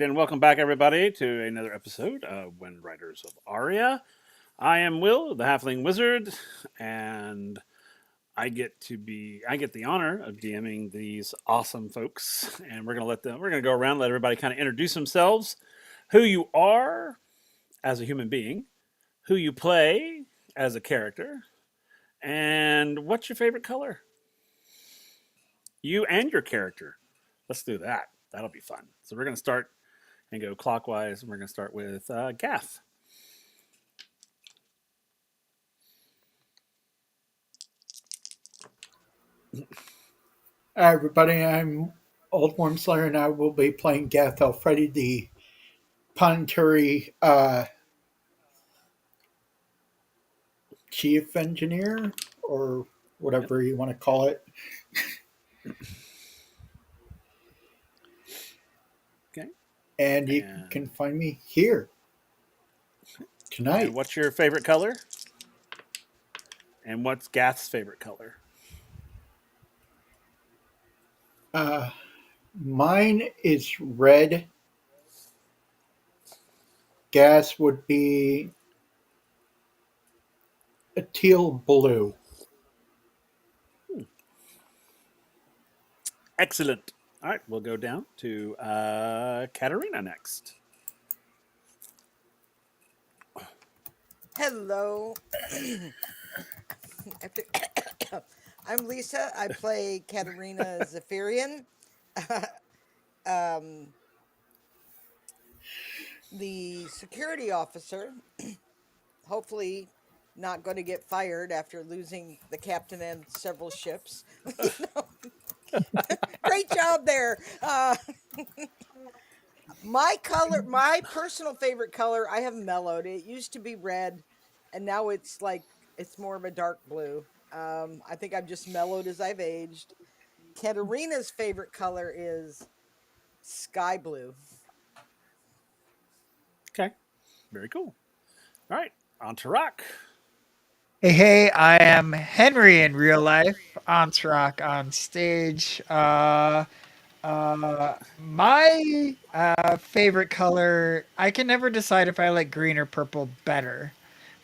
and welcome back, everybody, to another episode of WindRiders of Aria. I am Will, the Halfling Wizard, and I get the honor of DMing these awesome folks, and we're gonna go around, let everybody kind of introduce themselves, who you are as a human being, who you play as a character, and what's your favorite color. You and your character. Let's do that. That'll be fun. So we're gonna start and go clockwise. And we're going to start with Gath. Hi, everybody. I'm Old Worm Slayer, and I will be playing Gath Alfredi, the planetary chief engineer, or Yep. whatever you want to call it. Okay. And you And, can find me here and tonight. what's your favorite color? And what's Gath's favorite color? Uh, Mine is red. Gas would be a teal blue. Hmm. Excellent. All right, we'll go down to Katarina next. Hello. After- I'm Lisa. I play Katerina Zephyrian, um, the security officer. Hopefully, not going to get fired after losing the captain and several ships. Great job there. My personal favorite color, I have mellowed. It used to be red, and now it's more of a dark blue. I think I've just mellowed as I've aged. Katerina's favorite color is sky blue. Okay. Very cool. All right, on to Rock. Hey, I am Henry in real life, Rock on stage. My favorite color, I can never decide if I like green or purple better.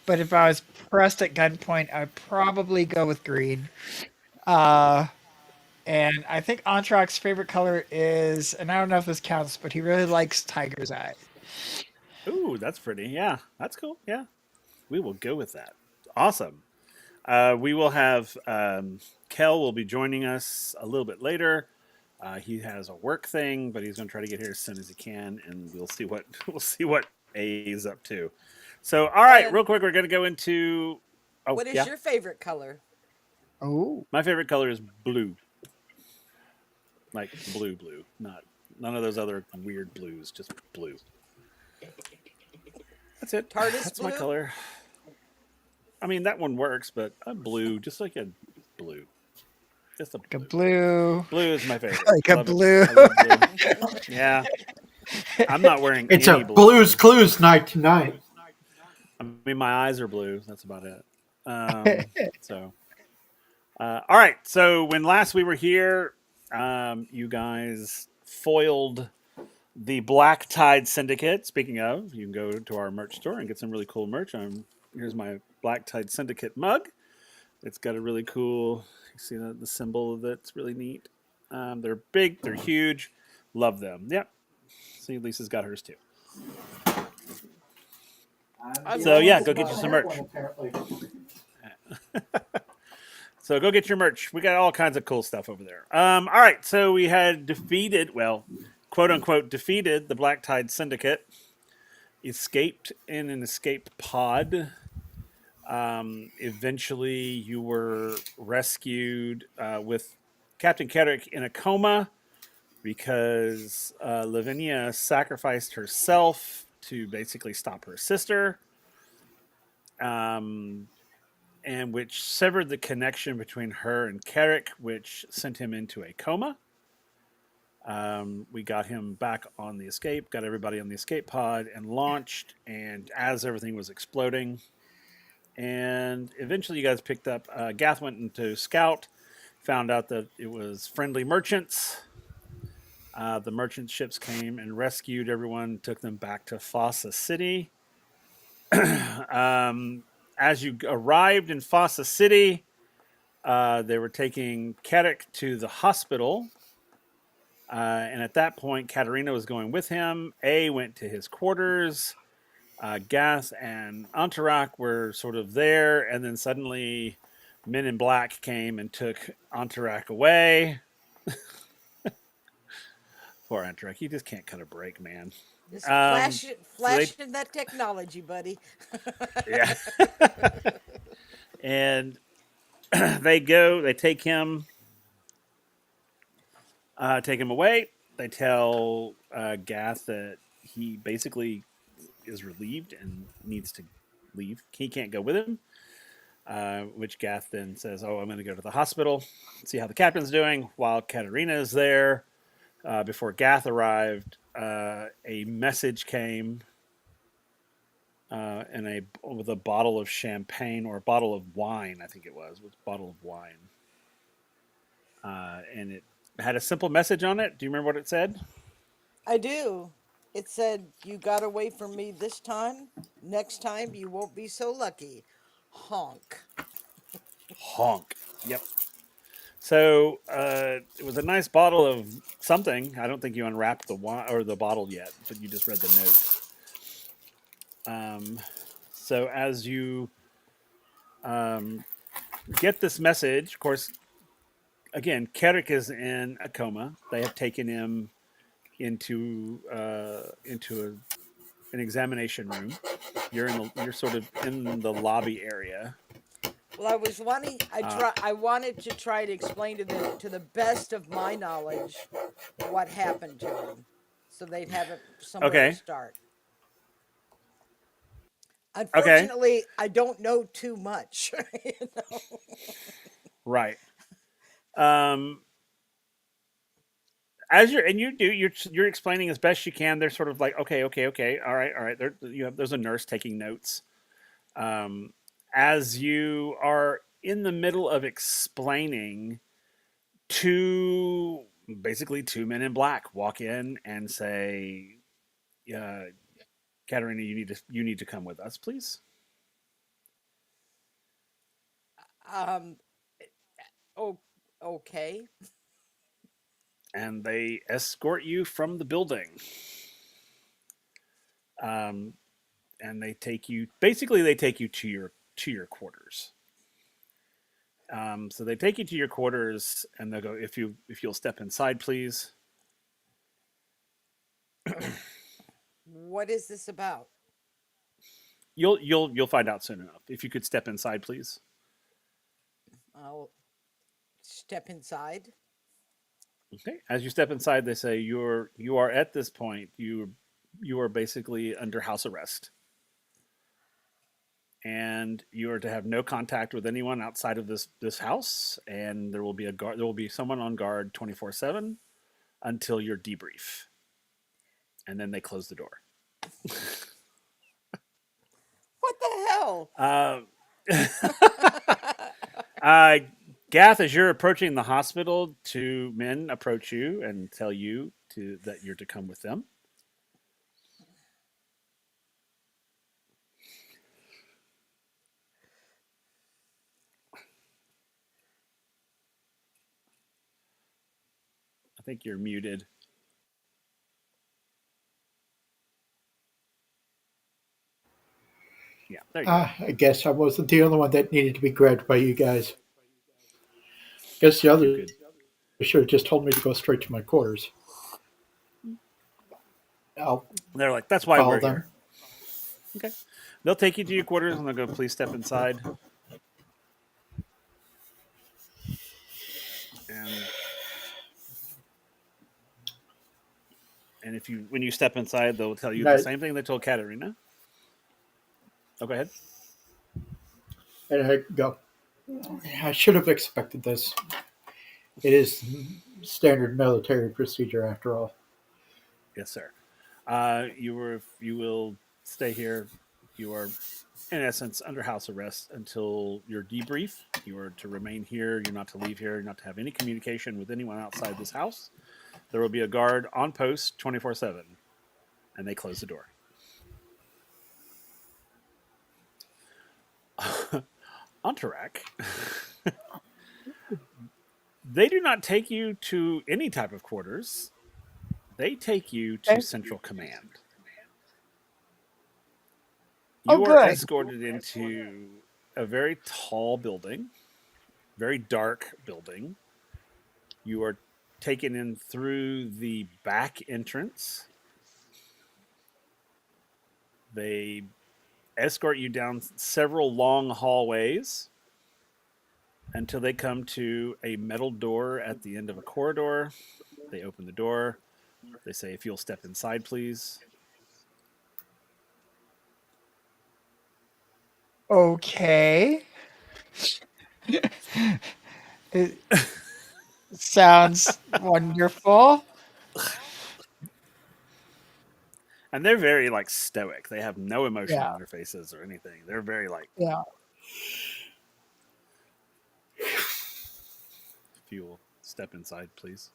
But if I was pressed at gunpoint, I'd probably go with green. Uh, and I think Antrak's favorite color is, and I don't know if this counts, but he really likes tiger's eye. Ooh, that's pretty. Yeah, that's cool. Yeah, we will go with that. Awesome. We will have Kel will be joining us a little bit later. He has a work thing, but he's going to try to get here as soon as he can, and we'll see what we'll see what A is up to. So, all right, And real quick, we're going to go into. Oh what is yeah, your favorite color? Oh, my favorite color is blue, like blue, not none of those other weird blues, just blue. That's it. TARDIS That's my blue? color. I mean, that one works, but a blue, just like a blue, just a like a blue. blue, Blue is my favorite. like a Love it. blue. I love blue. Yeah, I'm not wearing It's any a blue. Blues Clues night tonight. I mean, my eyes are blue. That's about it. So, all right. So when last we were here, you guys foiled the Black Tide Syndicate. Speaking of, you can go to our merch store and get some really cool merch. Here's my Black Tide Syndicate mug. It's got a really cool. You see the symbol of it. It's really neat. They're big. They're huge. Love them. Yep. See, Lisa's got hers too. I So love yeah, the go get you some smell. merch. So go get your merch. We got all kinds of cool stuff over there. All right, so we had defeated, well, quote unquote, defeated the Black Tide Syndicate. Escaped in an escape pod. Eventually, you were rescued with Captain Kedrick in a coma because Lavinia sacrificed herself to basically stop her sister. Um, and which severed the connection between her and Carrick, which sent him into a coma. We got him back on the escape, got everybody on the escape pod, and launched. And as everything was exploding, and eventually you guys picked up. Gath went into scout, found out that it was friendly merchants. The merchant ships came and rescued everyone, took them back to Fossa City. um, as you arrived in Fossa City, they were taking Kedek to the hospital. And at that point, Katerina was going with him. A went to his quarters. Gath and Antarak were sort of there. And then suddenly, Men in Black came and took Antarak away. Poor Antarak. He just can't cut a break, man. Just Um, so they, flashing that technology, buddy. yeah. And they take him away. They tell Gath that he basically is relieved and needs to leave. He can't go with him. Which Gath then says, "Oh, I'm going to go to the hospital, see how the captain's doing." While Katerina is there, before Gath arrived, a message came with a bottle of champagne or a bottle of wine. I think it was a bottle of wine, and it had a simple message on it. Do you remember what it said? I do. It said, "You got away from me this time. Next time, you won't be so lucky." Honk. Honk. Yep. So it was a nice bottle of something. I don't think you unwrapped the wine or the bottle yet, but you just read the note. So as you um, get this message, of course, again, Kerik is in a coma. They have taken him into an examination room. You're sort of in the lobby area. Well, I was wanting. Uh, I wanted to try to explain to the best of my knowledge what happened to him, so they'd have it somewhere to okay, start. okay, Unfortunately, I don't know too much. You know? right. Um, as you're and you do you're explaining as best you can. They're sort of like, okay, okay, okay, all right. There's a nurse taking notes. Um, as you are in the middle of explaining, two basically two men in black walk in and say, uh, Katerina, you need to come with us, please. um. Oh. Okay. And they escort you from the building. Um, and they take you to your quarters. So they take you to your quarters and they'll go, if you'll step inside, please. Okay. What is this about? You'll find out soon enough. If you could step inside, please. I'll step inside. Okay. As you step inside, they say you are at this point you are basically under house arrest, and you are to have no contact with anyone outside of this house. And there will be a guard. There will be someone on guard 24/7 until your debrief, and then they close the door. What the hell? Uh, uh, Gath, as you're approaching the hospital, two men approach you and tell you that you're to come with them. I think you're muted. Yeah, there you go. I guess I wasn't the only one that needed to be grabbed by you guys. Guess the You others could. should have just told me to go straight to my quarters. I'll They're like, that's why follow we're them. here. Okay. They'll take you to your quarters and they'll go, please step inside. And if you when you step inside, they'll tell you And the I, same thing they told Katerina. Oh, go ahead. and I go, I should have expected this. It is standard military procedure after all. Yes, sir. You will stay here. You are in essence under house arrest until your debrief. You are to remain here. You're not to leave here. You're not to have any communication with anyone outside this house There will be a guard on post 24/7, and they close the door. Entourage. They do not take you to any type of quarters. They take you to Okay. Central Command. Oh, You are good. escorted into a very tall building, very dark building. You are taken in through the back entrance. They escort you down several long hallways until they come to a metal door at the end of a corridor. They open the door. They say, if you'll step inside, please. Okay. It sounds wonderful. And they're very like stoic. They have no emotion Yeah. on their faces or anything. They're very like, Yeah. if you'll step inside, please.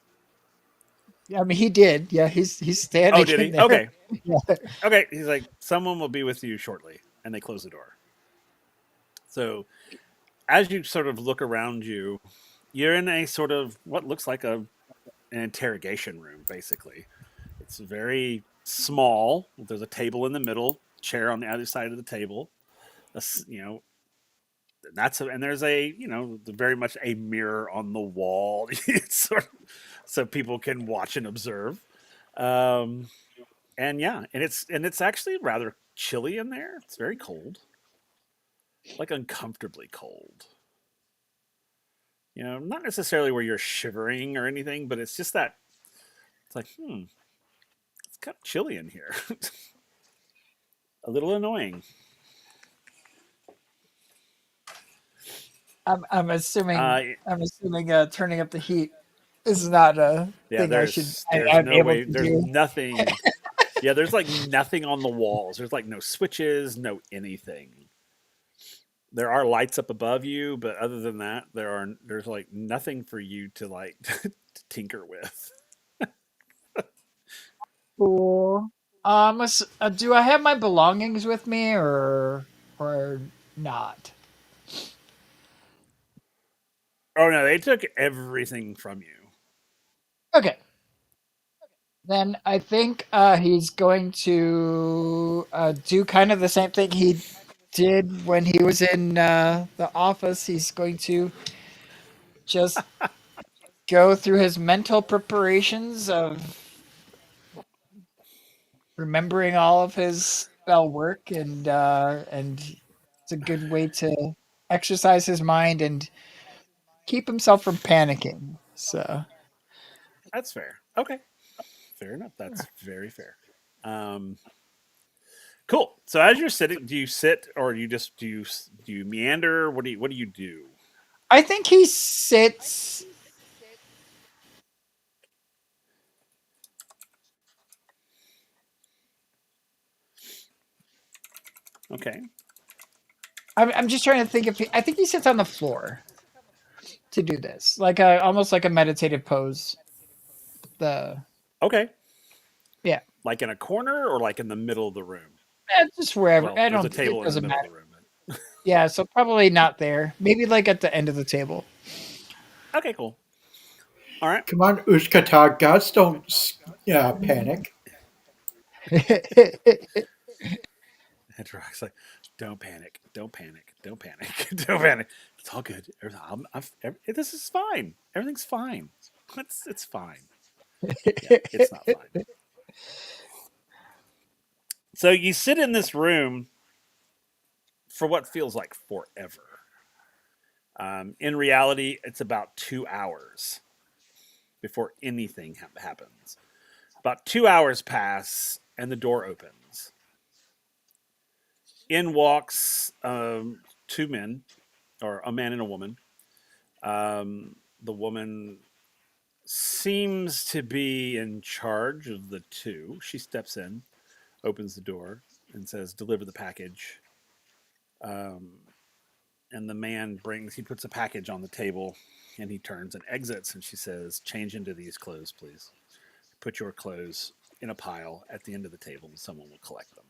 Yeah, I mean, he did. Yeah, he's Oh, standing did in he? there. Okay. Yeah. Okay. He's like, someone will be with you shortly. And they close the door. So as you sort of look around you, you're in a sort of what looks like an interrogation room, basically. It's very small. There's a table in the middle, chair on the other side of the table. You know, and there's very much a mirror on the wall, sort of, so people can watch and observe. Um, and yeah, and it's actually rather chilly in there. It's very cold, like uncomfortably cold. Not necessarily where you're shivering or anything, but it's just that it's like, it's kind of chilly in here. A little annoying. I'm Uh, assuming turning up the heat is not a yeah, thing there's I'm no able way. to There's do. nothing. Yeah, there's like nothing on the walls. There's like no switches, no anything. There are lights up above you, but other than that, there's like nothing for you to like to tinker with. Cool. Do I have my belongings with me or not? Oh no, they took everything from you. Okay. Then I think he's going to do kind of the same thing he did when he was in the office. He's going to just go through his mental preparations of remembering all of his spell work, and it's a good way to exercise his mind and keep himself from panicking. So That's fair. Okay, fair enough. That's very fair. Um, cool. So as you're sitting, do you sit or do you meander? What do you do? I think he sits. Okay. I'm just trying to think if I think he sits on the floor to do this, like almost like a meditative pose. The Okay. Yeah, Like in a corner or like in the middle of the room? just wherever. Well, I there's a don't. It table in the doesn't middle of matter. the room. Yeah, so probably not there. Maybe like at the end of the table. Okay, cool. All right. Come on, Ushkata, gods don't panic. Hedrog's like, don't panic, don't panic, don't panic, don't panic. It's all good. This is fine. Everything's fine. It's fine. Yeah, it's not fine. So you sit in this room for what feels like forever. In reality, it's about 2 hours before anything happens. About 2 hours pass, and the door opens. In walks two men, or a man and a woman. The woman seems to be in charge of the two. She steps in, opens the door, and says, "Deliver the package." Um, and the man he puts a package on the table, and he turns and exits. And she says, "Change into these clothes, please." put your clothes in a pile at the end of the table, and someone will collect them.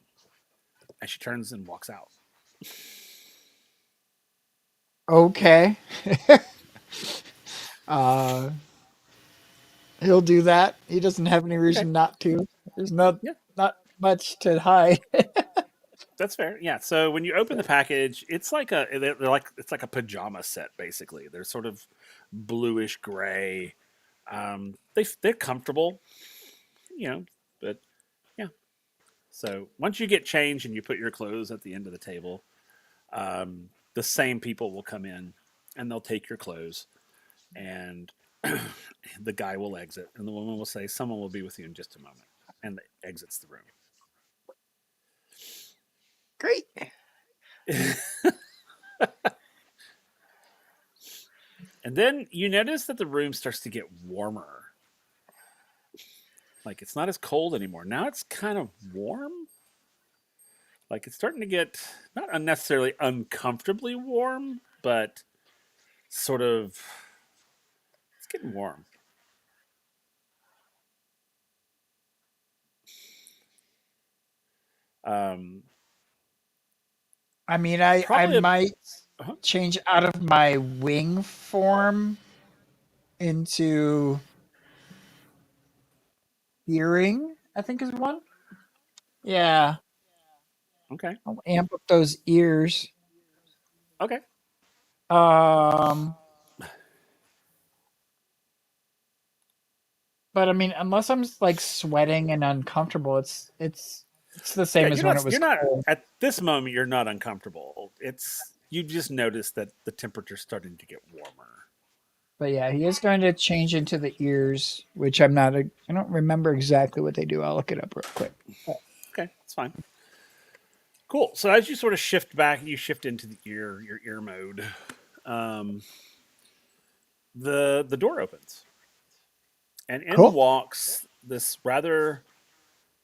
And she turns and walks out. Okay. uh, he'll do that. He doesn't have any Okay. reason not to. There's Yeah, not much to hide. that's fair. Yeah. So when you open the package, it's like they're like it's like a pajama set basically. They're sort of bluish gray. They're comfortable, you know, but yeah. So once you get changed and you put your clothes at the end of the table, the same people will come in and they'll take your clothes, and the guy will exit, and the woman will say, "Someone will be with you in just a moment," and exits the Great. room. And then you notice that the room starts to get warmer. Like it's not as cold anymore. Now it's kind of warm. Like it's starting to get not unnecessarily uncomfortably warm, but sort of it's getting warm. Um, I mean, I probably a might uh change out of my wing form into earring, I think is one. Yeah. okay, I'll amp up those ears. okay. Um, but I mean, unless I'm like sweating and uncomfortable, it's the Yeah, same as when it was you're not cold. at this moment. You're not uncomfortable. It's you just notice that the temperature's starting to get warmer. But yeah, he is going to change into the ears, which I don't remember exactly what they do. I'll look it up real quick. Okay, that's fine. Cool. So as you sort of shift back, you shift into the your ear mode. Um, the door opens, and in Cool. walks this rather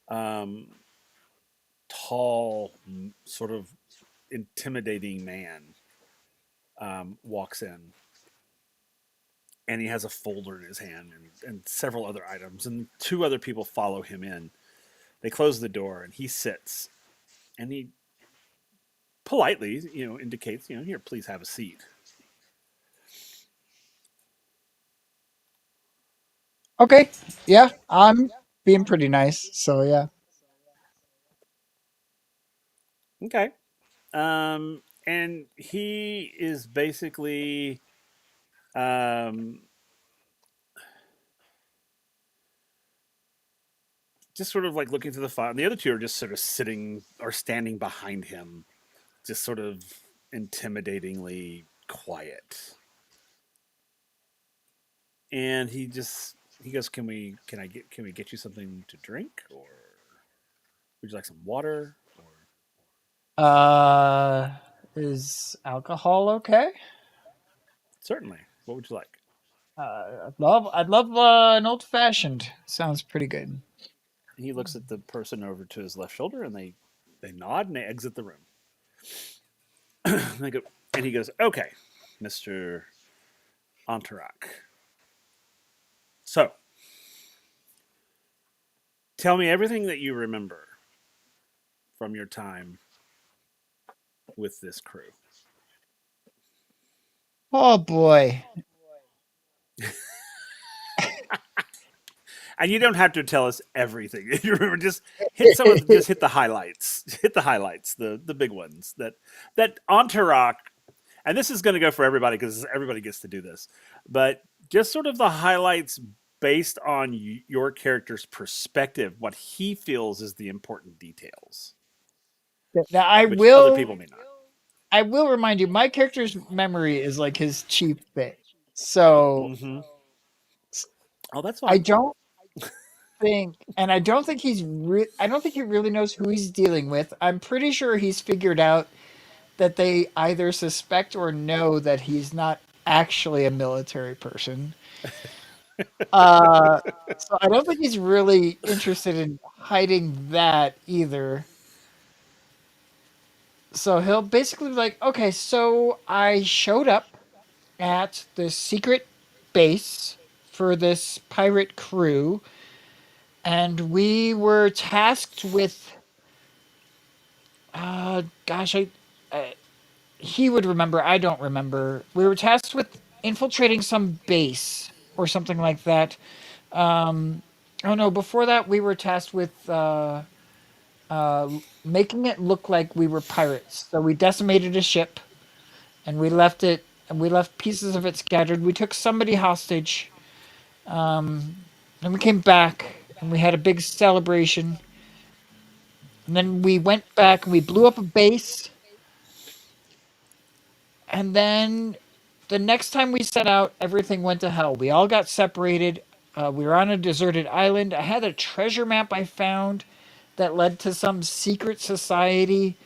um, tall, sort of intimidating man. Walks in, and he has a folder in his hand and several other items, and two other people follow him in. They close the door, and he sits, and he politely, indicates, here, please have a seat. Okay. Yeah, I'm being pretty nice. So yeah. Okay. And he is basically um, just sort of like looking through the file. And the other two are just sort of sitting or standing behind him, just sort of intimidatingly quiet. And he goes, can we get you something to drink, or would you like some water, or Uh, is alcohol okay? certainly, what would you like? I'd love an old fashioned. Sounds pretty good. He looks at the person over to his left shoulder, and they nod and they exit the room. And they go, and he goes, okay, Mr. Antarak. So tell me everything that you remember from your time with this crew. Oh boy. And you don't have to tell us everything. You remember, just hit some of just hit the highlights. Hit the highlights, the big ones. That Antarak, and this is going to go for everybody because everybody gets to do this. But just sort of the highlights based on your character's perspective, what he feels is the important details, Now which other people may not. I will remind you, my character's memory is like his chief thing. So Mm-hmm. Oh, that's I fine. don't I don't think I don't think he really knows who he's dealing with. I'm pretty sure he's figured out that they either suspect or know that he's not actually a military person. Uh, so I don't think he's really interested in hiding that either. So he'll basically be like, okay, so I showed up at the secret base for this pirate crew. and we were tasked with. Gosh, I he would remember. I don't remember. We were tasked with infiltrating some base or something like that. Um, oh no! Before that, we were tasked with making it look like we were pirates. So we decimated a ship and we left it. And we left pieces of it scattered. We took somebody hostage. And we came back and we had a big celebration. And then we went back and we blew up a base. And then the next time we set out, everything went to hell. We all got separated. We were on a deserted island. I had a treasure map I found that led to some secret society,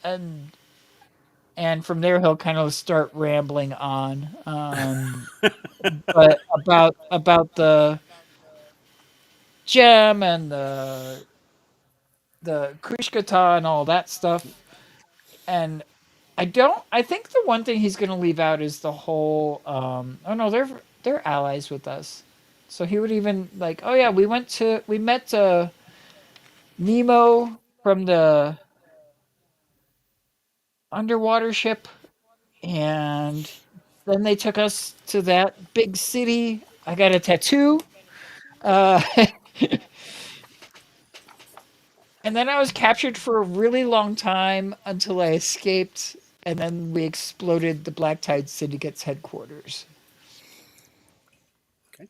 and from there he'll kind of start rambling on. But about the gem and the Kushkata and all that stuff, and I think the one thing he's going to leave out is the whole. Oh no, they're allies with us. So he would even like, oh yeah, we met Nemo from the underwater ship, and then they took us to that big city. I got a tattoo. Uh, and then I was captured for a really long time until I escaped, and then we exploded the Black Tide Syndicate's headquarters. Okay.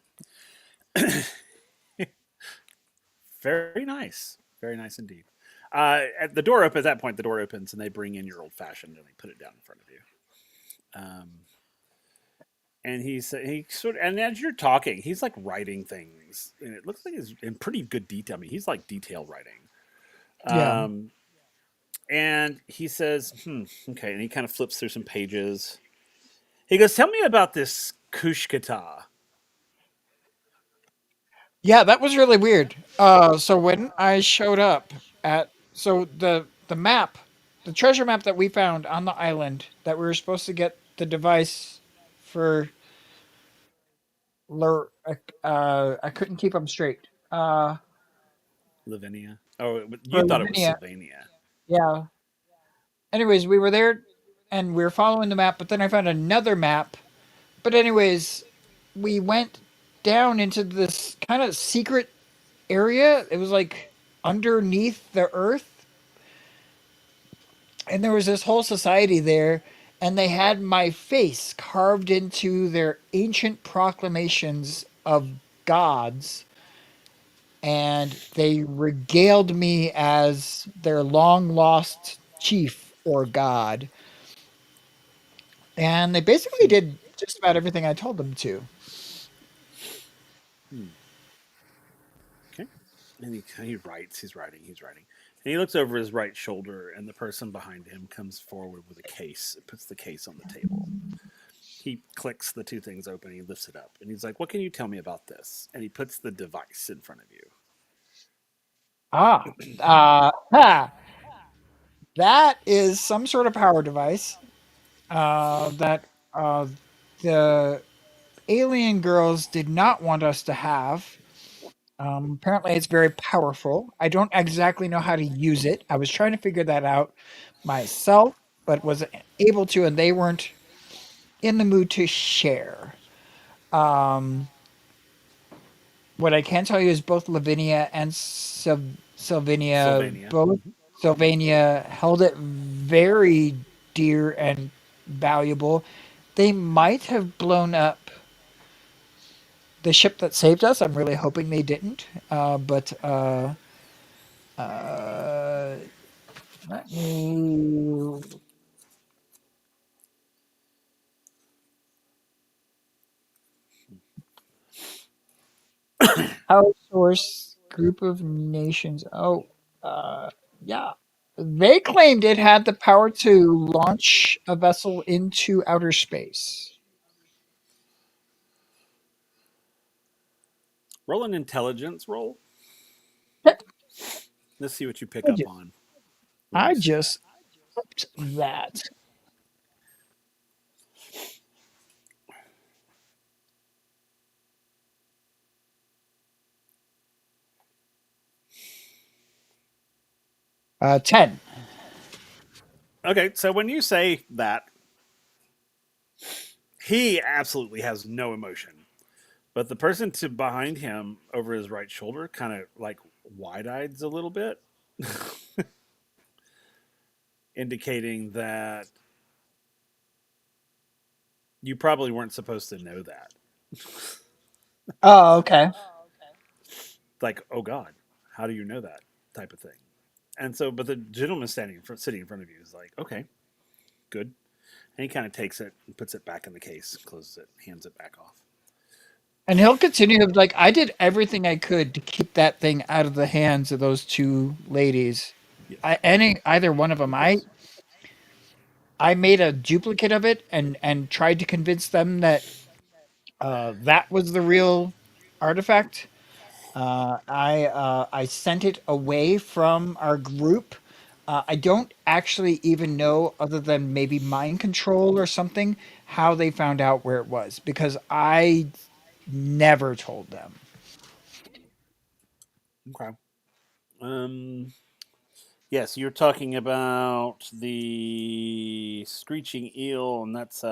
Very nice. Very nice indeed. At the door opens. At that point, the door opens and they bring in your old fashioned and they put it down in front of you. Um, and he sort of, and as you're talking, he's like writing things, and it looks like he's in pretty good detail. I mean, he's like detail writing. Yeah. Um, and he says, okay, and he kind of flips through some pages. He goes, "Tell me about this Kushkata." Yeah, that was really weird. So when I showed up at the map, the treasure map that we found on the island that we were supposed to get the device for, I couldn't keep them straight. Lavinia. Oh, you For thought it was Lavinia, Sylvania. yeah. Anyways, we were there, and we were following the map, but then I found another map. But anyways, we went down into this kind of secret area. It was like underneath the earth, and there was this whole society there, and they had my face carved into their ancient proclamations of gods, and they regaled me as their long lost chief or god, and they basically Hmm. did just about everything I told them to. Hmm. Okay. And he writes. He's writing. He's writing. And he looks over his right shoulder, and the person behind him comes forward with a case. Puts the case on the table. He clicks the two things open. He lifts it up, and he's like, "What can you tell me about this?" And he puts the device in front of you. Ah, that is some sort of power device that the alien girls did not want us to have. Apparently, it's very powerful. I don't exactly know how to use it. I was trying to figure that out myself, but wasn't able to, and they weren't in the mood to share. Um, what I can tell you is both Lavinia and Sylvania, Sylvania. both Mhm. Sylvania held it very dear and valuable. They might have blown up the ship that saved us. I'm really hoping they didn't. But uh, let me outsource group of nations. Oh, yeah. They claimed it had the power to launch a vessel into outer space. Roll an intelligence roll. Let's see what you pick I up just, on when I you say that. just upped that. 10. Okay, so when you say that, he absolutely has no emotion. But the person to behind him over his right shoulder kind of like wide eyes a little bit, indicating that you probably weren't supposed to know that. Oh, okay. Like, oh God, how do you know that type of thing? And so, but the gentleman sitting in front of you is like, okay, good. And he kind of takes it and puts it back in the case, closes it, hands it back off. And he'll continue to like I did everything I could to keep that thing out of the hands of those two ladies. Yes. Either one of them. I made a duplicate of it and tried to convince them that that was the real artifact. I sent it away from our group. I don't actually even know, other than maybe mind control or something, how they found out where it was because I never told them. Okay. Um, yes, you're talking about the screeching eel, and that's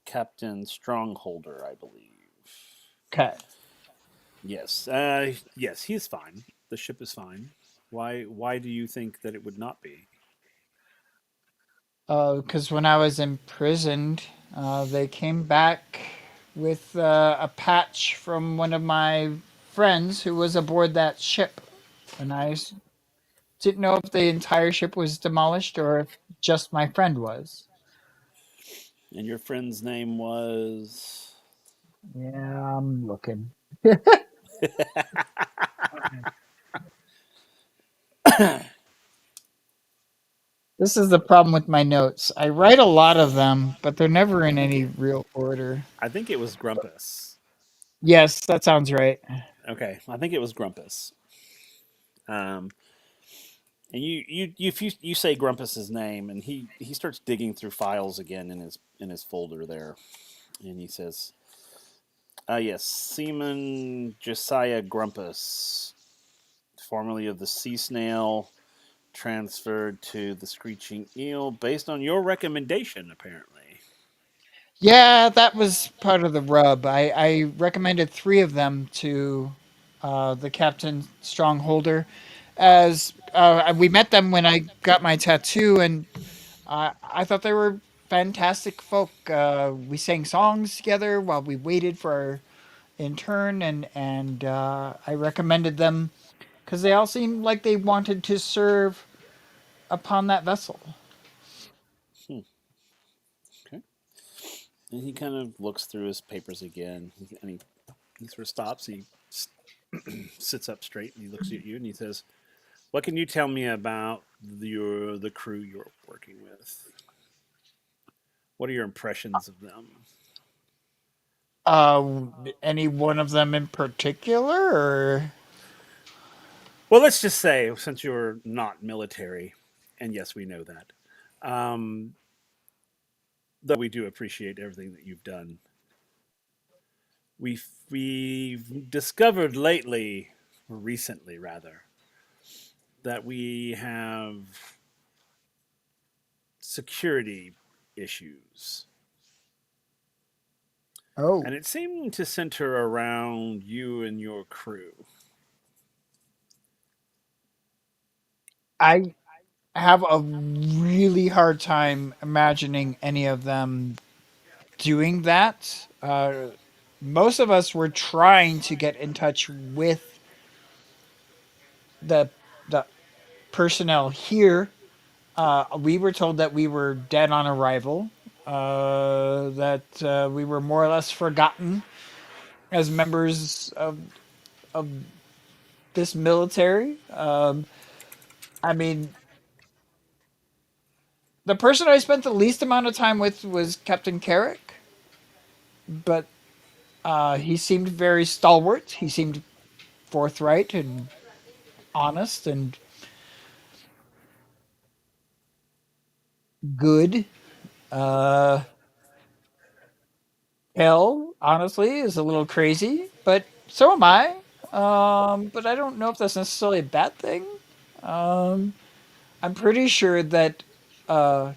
Captain Strongholder, I believe. Okay. Yes. Yes, he's fine. The ship is fine. Why do you think that it would not be? Because when I was imprisoned, they came back with a patch from one of my friends who was aboard that ship, and didn't know if the entire ship was demolished or if just my friend was. And your friend's name was. Yeah, I'm looking. This is the problem with my notes. I write a lot of them, but they're never I in think any it. real order. I think it was Grumpus. Yes, that sounds right. Okay, I think it was Grumpus. Um, and you say Grumpus's name, and he starts digging through files again in his folder there, and he says, yes, Seaman Josiah Grumpus, formerly of the Sea Snail, transferred to the Screeching Eel based on your recommendation, apparently. Yeah, that was part of the rub. I recommended three of them to the Captain Strongholder, as we met them when I got my tattoo, and I thought they were fantastic folk. We sang songs together while we waited for our intern, and I recommended them because they all seemed like they wanted to serve upon that vessel. Hmm, okay. And he kind of looks through his papers again, and he sort of stops. He sits up straight and he looks at you and he says, "What can you tell me about the crew you're working with? What are your impressions of them?" Uh, any one of them in particular, or Well, let's just say, since you're not military, and yes, we know that, um, though we do appreciate everything that you've done, we've discovered lately, or recently rather, that we have security issues, oh, and it seemed to center around you and your crew. I have a really hard time imagining any of them doing that. Most of us were trying to get in touch with the the personnel here. We were told that we were dead on arrival, that we were more or less forgotten as members of this military. I mean, the person I spent the least amount of time with was Captain Carrick, but he seemed very stalwart. He seemed forthright and honest and good. Uh, Hell, honestly, is a little crazy, but so am I. But I don't know if that's necessarily a bad thing. Um, I'm pretty sure that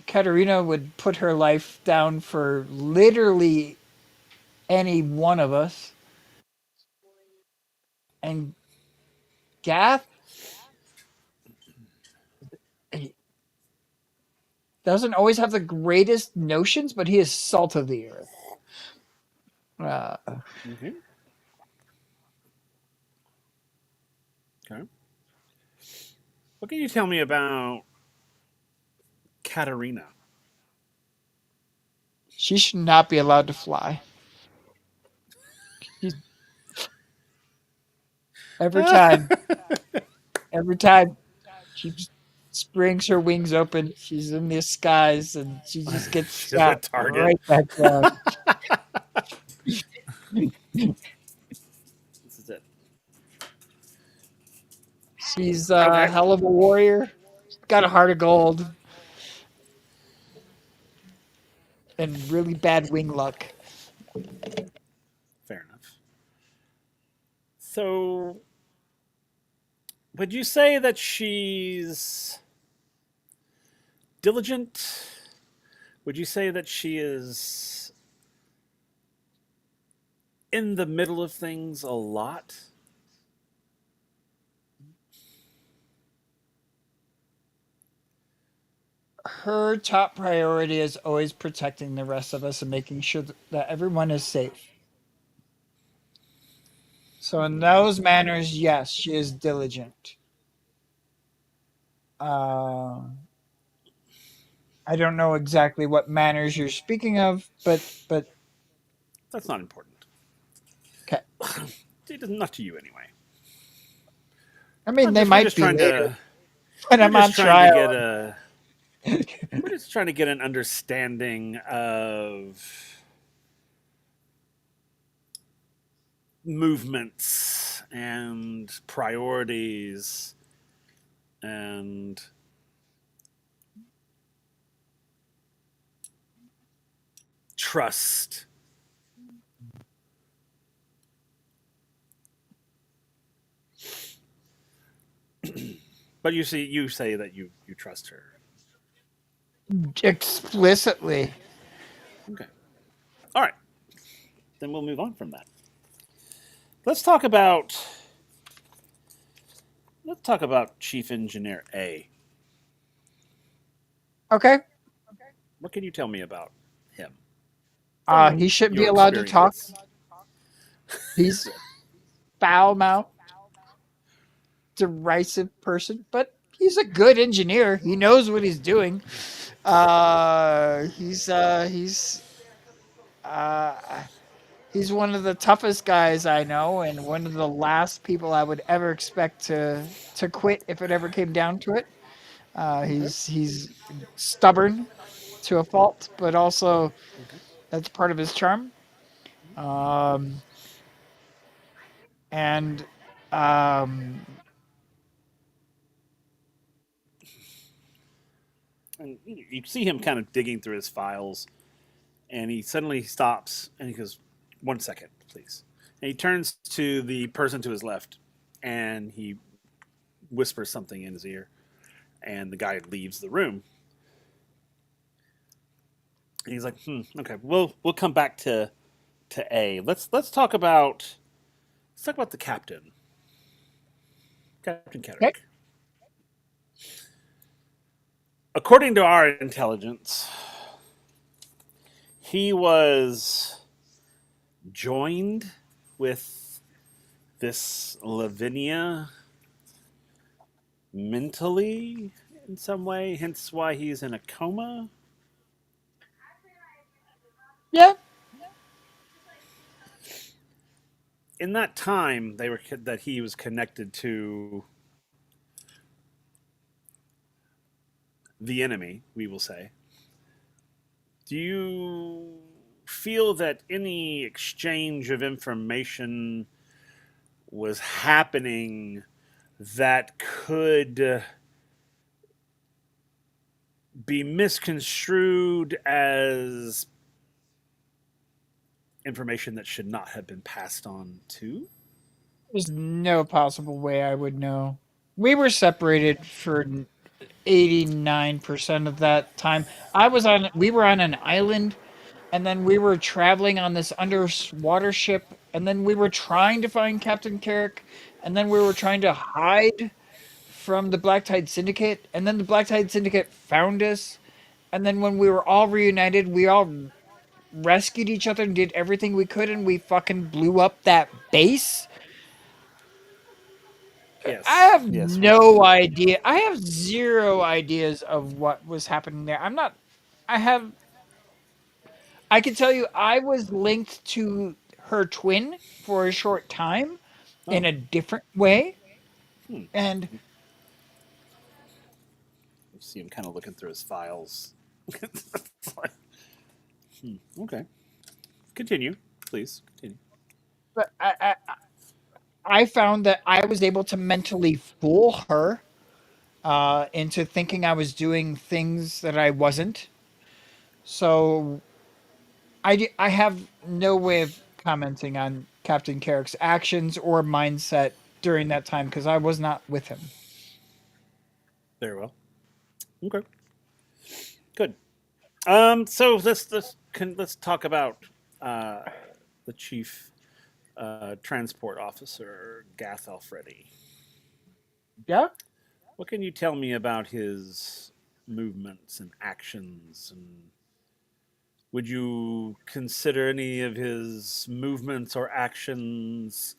Katerina would put her life down for literally any one of us. And Gath he doesn't always have the greatest notions, but he is salt of the earth. Uh, Okay. Okay. What can you tell me about Katerina? she should not be allowed to fly. She's, every time, every time she just springs her wings open, she's in the skies and she just gets She's a shot target. right back down. This is it. She's a Okay. hell of a warrior. Got a heart of gold and really bad wing luck. Fair enough. So, would you say that she's diligent? Would you say that she is in the middle of things a lot? Her top priority is always protecting the rest of us and making sure that everyone is safe. So in those manners, yes, she is diligent. Um, I don't know exactly what manners you're speaking of, but That's not important. okay. Not to you anyway. I mean, they We're might just be trying later to when we're I'm on just trying to trial. get a we're just trying to get an understanding of movements and priorities and trust. But you say that you trust her. Explicitly. Okay. All right. Then we'll move on from that. Let's talk about let's talk about Chief Engineer A. Okay. What can you tell me about him from He shouldn't be your allowed to talk. experience? He's foul mouth, derisive person, but he's a good engineer. He knows what he's doing. He's uh, he's one of the toughest guys I know, and one of the last people I would ever expect to quit if it ever came down to it. Okay. He's stubborn to a fault, but also Okay. that's part of his charm. Um, and um, And you see him kind of digging through his files, and he suddenly stops and he goes, "One second, please." And he turns to the person to his left, and he whispers something in his ear, and the guy leaves the room. And he's like, "Okay, we'll come back to A. Let's talk about the captain, Captain okay, Kedrick. According to our intelligence, he was joined with this Lavinia mentally in some way, hence why he's in a coma. yeah, In that time, that he was connected to the enemy, we will say. Do you feel that any exchange of information was happening that could be misconstrued as information that should not have been passed on to? there's no possible way I would know. We were separated for 89% of that time. We were on an island, and then we were traveling on this underwater ship, and then we were trying to find Captain Carrick, and then we were trying to hide from the Black Tide Syndicate, and then the Black Tide Syndicate found us, and then when we were all reunited, we all rescued each other and did everything we could, and we fucking blew up that base. I Yes, have yes. no idea. I have zero ideas of what was happening there. I'm not. I have. I can tell you, I was linked to her twin for a short time in Oh, a different way, hmm. and You see him kind of looking through his files. It's like, okay. Continue, please. Continue. but I found that I was able to mentally fool her into thinking I was doing things that I wasn't. So I have no way of commenting on Captain Carrick's actions or mindset during that time because I was not with him. Very well. Okay. Good. So let's talk about uh, the chief transport officer, Gath Alfredi. Yeah. What can you tell me about his movements and actions? And would you consider any of his movements or actions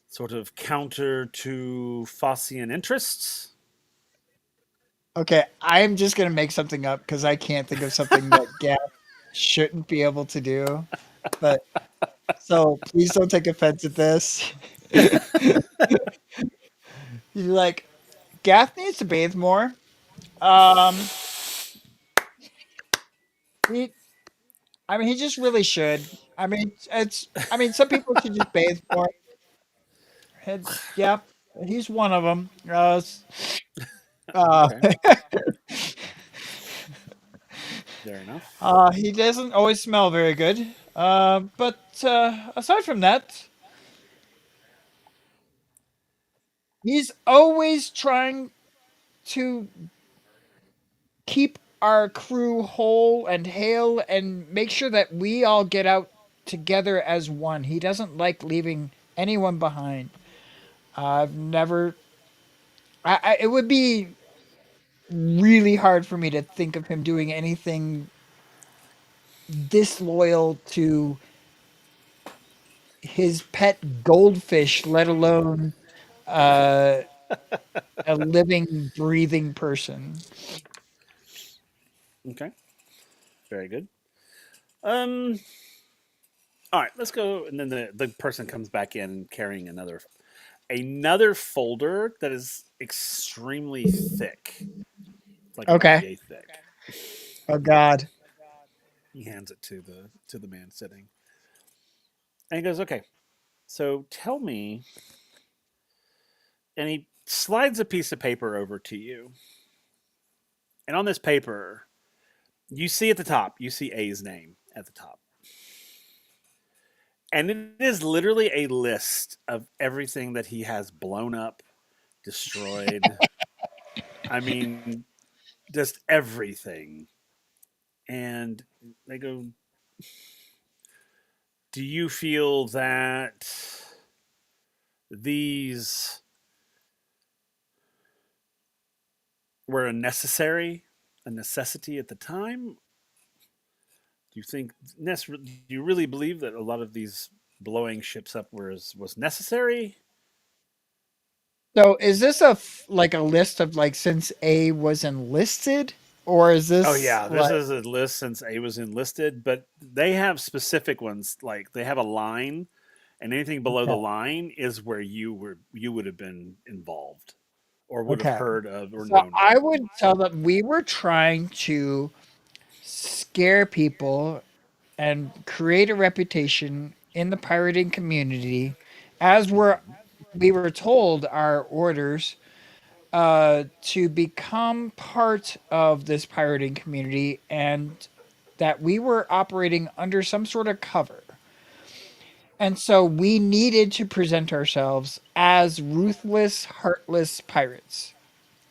sort of counter to Fossian interests? Okay, I'm just gonna make something up because I can't think of something that Gap shouldn't be able to do. But so please don't take offense at this. You're like, Gaff needs to bathe more. Um, he, I mean, he just really should. I mean, it's. I mean, some people should just bathe more. And, yeah, he's one of them. Uh, Okay, fair enough. he doesn't always smell very good. But aside from that, he's always trying to keep our crew whole and hale and make sure that we all get out together as one. He doesn't like leaving anyone behind. I've never. It would be really hard for me to think of him doing anything disloyal to his pet goldfish, let alone uh, a living, breathing person. Okay, very good. Um, all right, let's go. And then the person comes back in carrying another folder that is extremely thick. It's like about Okay. yay thick. Oh God. He hands it to the man sitting, and he goes, "Okay, so tell me." And he slides a piece of paper over to you, and on this paper, you see at the top, you see A's name at the top, and it is literally a list of everything that he has blown up, destroyed. I mean, just everything. And they go, do you feel that these were a necessity at the time? Do you think, do you really believe that a lot of these blowing ships up was necessary? So is this like a list of like since A was enlisted, or is Oh this yeah, this like is a list since A was enlisted, but they have specific ones. Like they have a line, and anything below okay? the line is where you would have been involved, or would have Okay. heard of or So known of. I would tell them we were trying to scare people and create a reputation in the pirating community, as Mhm. we were told our orders to become part of this pirating community and that we were operating under some sort of cover. And so we needed to present ourselves as ruthless, heartless pirates.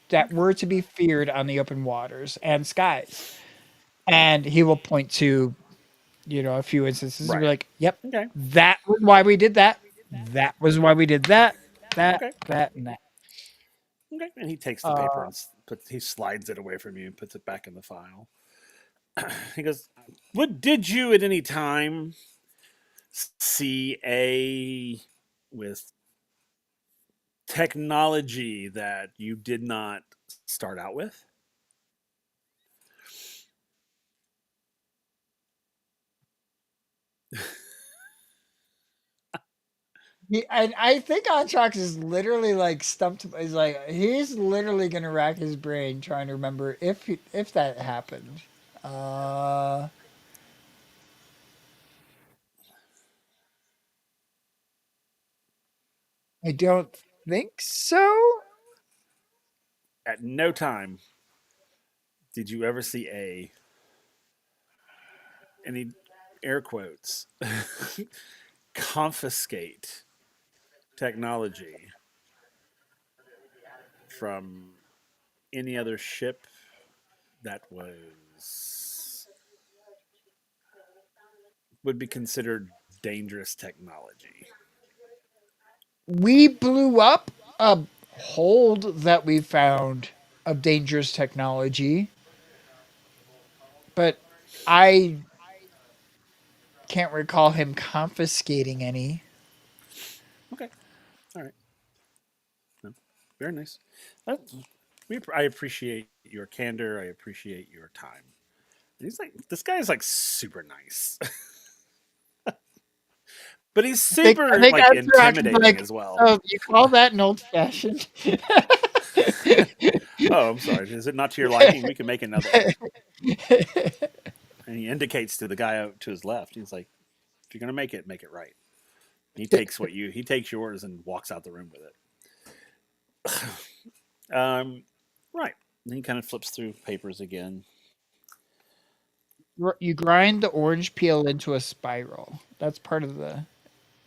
that Okay. were to be feared on the open waters and skies. And he will point to, a few instances and be Right. like, yep, Okay. that was why we did that. That was why we did that, Okay. and that. Okay. And he takes the paper Uh, and he slides it away from you and puts it back in the file. He goes, "What did you at any time see a with technology that you did not start out with?" and I think Antrax is literally like stumped. Is like he's literally gonna rack his brain trying to remember if that happened. Uh, I don't think so. At no time did you ever see any air quotes confiscate technology from any other ship that would be considered dangerous technology. We blew up a hold that we found of dangerous technology, but I can't recall him confiscating any. Okay, all right, no, very nice. That's, I appreciate your candor. I appreciate your time. And he's like, this guy is like super nice, but he's I super think like Anthrax is intimidating like, as well. oh, you call that an old fashioned? Oh, I'm sorry. Is it not to your liking? We can make another one. And he indicates to the guy out to his left. He's like, if you're gonna make it right. He takes yours and walks out the room with it. Right. And he kind of flips through papers again. You grind the orange peel into a spiral. That's part of the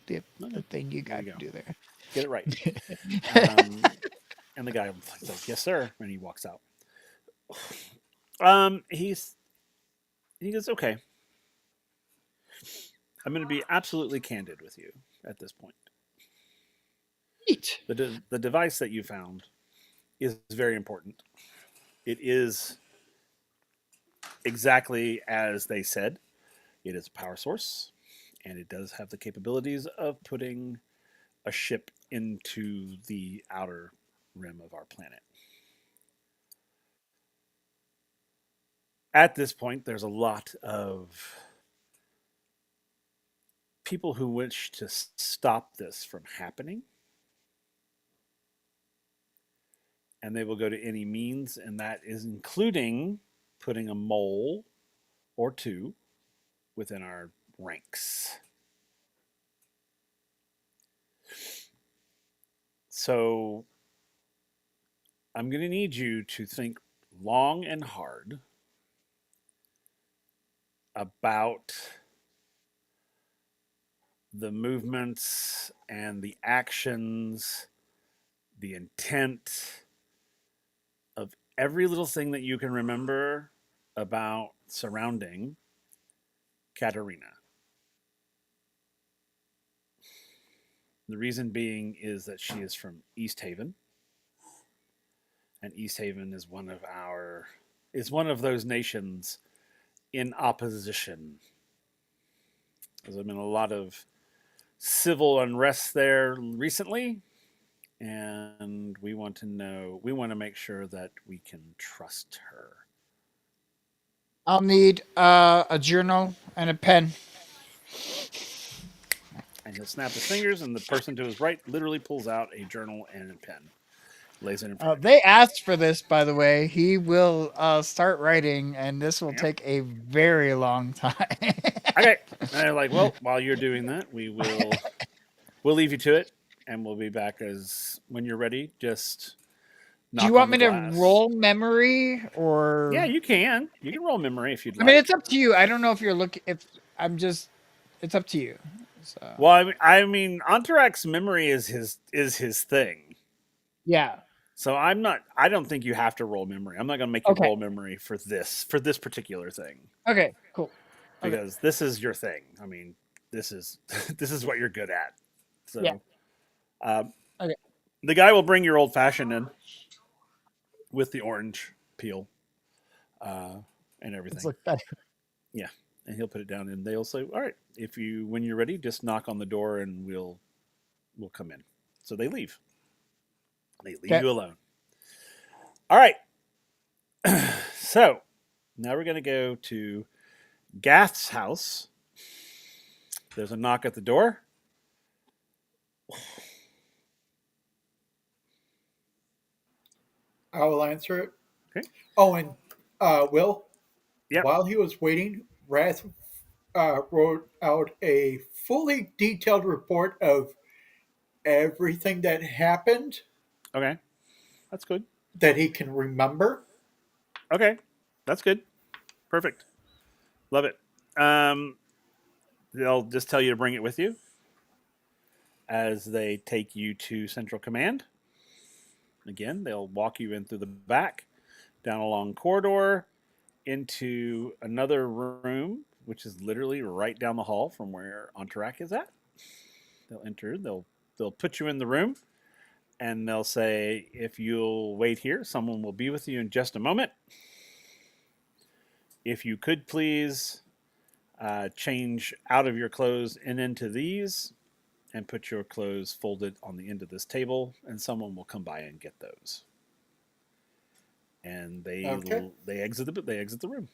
Okay, thing you there got you to go. do there. Get it right. Um, and the guy's like, "Yes, sir," and he walks out. Um, he's he goes, "Okay, I'm going to be absolutely candid with you at this point. Neat. The device that you found is very important. It is exactly as they said. It is a power source, and it does have the capabilities of putting a ship into the outer rim of our planet. At this point, there's a lot of people who wish to stop this from happening, and they will go to any means, and that is including putting a mole or two within our ranks. So I'm going to need you to think long and hard about the movements and the actions, the intent of every little thing that you can remember about surrounding Katerina. The reason being is that she is from East Haven, and East Haven is one of those nations in opposition. There's been a lot of civil unrest there recently, and we want to make sure that we can trust her. I'll need a journal and a pen. And he'll snap his fingers, and the person to his right literally pulls out a journal and a pen, lays it in front of you. They asked for this, by the way. He will start writing, and this will Yep. take a very long time. Okay. And they're like, well, while you're doing that, we'll leave you to it, and we'll be back as when you're ready. Just Do you knock want on the me to glass. roll memory Yeah, or? you can. You can roll memory if you'd I mean, like. it's up to you. I don't know if you're looking. If I'm just, it's up to you. So Well, I mean, Antarak's memory is his thing. yeah, So I'm not. I don't think you have to roll memory. I'm not going to make you Okay. roll memory for this particular thing Okay. Cool. Okay. because this is your thing. I mean, this is this is what you're good at. Yeah. So um, Okay. the guy will bring your old fashioned in with the orange peel uh, and Let's everything. look better. Yeah, and he'll put it down, and they'll say, "All right, if you when you're ready, just knock on the door, and we'll come in." So they leave. They leave Okay. you alone. All right. So now we're going to go to Gath's house. There's a knock at the door. I will answer it. Okay. Oh, and Will, Yep. while he was waiting, Wrath wrote out a fully detailed report of everything that happened Okay. That's good. that he can remember. Okay. That's good. Perfect. Love it. They'll just tell you to bring it with you as they take you to Central Command. Again, they'll walk you in through the back, down a long corridor, into another room, which is literally right down the hall from where Entourac is at. They'll enter. They'll put you in the room, and they'll say, "If you'll wait here, someone will be with you in just a moment. If you could please change out of your clothes and into these, and put your clothes folded on the end of this table, and someone will come by and get those." And Okay. they exit the room.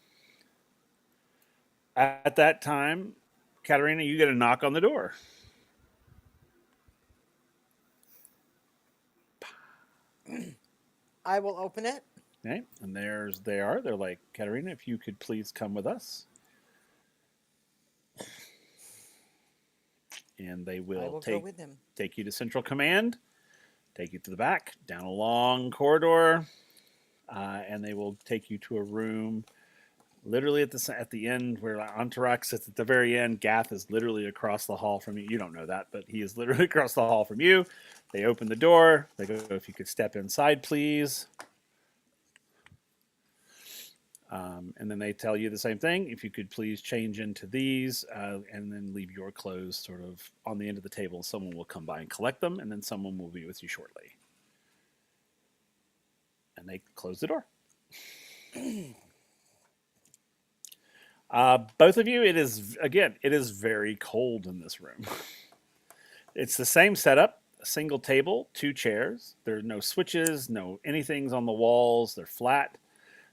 At that time, Katerina, you get a knock on the door. I will open it. Okay, and there's they are. They're like, "Katerina, if you could please come with us," and they I will will go with him. take you to Central Command, take you to the back, down a long corridor, and they will take you to a room literally at the end where Entourac sits at the very end. Gath is literally across the hall from you. You don't know that, but he is literally across the hall from you. They open the door. They go, "If you could step inside, please." And then they tell you the same thing. If you could please change into these and then leave your clothes sort of on the end of the table. Someone will come by and collect them, and then someone will be with you shortly. And they close the door. Both of you, it is very cold in this room. It's the same setup: a single table, two chairs. There are no switches, no anything's on the walls. They're flat.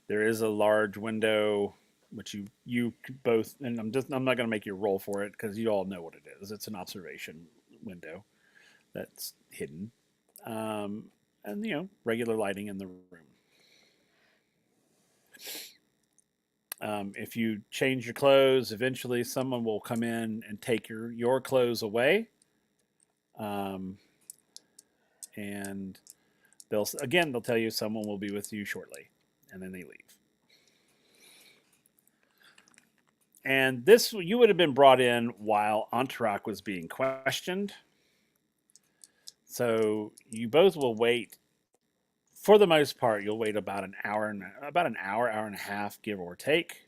There is a large window, which you both, and I'm not going to make you roll for it because you all know what it is. It's an observation window that's hidden, and regular lighting in the room. If you change your clothes, eventually someone will come in and take your clothes away, um, and they'll tell you someone will be with you shortly, and then they leave. And this you would have been brought in while Entourac was being questioned. So you both will wait. For the most part, you'll wait about an hour, hour and a half, give or take,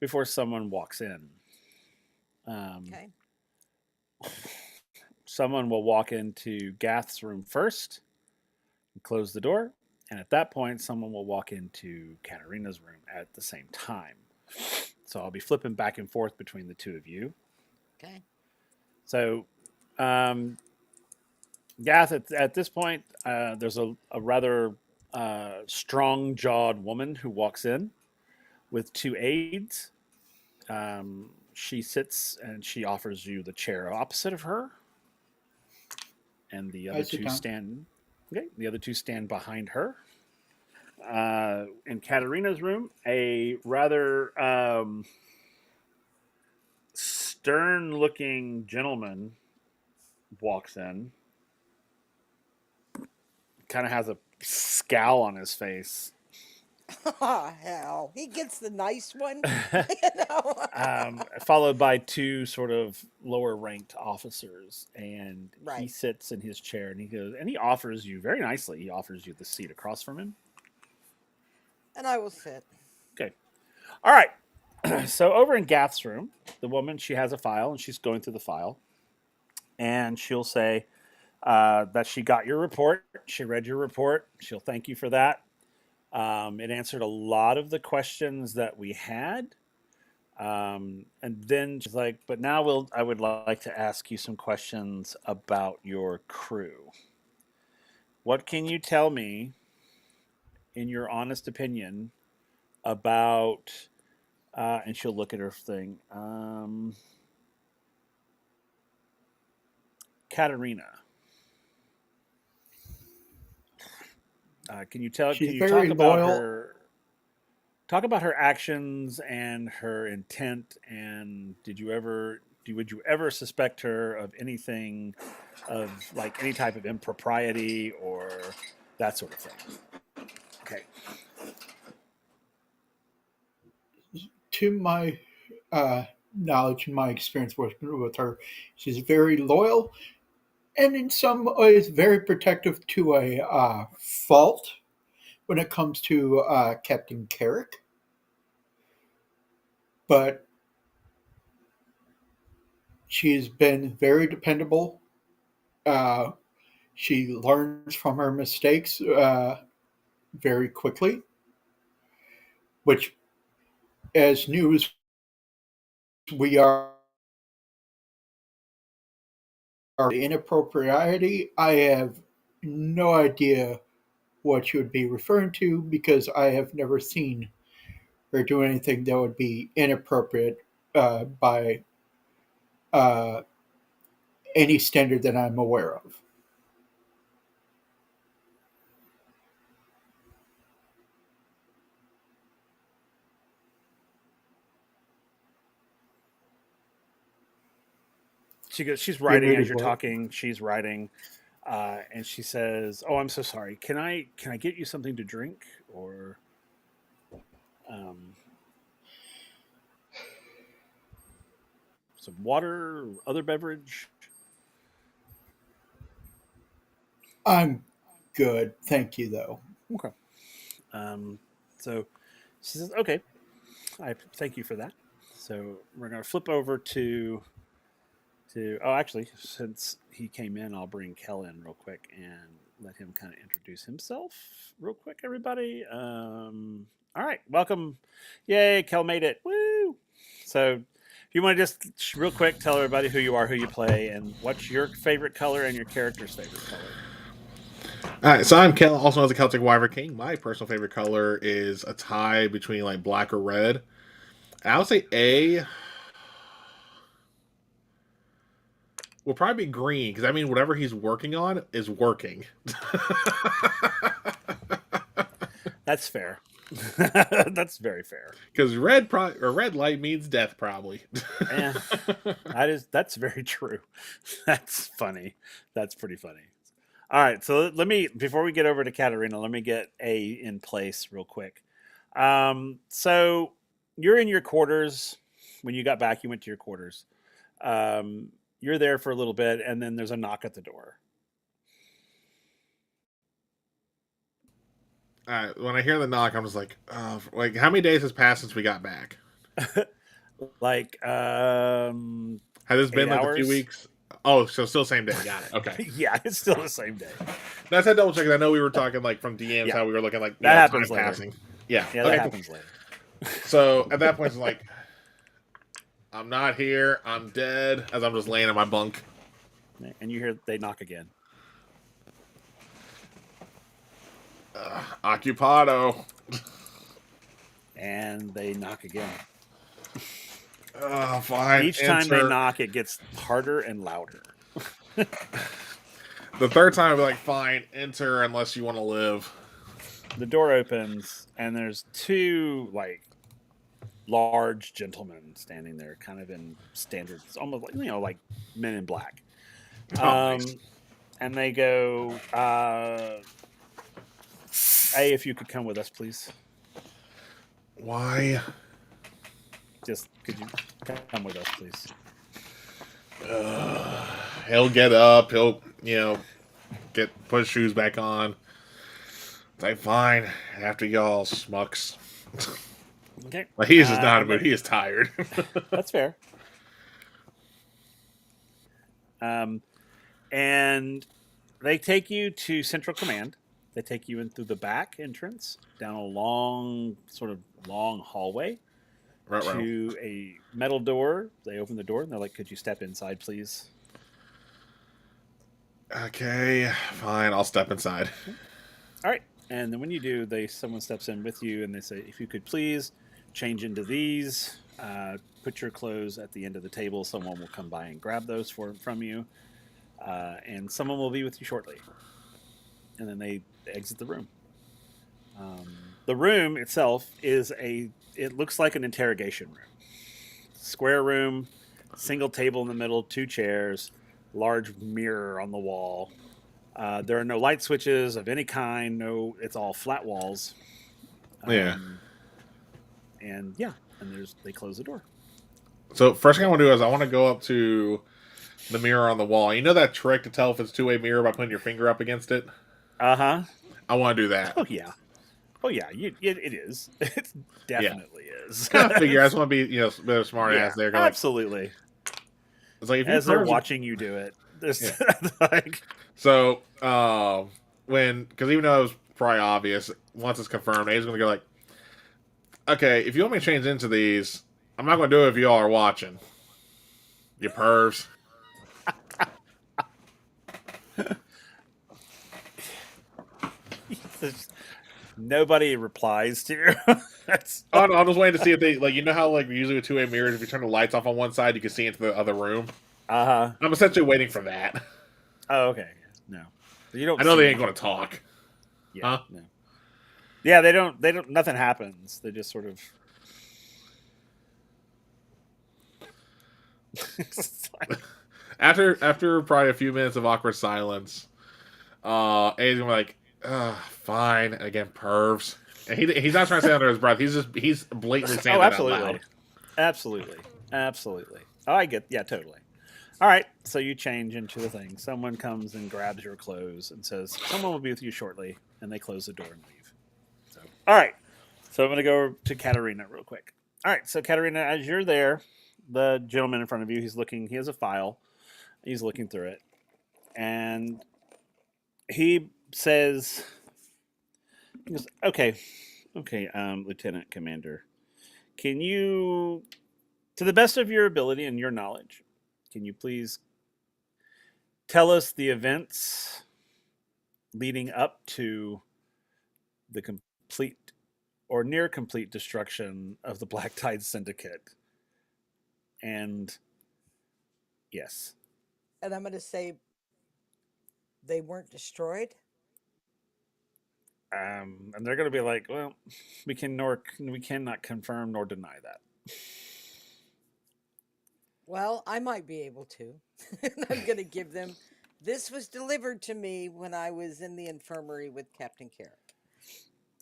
before someone walks in. Um, Okay. Someone will walk into Gath's room first and close the door, and at that point, someone will walk into Katerina's room at the same time. So I'll be flipping back and forth between the two of you. Okay. So, Gath, at this point, there's a rather strong jawed woman who walks in with two aides. She sits and she offers you the chair opposite of her, and the I other sit two down. stand. Okay, the other two stand behind her. In Katerina's room, a rather stern-looking gentleman walks in. Kind of has a scowl on his face. Oh, hell, he gets the nice one. You know? Followed by two sort of lower ranked officers. And he Right. sits in his chair and he goes, and he offers you very nicely, he offers you the seat across from him. And I will sit. Okay. All right. So over in Gath's room, the woman, she has a file and she's going through the file. And she'll say that she got your report. She read your report. She'll thank you for that. It answered a lot of the questions that we had. And then she's like, but now I would like to ask you some questions about your crew. What can you tell me, in your honest opinion, about, and she'll look at her thing, Katerina. Can She's you very loyal. talk about her actions and her intent, and would you ever suspect her of anything, of like any type of impropriety or that sort of thing? Okay. To my knowledge and my experience working with her, she's very loyal and in some ways very protective to a fault when it comes to Captain Carrick. But she's been very dependable. Uh, she learns from her mistakes very quickly, which, as news, we are inappropriate. I have no idea what you would be referring to because I have never seen her do anything that would be inappropriate by uh, any standard that I'm aware of. She's You're writing as muted, you're Will. talking. She's writing, and she says, "Oh, I'm so sorry. Can I get you something to drink or um, some water, or other beverage?" I'm good. Thank you, though. Okay. Um, so she says, "Okay, I thank you for that." So we're gonna flip over to. Oh, actually, since he came in, I'll bring Kel in real quick and let him kind of introduce himself real quick. Everybody. All right, welcome. Yay, Kel made it. Woo! So if you want to just real quick tell everybody who you are, who you play, and what's your favorite color and your character's favorite color. All right, so I'm Kel, also known as the Celtic Wyvern King. My personal favorite color is a tie between like black or red. I would say A will probably be green because I mean whatever he's working on is working. That's fair. That's very fair. Because or red light means death probably. Yeah, that's very true. That's funny. That's pretty funny. All right, so let me before we get over to Katerina, let me get A in place real quick. So you're in your quarters. When you got back, you went to your quarters. You're there for a little bit, and then there's a knock at the door. When I hear the knock, I'm just like how many days has passed since we got back? Like Has this been 8 like a few hours. weeks? Oh, so still same day. Got it. Okay. Yeah, it's still the same day. That's that double check. I know we were talking like from DMs Yeah. how we were looking like That know, happens time later. passing. Yeah. Yeah, Okay. that happens later. So at that point, it's like I'm not here. I'm dead. As I'm just laying in my bunk. And you hear they knock again. Occupado. And they knock again. Fine. Each time they knock, it gets harder and louder. The third time, I'll be like, fine, enter unless you want to live. The door opens, and there's two, like, large gentlemen standing there, kind of in standard, almost like, like Men in Black. Nice. And they go, hey, if you could come with us, please. Why? Just could you come with us, please? He'll get up. He'll, put his shoes back on. It's like, fine. After y'all, schmucks. Okay. Like, he is just not in a And mood. He is tired. that's fair. Um, and they take you to Central Command. They take you in through the back entrance, down a long hallway Right. to a metal door. They open the door and they're like, "Could you step inside, please?" Okay, fine. I'll step inside. All right. And then when you do, someone steps in with you and they say, "If you could please change into these, put your clothes at the end of the table. Someone will come by and grab those from you, and someone will be with you shortly." And then they exit the room. The room itself it looks like an interrogation room. Square room, single table in the middle, two chairs, large mirror on the wall. There are no light switches of any kind. No, it's all flat walls. Yeah. And they close the door. So first thing I want to do is I want to go up to the mirror on the wall. You know that trick to tell if it's a two-way mirror by putting your finger up against it? Uh-huh. I want to do that. Oh yeah. Oh yeah. It is. It definitely is. I figure I just want to be, a bit of smart ass there. Absolutely. It's like if As they're watching you do it, there's like. So because even though it was probably obvious, once it's confirmed, A's gonna go like, okay, if you want me to change into these, I'm not gonna do it if you all are watching. You pervs. Nobody replies to you. Oh no, I'm just waiting to see if they you know how usually with two-way mirrors, if you turn the lights off on one side, you can see into the other room. Uh-huh. I'm essentially waiting for that. Oh, okay. No, you don't. I know they ain't gonna talk. Yeah. Huh? No. Yeah, they don't. They don't. Nothing happens. They just sort of. After probably a few minutes of awkward silence, A's gonna be like, fine. And again, pervs. And he's not trying to say under his breath. He's blatantly saying that out loud. Absolutely. Oh, I get. Yeah, totally. All right, so you change into the thing. Someone comes and grabs your clothes and says, "Someone will be with you shortly," and they close the door and leave. So, all right. So I'm going to go to Katerina real quick. All right, so Katerina, as you're there, the gentleman in front of you, he has a file. He's looking through it. And he says, he goes, okay, Lieutenant Commander, can you, to the best of your ability and your knowledge, can you please tell us the events leading up to the complete or near complete destruction of the Black Tide Syndicate? And yes. And I'm going to say they weren't destroyed. And they're going to be like, well, we cannot confirm nor deny that. Well, I might be able to. I'm going to give them. This was delivered to me when I was in the infirmary with Captain Carrick.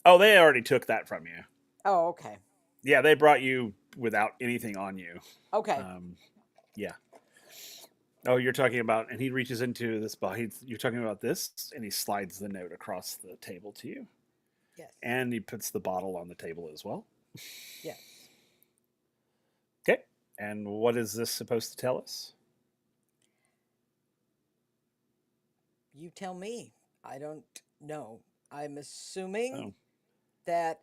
Oh, they already took that from you. Oh, okay. Yeah, they brought you without anything on you. Okay. Yeah. Oh, you're talking about, and he reaches into this body. You're talking about this, and he slides the note across the table to you. Yes. And he puts the bottle on the table as well. Yes. Okay. And what is this supposed to tell us? You tell me. I don't know. I'm assuming that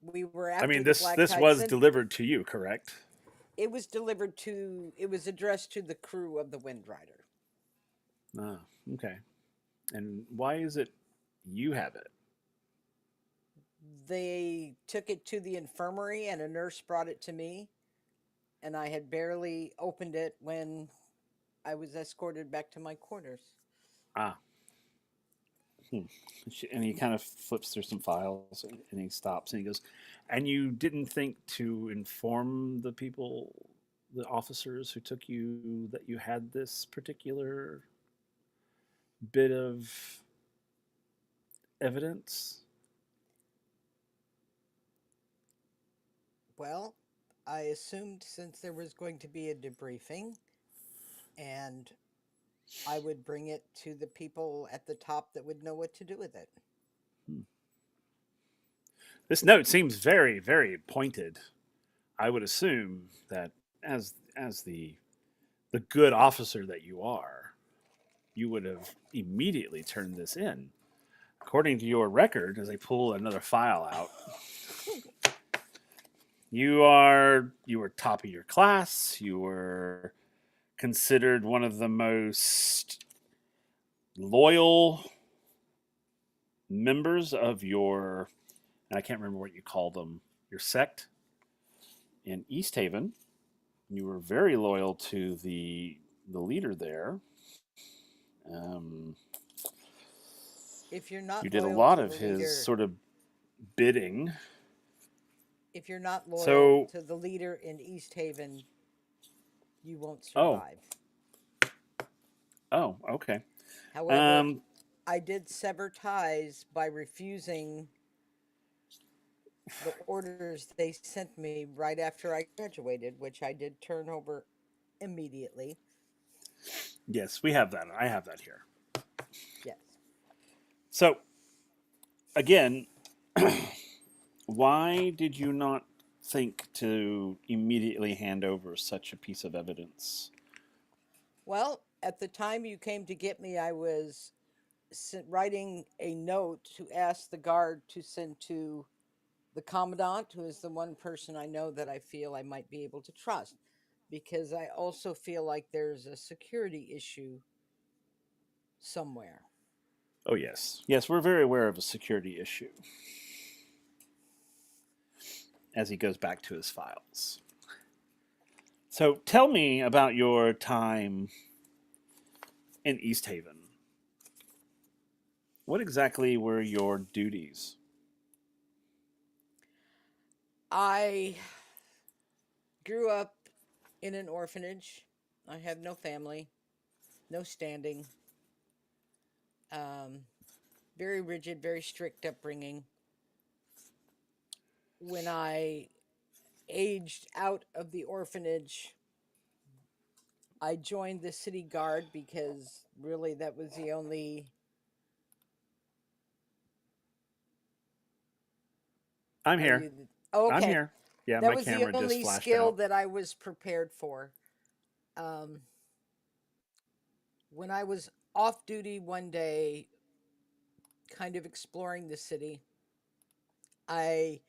we were after. I mean, this was delivered to you, correct? It was delivered to. It was addressed to the crew of the WindRider. Oh, okay. And why is it you have it? They took it to the infirmary, and a nurse brought it to me, and I had barely opened it when I was escorted back to my quarters. Ah. And he kind of flips through some files and he stops and he goes, and you didn't think to inform the people, the officers who took you, that you had this particular bit of evidence? Well, I assumed since there was going to be a debriefing and I would bring it to the people at the top that would know what to do with it. Hmm. This note seems very, very pointed. I would assume that as the good officer that you are, you would have immediately turned this in. According to your record, as I pull another file out, you were top of your class. You were considered one of the most loyal members of your, and I can't remember what you call them, your sect in East Haven. You were very loyal to the leader there. Um, If you're you not did a loyal lot to of the his leader, sort of bidding. if you're not loyal So, to the leader in East Haven, you won't oh, survive. oh, okay. However, Um, I did sever ties by refusing the orders they sent me right after I graduated, which I did turn over immediately. yes, we have that. I have that here. Yes. So, again, why did you not think to immediately hand over such a piece of evidence? Well, at the time you came to get me, I was writing a note to ask the guard to send to the commandant, who is the one person I know that I feel I might be able to trust, because I also feel like there's a security issue somewhere. Oh, yes. Yes, we're very aware of a security issue as he goes back to his files. So, tell me about your time in East Haven. What exactly were your duties? I grew up in an orphanage. I have no family, no standing, um, very rigid, very strict upbringing. When I aged out of the orphanage, I joined the city guard because really that was the only. I'm Are here. you? Oh, I'm okay. here. Yeah, That my was the camera just only flashed skill out. that I was prepared for. Um, when I was off duty one day, kind of exploring the city, I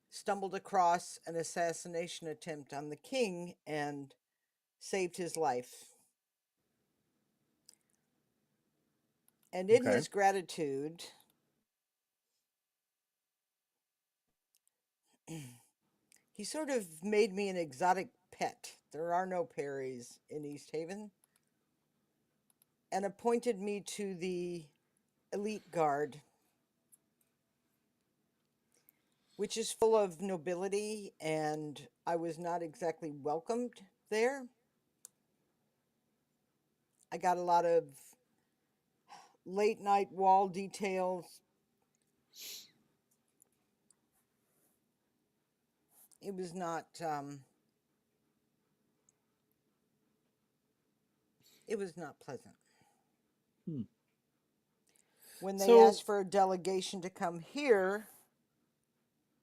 stumbled across an assassination attempt on the king and saved his life. And in Okay. his gratitude, he sort of made me an exotic pet. There are no Perrys in East Haven, and appointed me to the elite guard, which is full of nobility, and I was not exactly welcomed there. I got a lot of late night wall details. It was not it was not pleasant. Hmm. When they So, asked for a delegation to come here,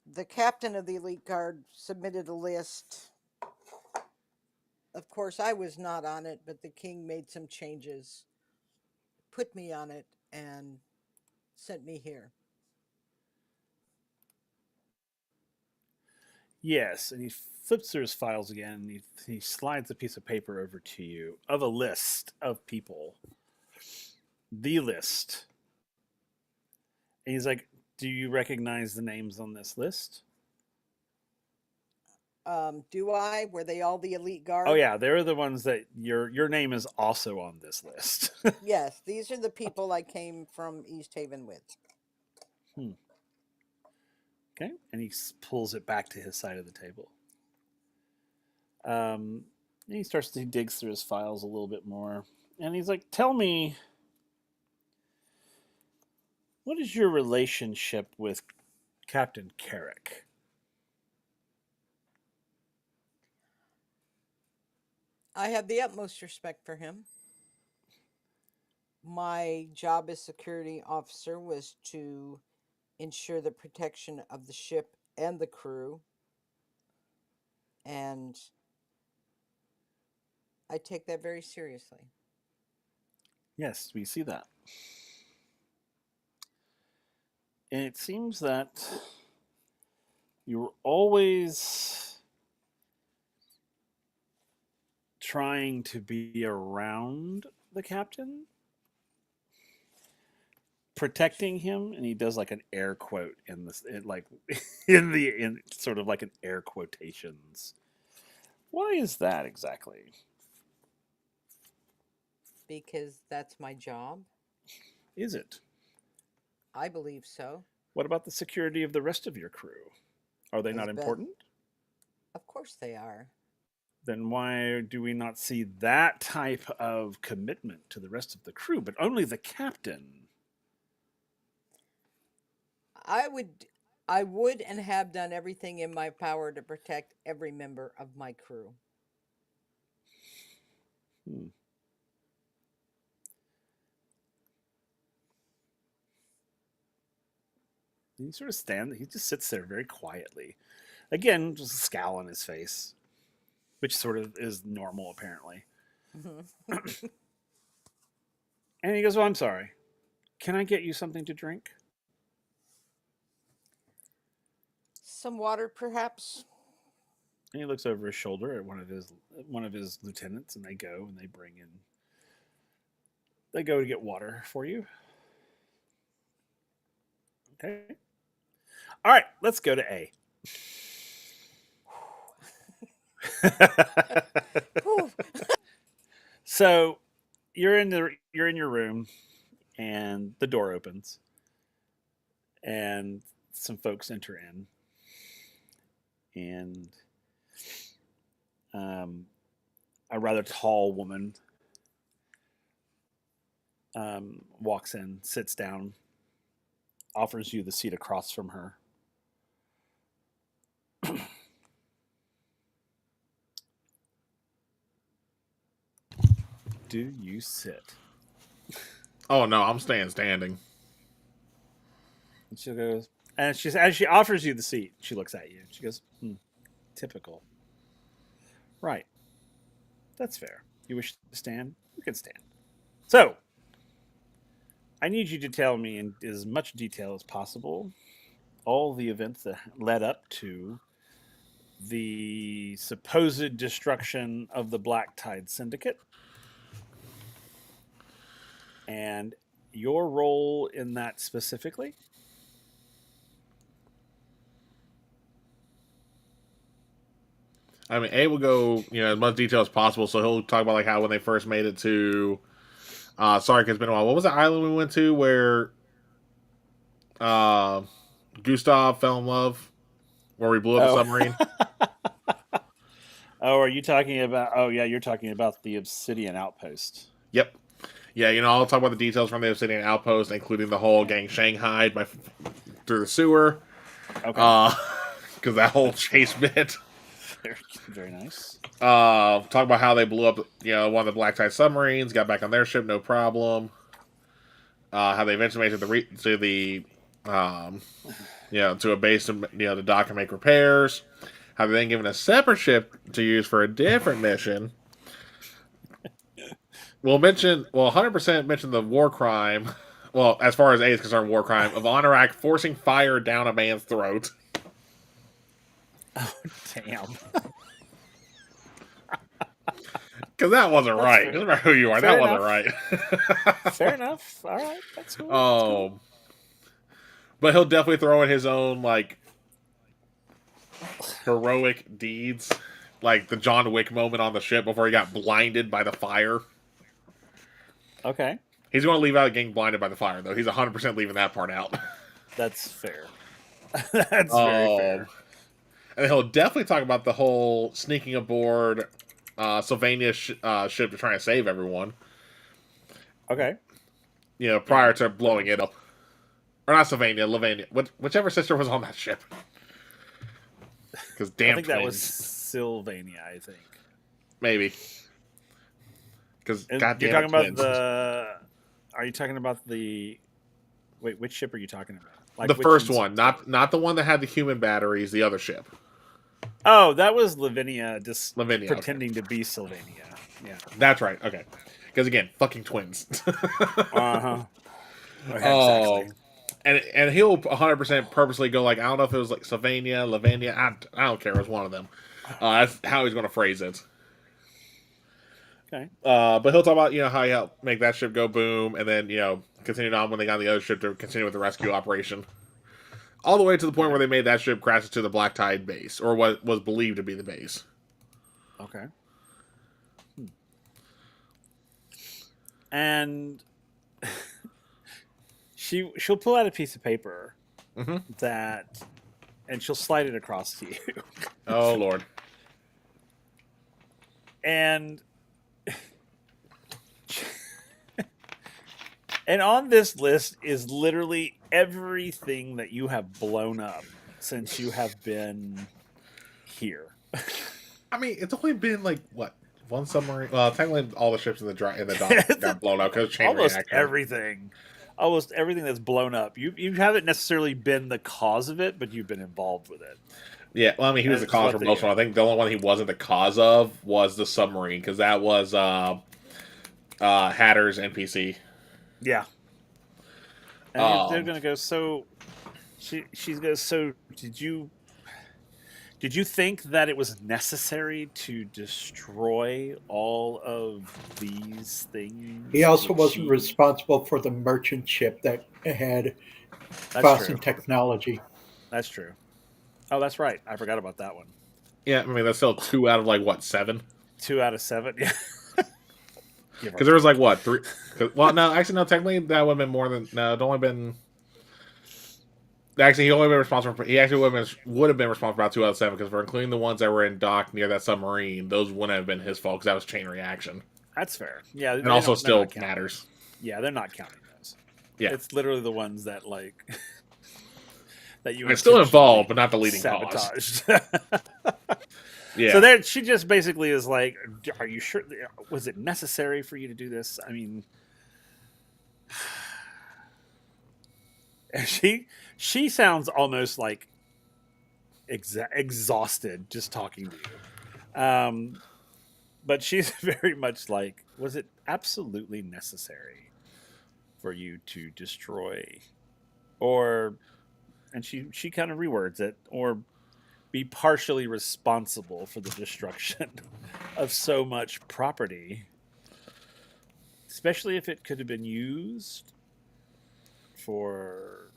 the captain of the elite guard submitted a list. Of course, I was not on it, but the king made some changes, put me on it, and sent me here. yes, and he flips through his files again. And he slides a piece of paper over to you of a list of people. The list. And he's like, "Do you recognize the names on this list?" Do I? Were they all the elite Oh guard? yeah, they're the ones that your name is also on this list. Yes, these are the people I came from East Haven with. Hmm. Okay, and he pulls it back to his side of the table. Um, and he digs through his files a little bit more, and he's like, "Tell me, What is your relationship with Captain Carrick? I have the utmost respect for him. My job as security officer was to ensure the protection of the ship and the crew, and I take that very seriously. Yes, we see that. And it seems that you're always trying to be around the captain, protecting him, and he does like an air quote in this, like in sort of like an air quotations. Why is that exactly? Because that's my job. Is it? I believe so. What about the security of the rest of your crew? Are they As not best, important? of course they are. Then why do we not see that type of commitment to the rest of the crew, but only the captain? I would I would and have done everything in my power to protect every member of my crew. Hmm. He sort of stands, he just sits there very quietly. Again, just a scowl on his face, which sort of is normal apparently. And he goes, "Well, I'm sorry. Can I get you something to drink?" Some water, perhaps. And he looks over his shoulder at one of his lieutenants, and they go and they go to get water for you. Okay. All right, let's go to A. Whew. So you're in your room, and the door opens, and some folks enter in, and um, a rather tall woman walks in, sits down, offers you the seat across from her. Do you sit? Oh no, I'm staying standing. And she goes, and she's as she offers you the seat, she looks at you. She goes, "Typical. Right. That's fair. You wish to stand? You can stand. So, I need you to tell me in as much detail as possible all the events that led up to the supposed destruction of the Black Tide Syndicate and your role in that specifically." I mean, A will go, as much detail as possible. So he'll talk about like how when they first made it to, sorry, 'cause it's been a while. What was the island we went to where uh, Gustav fell in love, where we blew up the Oh. submarine? Oh, are you talking about? Oh, yeah, you're talking about the Obsidian Outpost. Yep. Yeah, I'll talk about the details from the Obsidian Outpost, including the whole Yeah. getting shanghaied through the sewer. Okay. Because that whole chase bit. Very, very nice. Talk about how they blew up, one of the Black Tide submarines, got back on their ship, no problem. How they eventually made it to the, to a base to dock and make repairs. How they then given a separate ship to use for a different mission. We'll 100% mention the war crime. Well, as far as A is concerned, war crime of Anorak forcing fire down a man's throat. Oh, damn. Because that wasn't That's right. fair. Doesn't matter who you are, Fair that wasn't enough. right. Fair enough. All right, that's cool. That's Oh, cool. but he'll definitely throw in his own like heroic deeds, like the John Wick moment on the ship before he got blinded by the fire. Okay, He's going to leave out getting blinded by the fire, though. He's 100% leaving that part out. that's fair. That's very fair. And he'll definitely talk about the whole sneaking aboard Sylvania's ship to try and save everyone. Okay. Prior to blowing it up. or not Sylvania, Lavania, whichever sister was on that ship. Because I damn think that was twins, Sylvania. I think. maybe. Because And you're goddamn talking it, about twins. Are you talking about the? Wait, which ship are you talking about? Like The which first instance? one, not the one that had the human batteries. The other ship, Oh, that was Lavinia just Lavinia. Okay, pretending to be Sylvania. Yeah. that's right. Okay, because again, fucking twins. Uh huh. Oh, Exactly. and he'll 100% purposely go like, I don't know if it was like Sylvania, Lavania. I don't care. It was one of them. That's how he's going to phrase it. Okay. But he'll talk about how he helped make that ship go boom, and then continued on when they got on the other ship to continue with the rescue operation, all the way to the point Okay. where they made that ship crash into the Black Tide base, or what was believed to be the base. Okay. And she'll pull out a piece of paper Mm-hmm. and she'll slide it across to you. Oh Lord. And and on this list is literally everything that you have blown up since you have been here. I mean, it's only been like what, one submarine? Well, technically, all the ships in the dock got blown up because of chain Almost reaction. almost everything that's blown up. You haven't necessarily been the cause of it, but you've been involved with it. Yeah, well, I mean, he was the That's cause what for most of them. I think the only one he wasn't the cause of was the submarine, because that was Hatter's NPC. Yeah. And they're gonna go. So she's gonna. So did you think that it was necessary to destroy all of these things? He also Did wasn't she- responsible for the merchant ship that had That's Fossen true. technology. That's true. Oh, that's right. I forgot about that one. Yeah, I mean, that's still 2 out of like what, 7? 2 out of 7. Yeah. Because there was like what, 3? Well, no, actually, no. Technically, that would have been more than. No, it only been. Actually, he only been responsible for. He actually would have been responsible for about 2 out of 7, because for including the ones that were in dock near that submarine, those wouldn't have been his fault because that was chain reaction, That's fair. Yeah. and also still matters. Yeah, they're not counting those. Yeah, It's literally the ones that like that you. it's still involved, but not the leading sabotaged. cause. Yeah. So there, she just basically is like, "Are you sure? Was it necessary for you to do this?" I mean, she sounds almost like exhausted just talking to you. But she's very much like, "Was it absolutely necessary for you to destroy?" Or, and she kind of rewords it, or be partially responsible for the destruction of so much property, especially if it could have been used for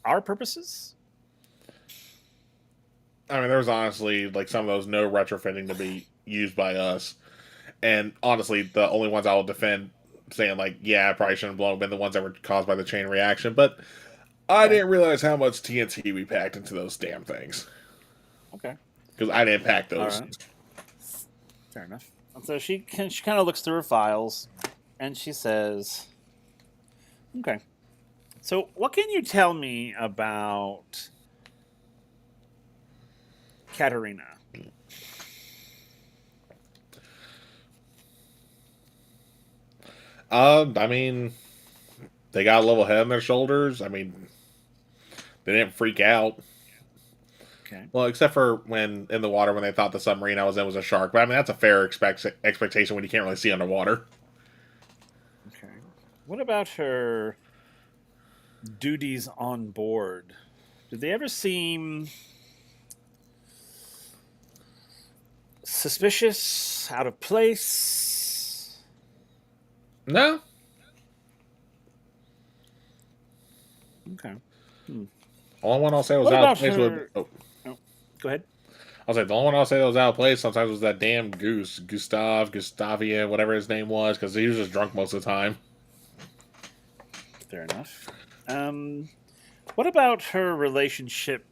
our purposes. I mean, there was honestly like some of those no retrofitting to be used by us, and honestly, the only ones I will defend, saying like, yeah, I probably shouldn't have blown up, been the ones that were caused by the chain reaction, but I didn't realize how much TNT we packed into those damn things. Okay, because I didn't pack those. all right. Fair enough. And so she kind of looks through her files, and she says, "Okay, so what can you tell me about Katerina?" I mean, they got a level head on their shoulders. I mean, they didn't freak out. Okay. Well, except for when in the water when they thought the submarine I was in was a shark. But I mean, that's a fair expectation when you can't really see underwater. Okay. What about her duties on board? Did they ever seem suspicious, out of place? No. Okay. Only one I'll say was What out about of place her- was. Go ahead. I'll say the only one I'll say that was out of place sometimes was that damn goose, Gustavian, whatever his name was, because he was just drunk most of the time. Fair enough. What about her relationship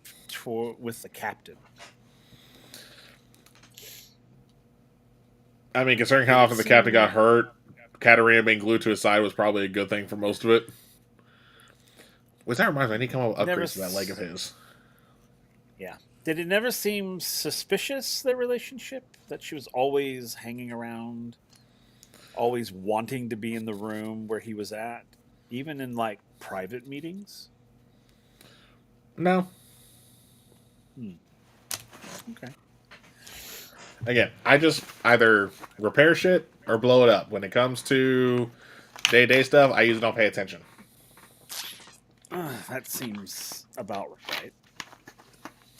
with the captain? I mean, considering how often the captain got hurt, Katarina being glued to his side was probably a good thing for most of it. Which that reminds me, I need to come up with Never. upgrades to that leg of his. Yeah. Did it never seem suspicious, their relationship? That she was always hanging around, always wanting to be in the room where he was at, even in like private meetings? No. Okay. Again, I just either repair shit or blow it up. When it comes to day-to-day stuff, I usually don't pay attention. That seems about right.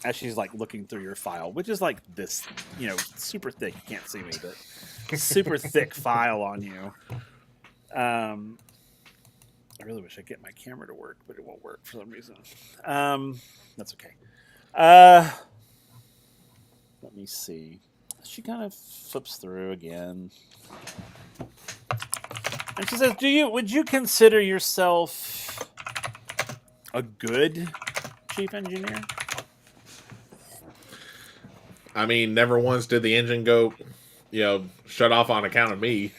As she's like looking through your file, which is like this, super thick. You can't see me, but super thick file on you. I really wish I could get my camera to work, but it won't work for some reason. That's okay. Let me see. She kind of flips through again, and she says, would you consider yourself a good chief engineer?" I mean, never once did the engine go, shut off on account of me.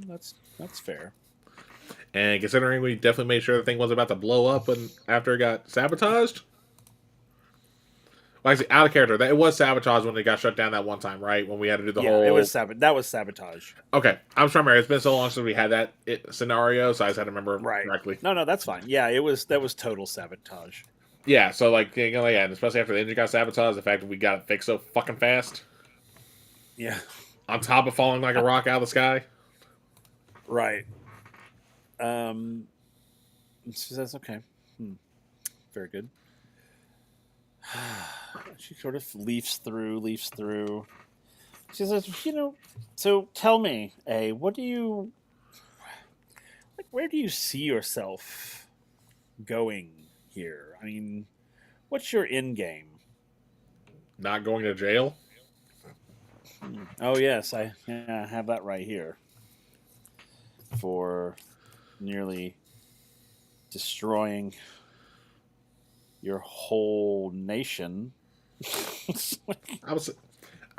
That's fair. And considering we definitely made sure the thing wasn't about to blow up after it got sabotaged. Well, actually, out of character. It was sabotaged when it got shut down that one time, right? When we had to do the whole. It was that was sabotage. Okay, I'm trying to remember. It's been so long since we had that scenario, so I just had to remember correctly. No, that's fine. Yeah, that was total sabotage. Yeah, so and especially after the engine got sabotaged, the fact that we got it fixed so fucking fast. Yeah. On top of falling like a rock out of the sky. Right. She says, "Okay, very good." She sort of leafs through. She says, so tell me, what do you where do you see yourself going here? I mean, what's your end game? Not going to jail? Oh yes, I have that right here. For nearly destroying your whole nation. I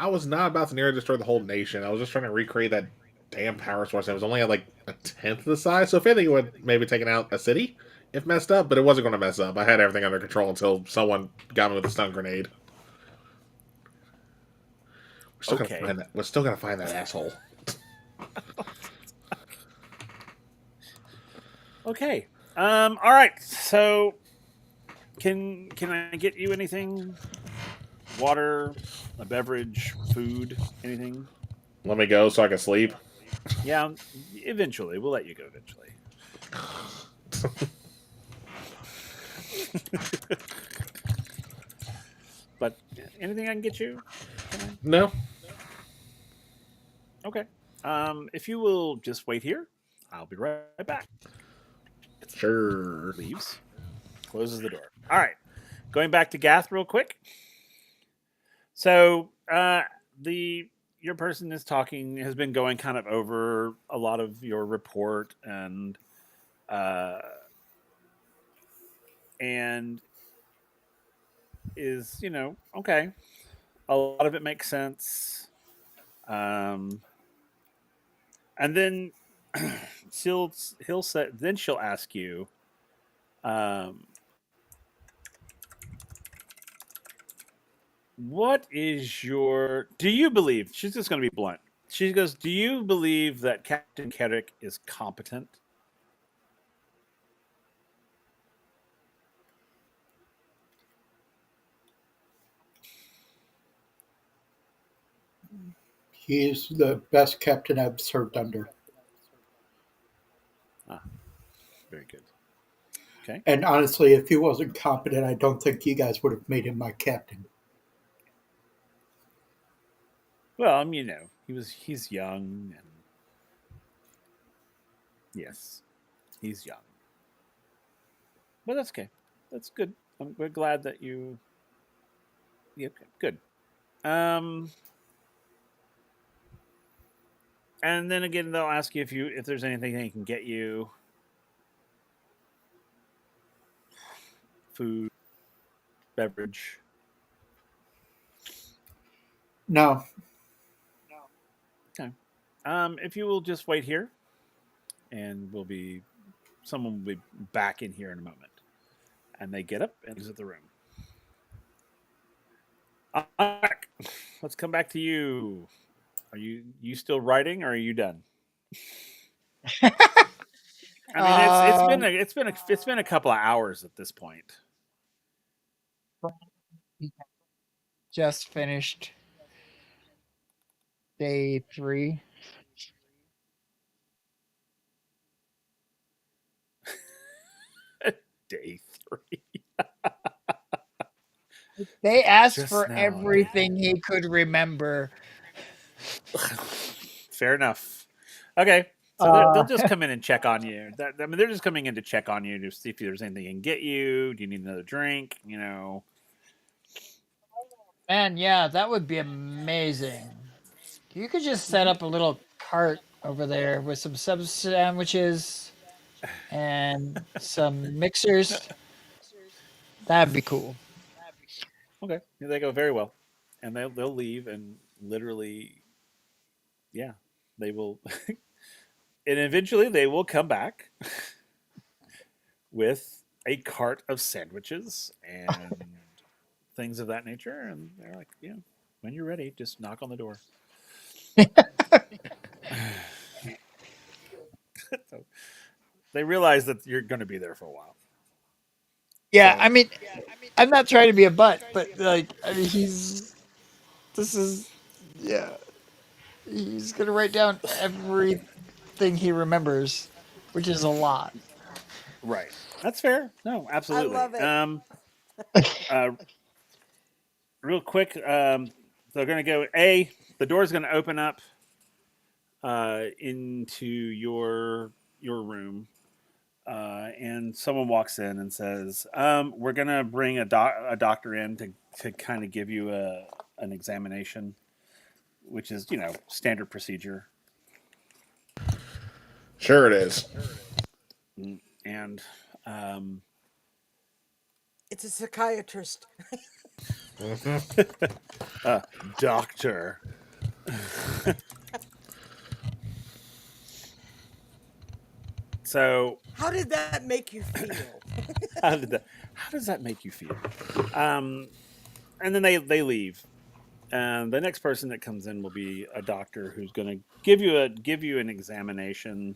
was not about to nearly destroy the whole nation. I was just trying to recreate that damn power source. It was only at like a tenth of the size, so if anything, it would maybe taken out a city if messed up. But it wasn't going to mess up. I had everything under control until someone got me with a stun grenade. We're still gonna find that asshole. Okay. All right. So, can I get you anything? Water, a beverage, food, anything? Let me go so I can sleep. Yeah. Eventually, we'll let you go. Eventually. But anything I can get you? No. Okay. If you will just wait here, I'll be right back. Sure. Leaves. Closes the door. All right. Going back to Gath real quick. So your person has been going kind of over a lot of your report and is, okay. A lot of it makes sense. And then she'll ask you, what is do you believe, she's just going to be blunt. She goes, do you believe that Captain Kerrick is competent? He is the best captain I've served under. Very good. Okay. And honestly, if he wasn't competent, I don't think you guys would have made him my captain. Well, he's young, and yes, he's young, but that's okay. That's good. We're glad that you. Yeah, okay, good. And then again, they'll ask you if there's anything they can get you. Food, beverage. No. Okay. If you will just wait here, and someone will be back in here in a moment. And they get up and exit the room. Alright, let's come back to you. Are you still writing, or are you done? I mean, it's been a couple of hours at this point. Just finished day 3. Day 3. They asked Just for now, everything he could remember. Fair enough. Okay, so they'll Uh, just come in and check on you. I mean, they're just coming in to check on you to see if there's anything they can get you. Do you need another drink? Man, yeah, that would be amazing. You could just set up a little cart over there with some sub sandwiches and some mixers. That'd be cool. Okay, they go very well, and they'll leave, and literally, yeah, they will, and eventually they will come back with a cart of sandwiches and things of that nature, and they're like, when you're ready, just knock on the door. So they realize that you're going to be there for a while. Yeah, So, I mean, I'm not trying to be a butt, but like, I mean, yeah, he's gonna write down everything he remembers, which is a lot. right, that's fair. No, I absolutely. love it. Uh, real quick, they're going to go. The door's going to open up into your room, and someone walks in and says, "We're going to bring a doctor in to kind of give you an examination, which is standard procedure." Sure, it is. And It's a psychiatrist. doctor. So How did that make you feel? how does that make you feel? Um, and then they leave. And the next person that comes in will be a doctor who's going to give you an examination,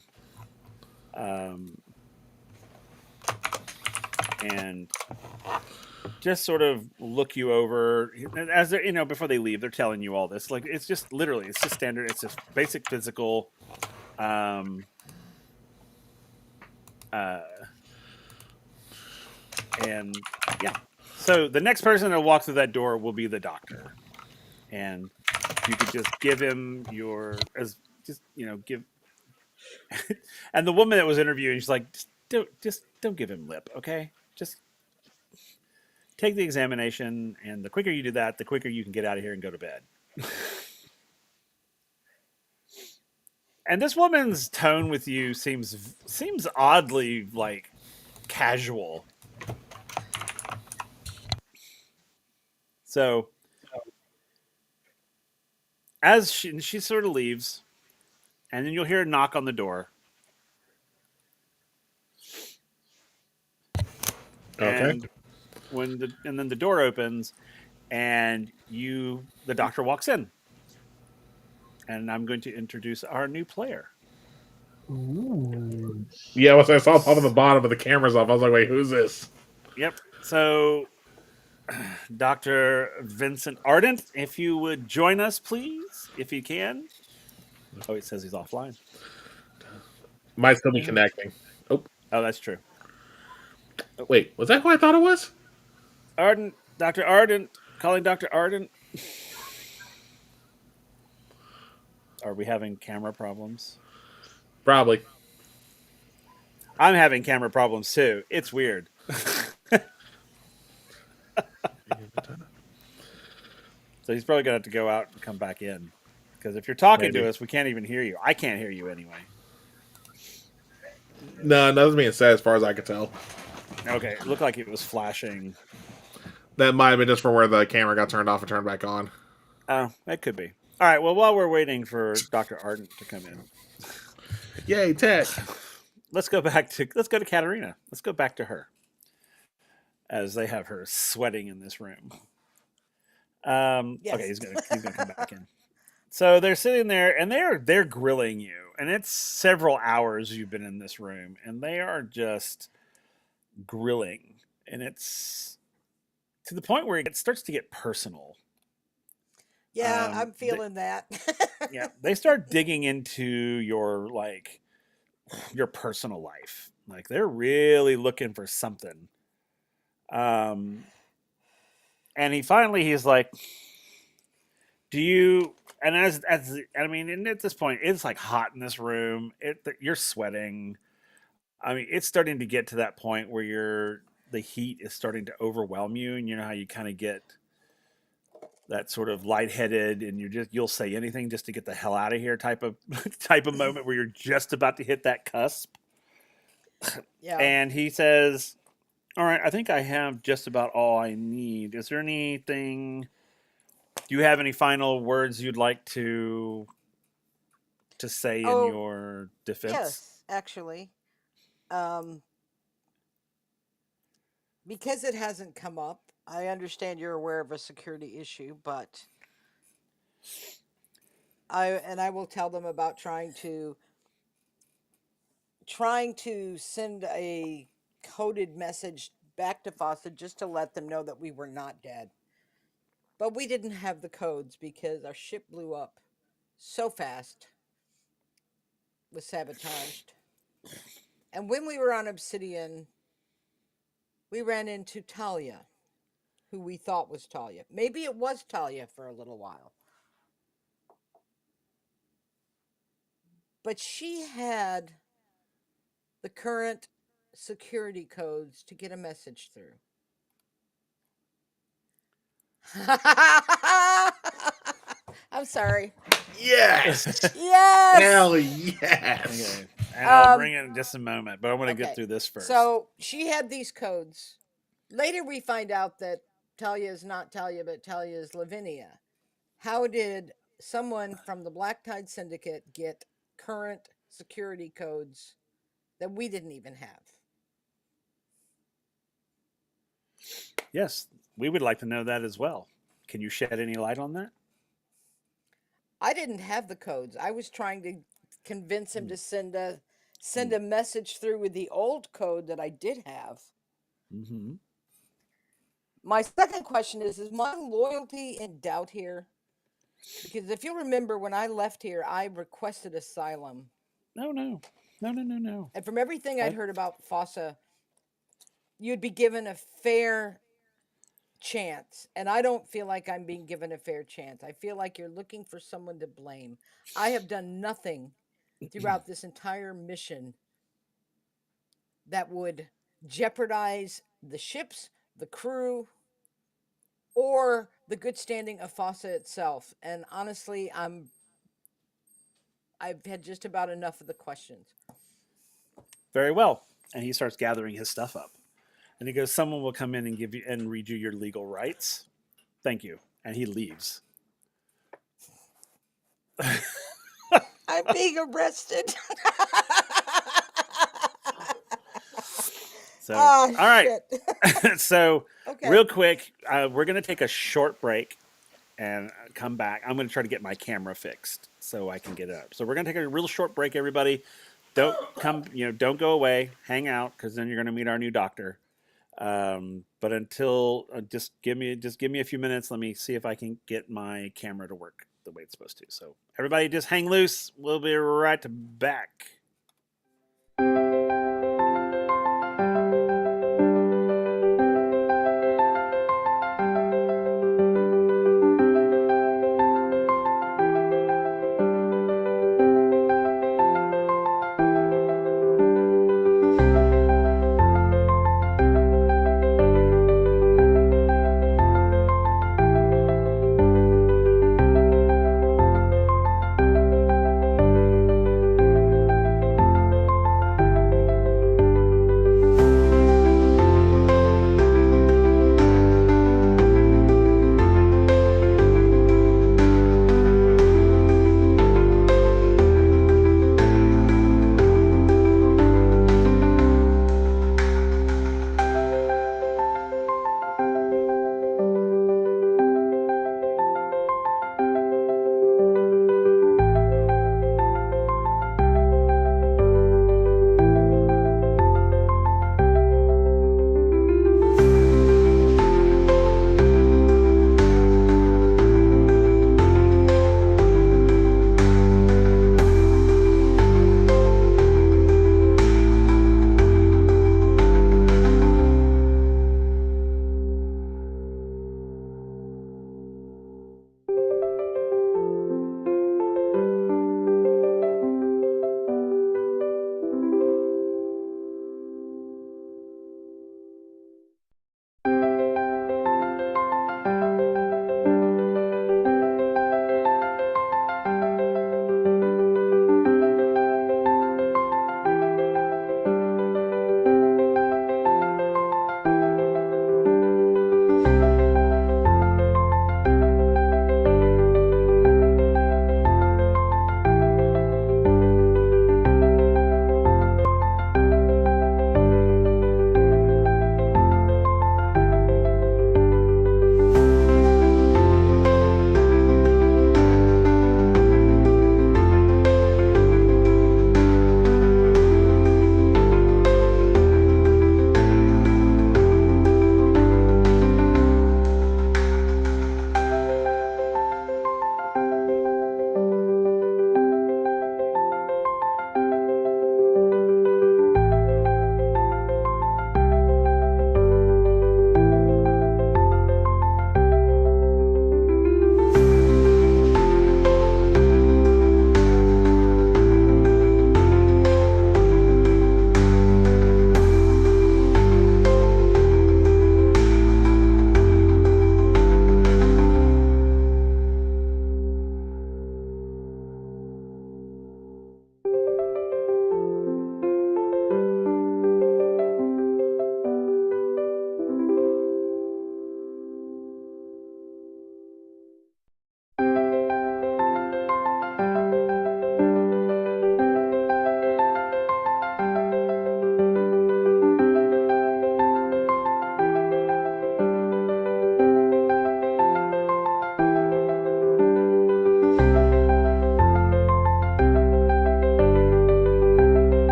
um, and just sort of look you over as they're before they leave. They're telling you all this, like it's just standard. It's just basic physical. Um, uh, and yeah, so the next person that walks through that door will be the doctor, and you could just give him give. And the woman that was interviewing, she's like, just don't give him lip, okay? Just take the examination, and the quicker you do that, the quicker you can get out of here and go to bed. And this woman's tone with you seems oddly like casual. So as she sort of leaves, and then you'll hear a knock on the door. Okay. And then the door opens, and the doctor walks in. And I'm going to introduce our new player. Ooh. Yeah, once I saw popping the bottom of the cameras off, I was like, wait, who's this? Yep. So, Dr. Vincent Ardent, if you would join us, please, if you can. Oh, it says he's offline. Might still be connecting. Oh, that's true. wait, was that who I thought it was? Ardent, Dr. Ardent, calling Dr. Ardent. Are we having camera problems? Probably. I'm having camera problems too. It's weird. So he's probably going to have to go out and come back in. Because if you're talking to us, we can't even hear you. I can't hear you anyway. No, nothing's being said as far as I could tell. Okay, it looked like it was flashing. That might have been just for where the camera got turned off and turned back on. Oh, that could be. All right. Well, while we're waiting for Dr. Ardent to come in, Yay, tech. let's go to Katerina. Let's go back to her as they have her sweating in this room. Okay, Yes. he's gonna come back in. So they're sitting there and they're grilling you, and it's several hours you've been in this room, and they are just grilling, and it's to the point where it starts to get personal. Yeah, I'm They, feeling that. yeah, they start digging into your personal life. Like they're really looking for something. Um, and he's like, "Do you?" And as I mean, and at this point, it's like hot in this room. You're sweating. I mean, it's starting to get to that point where the heat is starting to overwhelm you, and you know how you kind of get that sort of lightheaded, and you'll say anything just to get the hell out of here type of type of moment where you're just about to hit that cusp. Yeah. And he says, "All right, I think I have just about all I need. Is there anything? Do you have any final words you'd like to say in Oh, your defense?" yes, actually. Um, because it hasn't come up, I understand you're aware of a security issue, but I will tell them about trying to send a coded message back to Fawcett just to let them know that we were not dead. But we didn't have the codes because our ship blew up so fast, was sabotaged. And when we were on Obsidian, we ran into Talia, who we thought was Talia. Maybe it was Talia for a little while. But she had the current security codes to get a message through. I'm sorry. Yes. Yes. Hell yes. Okay, and I'll Um. bring it in just a moment, but I want to get Okay. through this first. So she had these codes. Later, we find out that Talia is not Talia, but Talia is Lavinia. How did someone from the Black Tide Syndicate get current security codes that we didn't even have? Yes, we would like to know that as well. Can you shed any light on that? I didn't have the codes. I was trying to convince him Mm, to send mm, a message through with the old code that I did have. mm-hmm. My second question is my loyalty in doubt here? Because if you remember when I left here, I requested asylum. No, no, no, no, no, no. And from everything I'd I, heard about Fossa, you'd be given a fair chance. And I don't feel like I'm being given a fair chance. I feel like you're looking for someone to blame. I have done nothing throughout this entire mission that would jeopardize the ships, the crew, or the good standing of Fossa itself. And honestly, I've had just about enough of the questions. very well. And he starts gathering his stuff up. And he goes, "Someone will come in and give you and read you your legal rights. Thank you." And he leaves. I'm being arrested. So, Oh all right. shit. So, Okay. real quick, we're going to take a short break and come back. I'm going to try to get my camera fixed so I can get it up. So, we're going to take a real short break, everybody. Don't go away. Hang out because then you're going to meet our new doctor. But until just give me a few minutes. Let me see if I can get my camera to work the way it's supposed to. So, everybody, just hang loose. We'll be right back.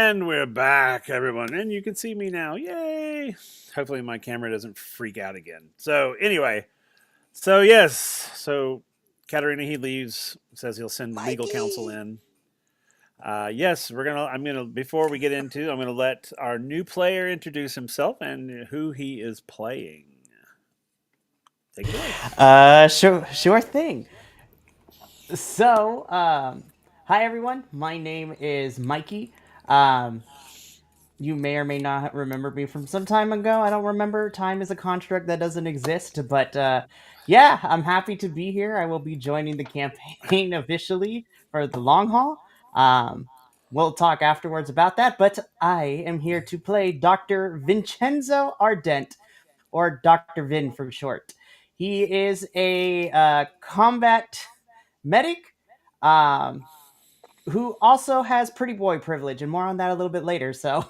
And we're back, everyone. And you can see me now. Yay! Hopefully, my camera doesn't freak out again. So, anyway, yes. So, Katarina, he leaves, says he'll send legal counsel Mikey! in. Yes, before we get into, I'm gonna let our new player introduce himself and who he is playing. Take it away. Sure thing. So, hi everyone. My name is Mikey. Um, you may or may not remember me from some time ago. I don't remember. Time is a construct that doesn't exist. But yeah, I'm happy to be here. I will be joining the campaign officially for the long haul. Um, we'll talk afterwards about that. But I am here to play Dr. Vincenzo Ardent, or Dr. Vin for short. He is a combat medic um, who also has pretty boy privilege, and more on that a little bit later. So,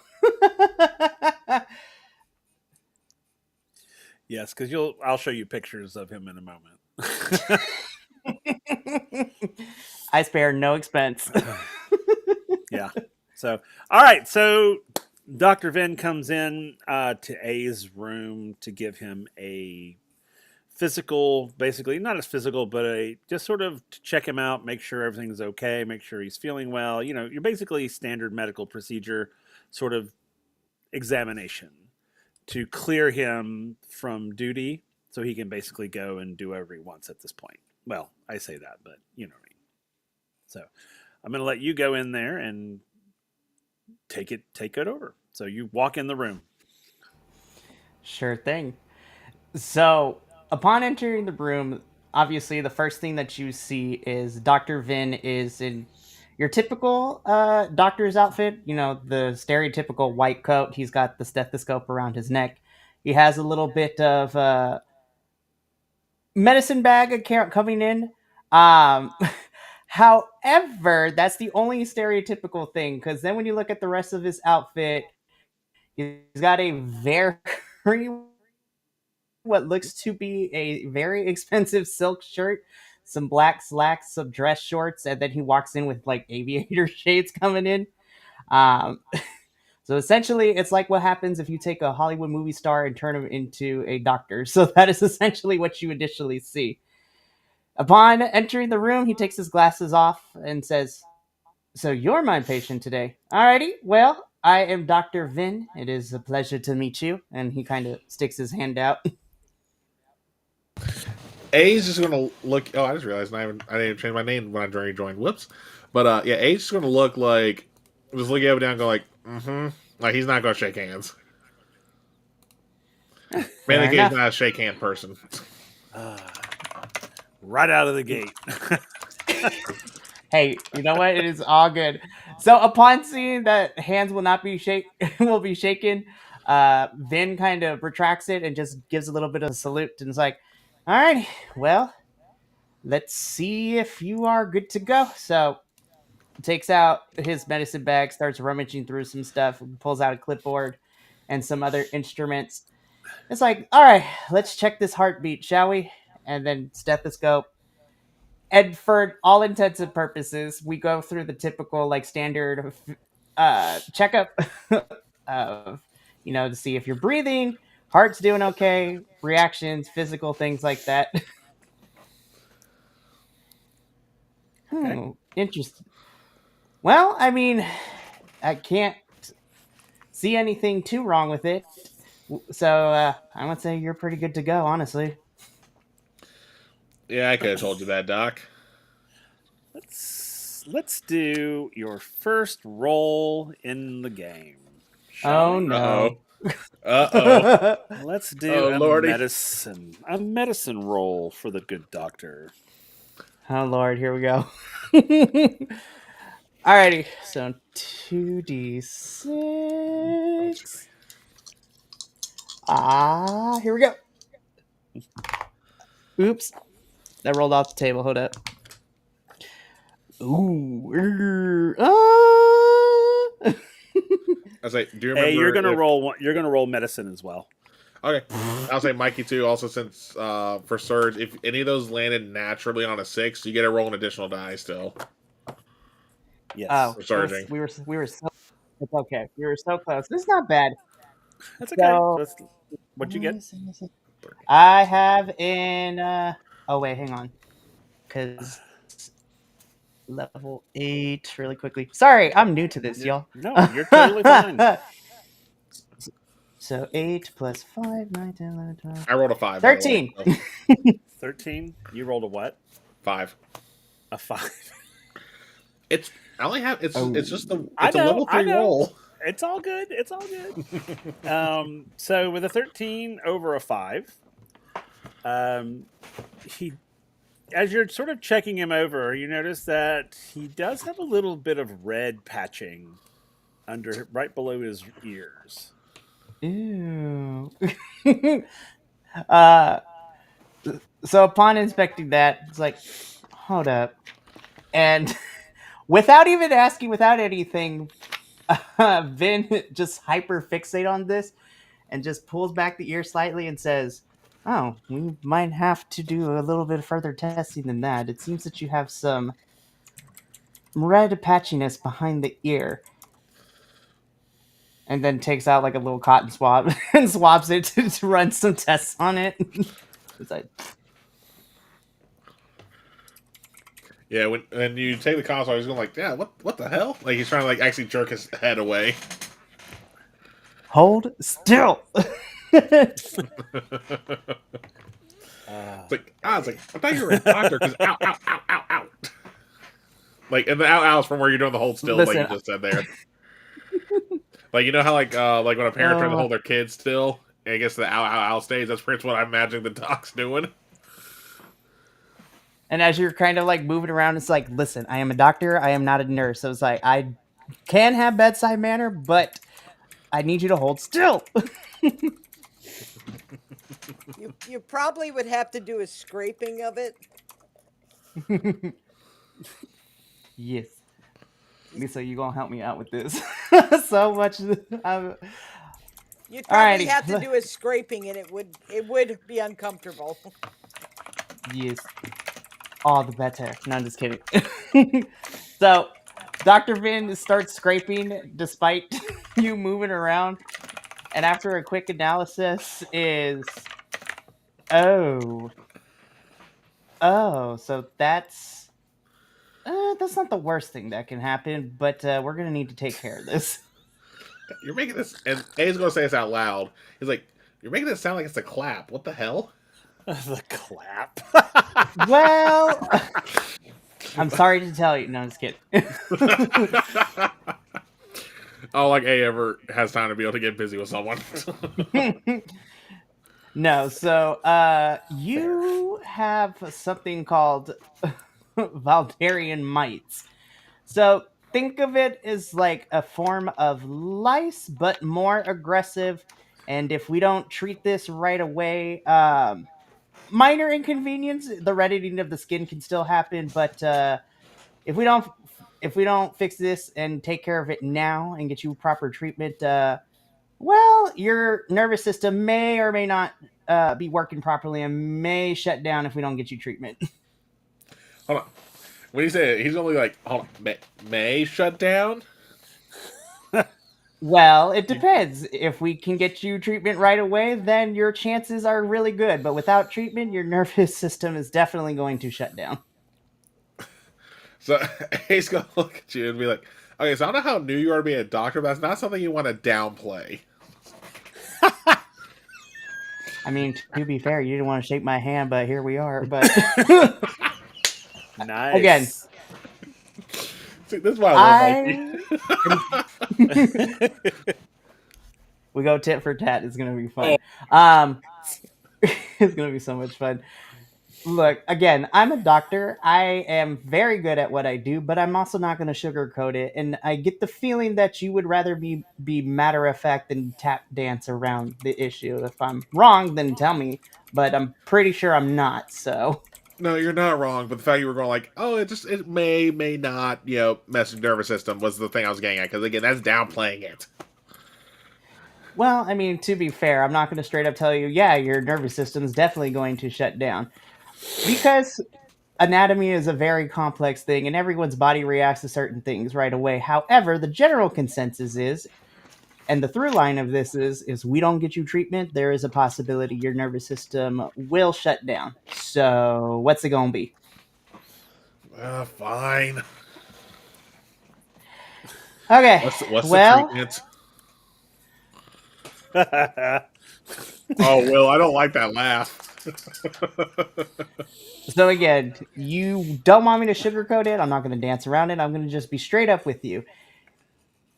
Yes, because I'll show you pictures of him in a moment. I spare no expense. Yeah. So, all right. So, Dr. Vin comes in to A's room to give him a physical, basically, not as physical, but just sort of to check him out, make sure everything's okay, make sure he's feeling well. You're basically standard medical procedure sort of examination to clear him from duty so he can basically go and do whatever he wants at this point. Well, I say that, but you know what I mean. So, I'm going to let you go in there and take it over. So you walk in the room. Sure thing. So, upon entering the room, obviously the first thing that you see is Dr. Vin is in your typical doctor's outfit, the stereotypical white coat. He's got the stethoscope around his neck. He has a little bit of medicine bag account coming in. Um, However, that's the only stereotypical thing, because then when you look at the rest of his outfit, he's got a very what looks to be a very expensive silk shirt, some black slacks, some dress shorts, and then he walks in with like aviator shades coming in. Um, so essentially, it's like what happens if you take a Hollywood movie star and turn him into a doctor. So that is essentially what you initially see. Upon entering the room, he takes his glasses off and says, "So you're my patient today. Alrighty, well, I am Dr. Vin. It is a pleasure to meet you." And he kind of sticks his hand out. A's just gonna look. Oh, I just realized I didn't even change my name when I joined. Whoops. But yeah, A's just gonna look like just look up down, and go like, mm-hmm. Like he's not gonna shake hands. Mainly Fair because he's enough. not a shake hand person. Right out of the gate. Hey, you know what? It is all good. So upon seeing that hands will not be will be shaken, Vin kind of retracts it and just gives a little bit of a salute and is like, "All right, well, let's see if you are good to go." So takes out his medicine bag, starts rummaging through some stuff, pulls out a clipboard and some other instruments. It's like, "All right, let's check this heartbeat, shall we?" And then stethoscope. And for all intents and purposes, we go through the typical like standard checkup of to see if you're breathing, heart's doing okay, reactions, physical things like that. Okay. Interesting. Well, I mean, I can't see anything too wrong with it. So I would say you're pretty good to go, honestly. Yeah, I could have told you that, Doc. Let's do your first roll in the game, shall Oh we? Uh no. oh. Uh Let's do oh. a Lordy. medicine roll for the good doctor. Oh Lord, here we go. Alrighty, so 2d6. Here we go. Oops, that rolled off the table. Hold up. Ooh. I was like, do you Hey, remember if? You're gonna roll medicine as well. Okay, I'll say Mikey too. Also, since for Surge, if any of those landed naturally on a 6, you get to roll an additional die still. Yes. Oh, For surging. we were so It's okay. You were so close. This is not bad. That's okay. So What'd you get? I have in. Oh wait, hang on, because level 8 really quickly. Sorry, I'm new to this, y'all. No, you're totally fine. So 8 plus 5, 9, 10, 11, 12. I rolled a 5, by the way. 13. So 13. You rolled a what? 5. A 5. It's I only have it's just the I it's a know. level 3 roll. It's all good. It's all good. So with a 13 over a 5, um, he, as you're sort of checking him over, you notice that he does have a little bit of red patching right below his ears. Ew. uh, so upon inspecting that, it's like, hold up. And without even asking, without anything, Vin just hyper fixate on this and just pulls back the ear slightly and says, "Oh, we might have to do a little bit further testing than that. It seems that you have some red patchiness behind the ear." And then takes out like a little cotton swab and swabs it to run some tests on it. It's like, Yeah, when you take the console, he's going like, yeah, what the hell? Like he's trying to like actually jerk his head away. hold still. I thought you were a doctor because ow, ow, ow, ow, ow. Like, and the ow, ow is from where you're doing the hold still, Listen, like you just said there. Like, you know how like when a parent tries to hold their kid still, and it gets to the ow, ow, ow stage. That's pretty much what I imagine the doc's doing. And as you're kind of like moving around, it's like, listen, I am a doctor. I am not a nurse. So it's like, I can have bedside manner, but I need you to hold still. You probably would have to do a scraping of it. Yes. Lisa, you gonna help me out with this so much. You'd probably Alrighty. have to do a scraping, and it would be uncomfortable. Yes. All the better. No, I'm just kidding. So, Dr. Vin starts scraping despite you moving around. And after a quick analysis is... Oh, so that's not the worst thing that can happen, but we're going to need to take care of this. You're making this, and A's gonna say this out loud. He's like, you're making this sound like it's a clap. What the hell? The clap. Well, I'm sorry to tell you. No, I'm just kidding. Oh, like A ever has time to be able to get busy with someone. No, so you have something called Valdarian mites. So think of it as like a form of lice, but more aggressive. And if we don't treat this right away, minor inconvenience, the reddening of the skin can still happen. But if we don't fix this and take care of it now and get you proper treatment, well, your nervous system may or may not be working properly and may shut down if we don't get you treatment. Hold on. When you say it, he's only like, hold on, may shut down? Well, it depends. If we can get you treatment right away, then your chances are really good. But without treatment, your nervous system is definitely going to shut down. So he's gonna look at you and be like, okay, so I don't know how new you are to be a doctor, but that's not something you want to downplay. I mean, to be fair, you didn't want to shake my hand, but here we are. But Nice. again, see, this is why I love Mikey. we go tit for tat. It's gonna be fun. It's gonna be so much fun. Look, again, I'm a doctor. I am very good at what I do, but I'm also not going to sugarcoat it. And I get the feeling that you would rather be matter of fact than tap dance around the issue. If I'm wrong, then tell me. But I'm pretty sure I'm not. So, No, you're not wrong, but the fact you were going like, oh, it may not, mess with your nervous system was the thing I was getting at. Because again, that's downplaying it. well, I mean, to be fair, I'm not going to straight up tell you, yeah, your nervous system is definitely going to shut down. Because anatomy is a very complex thing, and everyone's body reacts to certain things right away. However, the general consensus is, and the through line of this is we don't get you treatment, there is a possibility your nervous system will shut down. So what's it gonna be? Fine. Okay, What's the well, treatment? Oh, Will, I don't like that laugh. so again, you don't want me to sugarcoat it. I'm not going to dance around it. I'm going to just be straight up with you.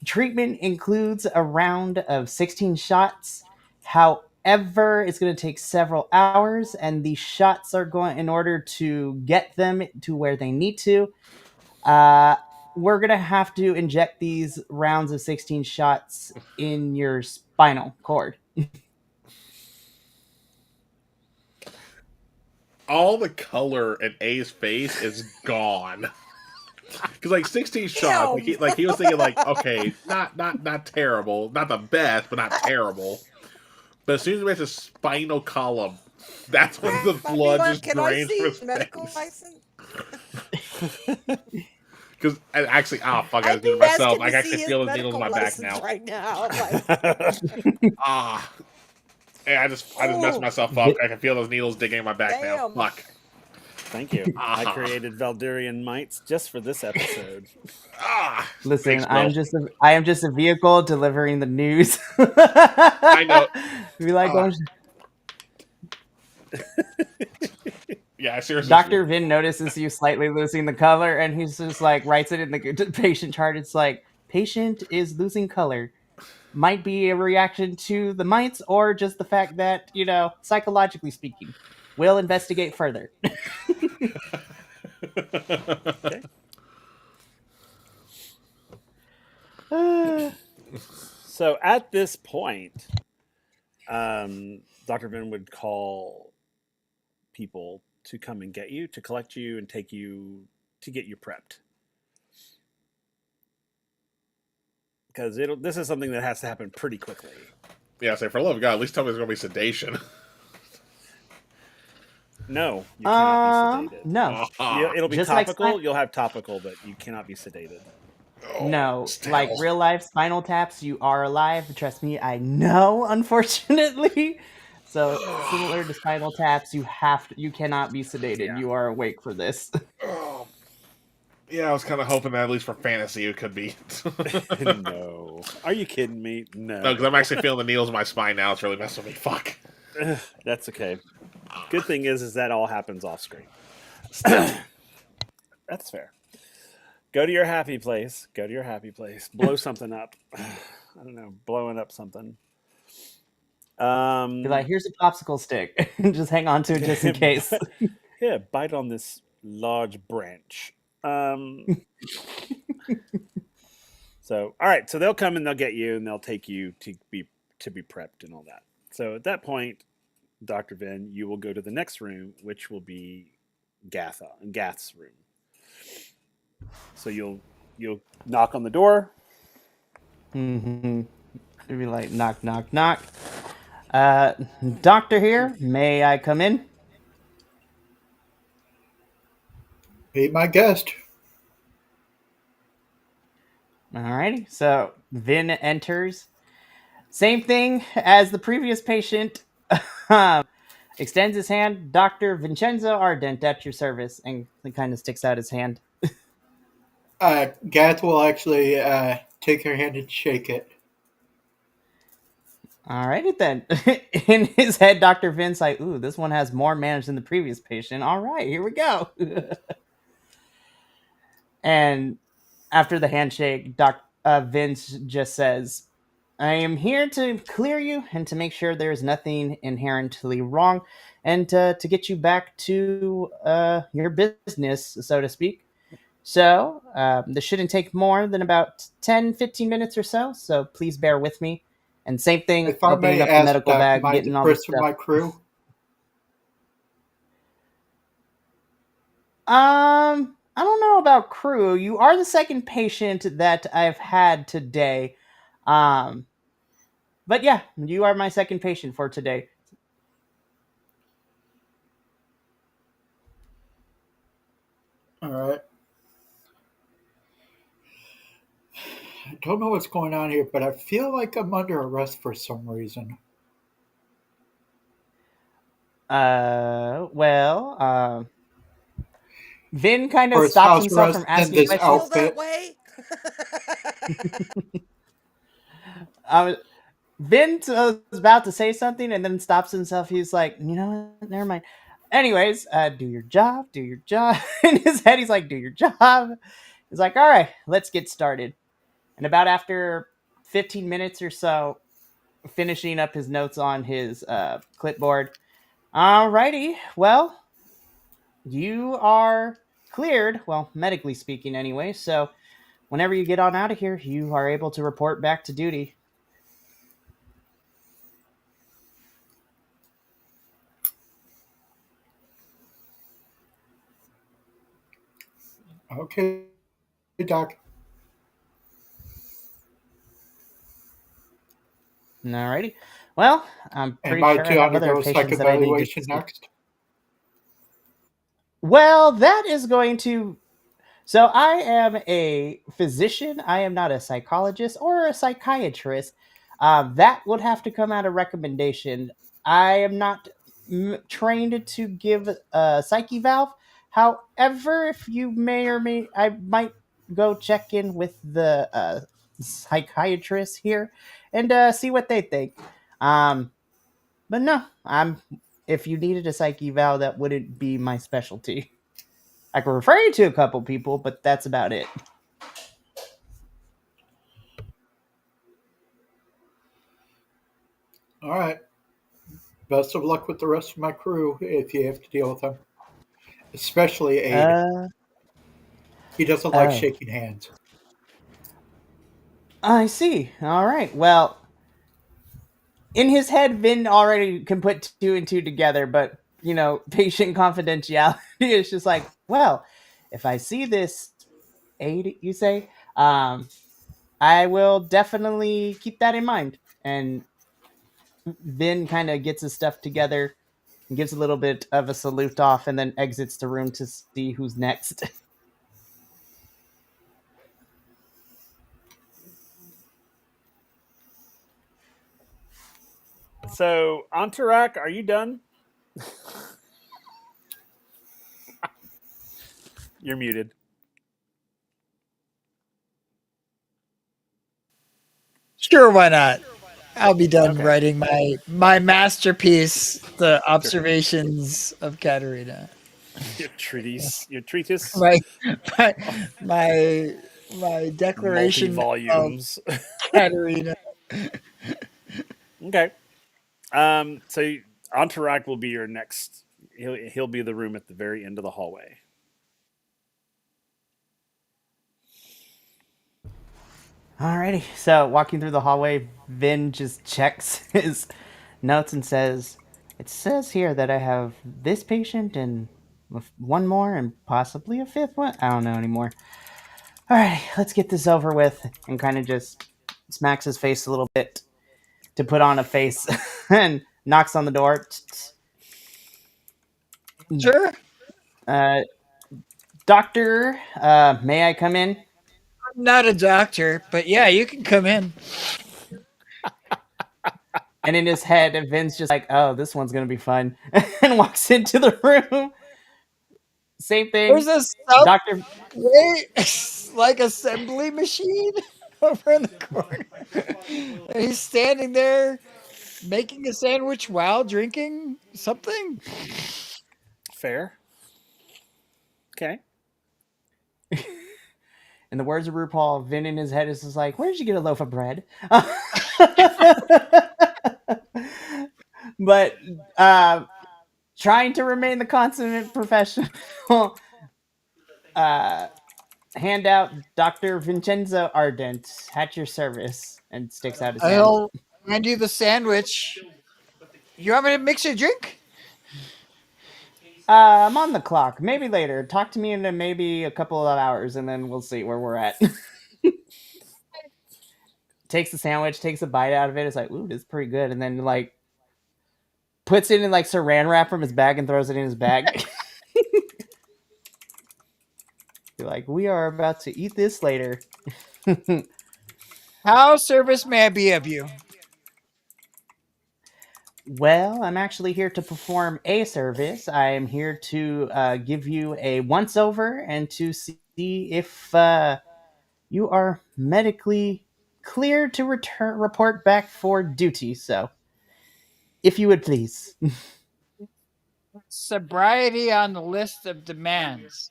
Treatment includes a round of 16 shots. However, it's going to take several hours, and the shots are going, in order to get them to where they need to, uh, we're going to have to inject these rounds of 16 shots in your spinal cord. All the color in A's face is gone. Because like 16 shots, Damn. he was thinking like, okay, not terrible, not the best, but not terrible. But as soon as we hit the spinal column, that's when the blood just Can I drains from see his medical face. license? Because actually, fuck, I was I'd doing be it myself. asking I to can see actually his feel the needles in medical my back license now. right now. Like, Hey, I just messed oh, myself up. I can feel those needles digging in my back now. damn. Fuck. Thank you. I created Valdurian mites just for this episode. Listen, Thanks, Will. I am just a vehicle delivering the news. I know. Be like, Ah, yeah, I seriously. Dr. Vin notices you slightly losing the color, and he's just like writes it in the patient chart. It's like patient is losing color. Might be a reaction to the mites, or just the fact that psychologically speaking. We'll investigate further. Okay. So at this point, Dr. Vin would call people to come and get you, to collect you and take you to get you prepped. Because this is something that has to happen pretty quickly. Yeah, say for the love of God, at least tell me there's gonna be sedation. No, you cannot be sedated. No. It'll be Just like topical. You'll have topical, but you cannot be sedated. No, still. like real life spinal taps, you are alive. Trust me, I know, unfortunately. So similar to spinal taps, you cannot be sedated. Yeah. You are awake for this. Oh. Yeah, I was kind of hoping that at least for fantasy it could be. No. Are you kidding me? No. No, because I'm actually feeling the needles in my spine now. It's really messing with me. Fuck. That's okay. Good thing is that all happens off screen. That's fair. Go to your happy place. Go to your happy place. Blow something up. I don't know. Blowing up something. Be like, here's a popsicle stick. Just hang on to it just in case. Yeah, bite on this large branch. So, all right. So they'll come and they'll get you and they'll take you to be prepped and all that. So at that point, Dr. Vin, you will go to the next room, which will be Gath's room. So you'll knock on the door. Mm-hmm. It'd be like knock, knock, knock. Doctor here. May I come in? Be my guest. Alrighty. So Vin enters. Same thing as the previous patient. Extends his hand. Dr. Vincenzo Ardent at your service. And he kind of sticks out his hand. Gath will actually take her hand and shake it. Alrighty then. In his head, Dr. Vin's like, ooh, this one has more manners than the previous patient. All right, here we go. And after the handshake, Vince just says, I am here to clear you and to make sure there is nothing inherently wrong and to get you back to your business, so to speak. So this shouldn't take more than about 10-15 minutes or so. So please bear with me. And same thing, If I opening may up the ask, medical Doc, bag, am I getting the all the first of stuff. my crew? I don't know about crew. You are the second patient that I've had today. But yeah, you are my second patient for today. right. I don't know what's going on here, but I feel like I'm under arrest for some reason. Well, Vin kind of Or is stops house himself from arrest in asking this You questions. feel that outfit? way? Uh, Vin was about to say something and then stops himself. He's like, you know what? Never mind. Anyways, do your job, do your job. In his head, he's like, do your job. He's like, all right, let's get started. And about after 15 minutes or so, finishing up his notes on his clipboard. Alrighty, well, you are cleared, well, medically speaking, anyway. So whenever you get on out of here, you are able to report back to duty. Okay, Doc. Alrighty. Well, I'm Am pretty I sure I to have other undergo psych patients that I need to evaluation see. next? Well, that is going to. So I am a physician. I am not a psychologist or a psychiatrist. That would have to come out of recommendation. I am not trained to give a psyche valve. However, if you may or may, I might go check in with the psychiatrist here and see what they think. Um, but no, I'm. If you needed a psyche valve, that wouldn't be my specialty. I can refer you to a couple people, but that's about it. All right. Best of luck with the rest of my crew if you have to deal with them, especially Aid. Uh He doesn't like oh. shaking hands. I see. All right. Well, in his head, Vin already can put two and two together, but patient confidentiality is just like, well, if I see this aid, you say, I will definitely keep that in mind. And Vin kind of gets his stuff together and gives a little bit of a salute off, and then exits the room to see who's next. So, Antarak, are you done? You're muted. Sure, why not? I'll be done Okay. writing my masterpiece, The Your, Observations of Katerina. your treatise. Your treatise. My my my, my Multi declaration of volumes. Katerina. Okay. So Antarak will be your next. He'll be the room at the very end of the hallway. Alrighty. So walking through the hallway, Vin just checks his notes and says, "It says here that I have this patient and one more and possibly a fifth one. I don't know anymore. Alright, let's get this over with." And kind of just smacks his face a little bit to put on a face and knocks on the door. Sure. Uh, Doctor, may I come in? I'm not a doctor, but yeah, you can come in. And in his head, Vin's just like, "Oh, this one's gonna be fun," and walks into the room. Same There's thing, a Doctor. subway like assembly machine over in the corner. And he's standing there making a sandwich while drinking something. Fair. Okay. In the words of RuPaul, Vin in his head is just like, "Where did you get a loaf of bread?" But trying to remain the consummate professional, uh, hand out Dr. Vincenzo Ardent at your service, and sticks out his hand. I'll hand you the sandwich. You want me to mix your drink? I'm on the clock. Maybe later. Talk to me in maybe a couple of hours, and then we'll see where we're at. Takes the sandwich, takes a bite out of it. It's like, ooh, this is pretty good. And then like puts it in like saran wrap from his bag and throws it in his bag. Be like, we are about to eat this later. How service may I be of you? Well, I'm actually here to perform a service. I am here to give you a once over and to see if you are medically clear to report back for duty. So, if you would please. Sobriety on the list of demands.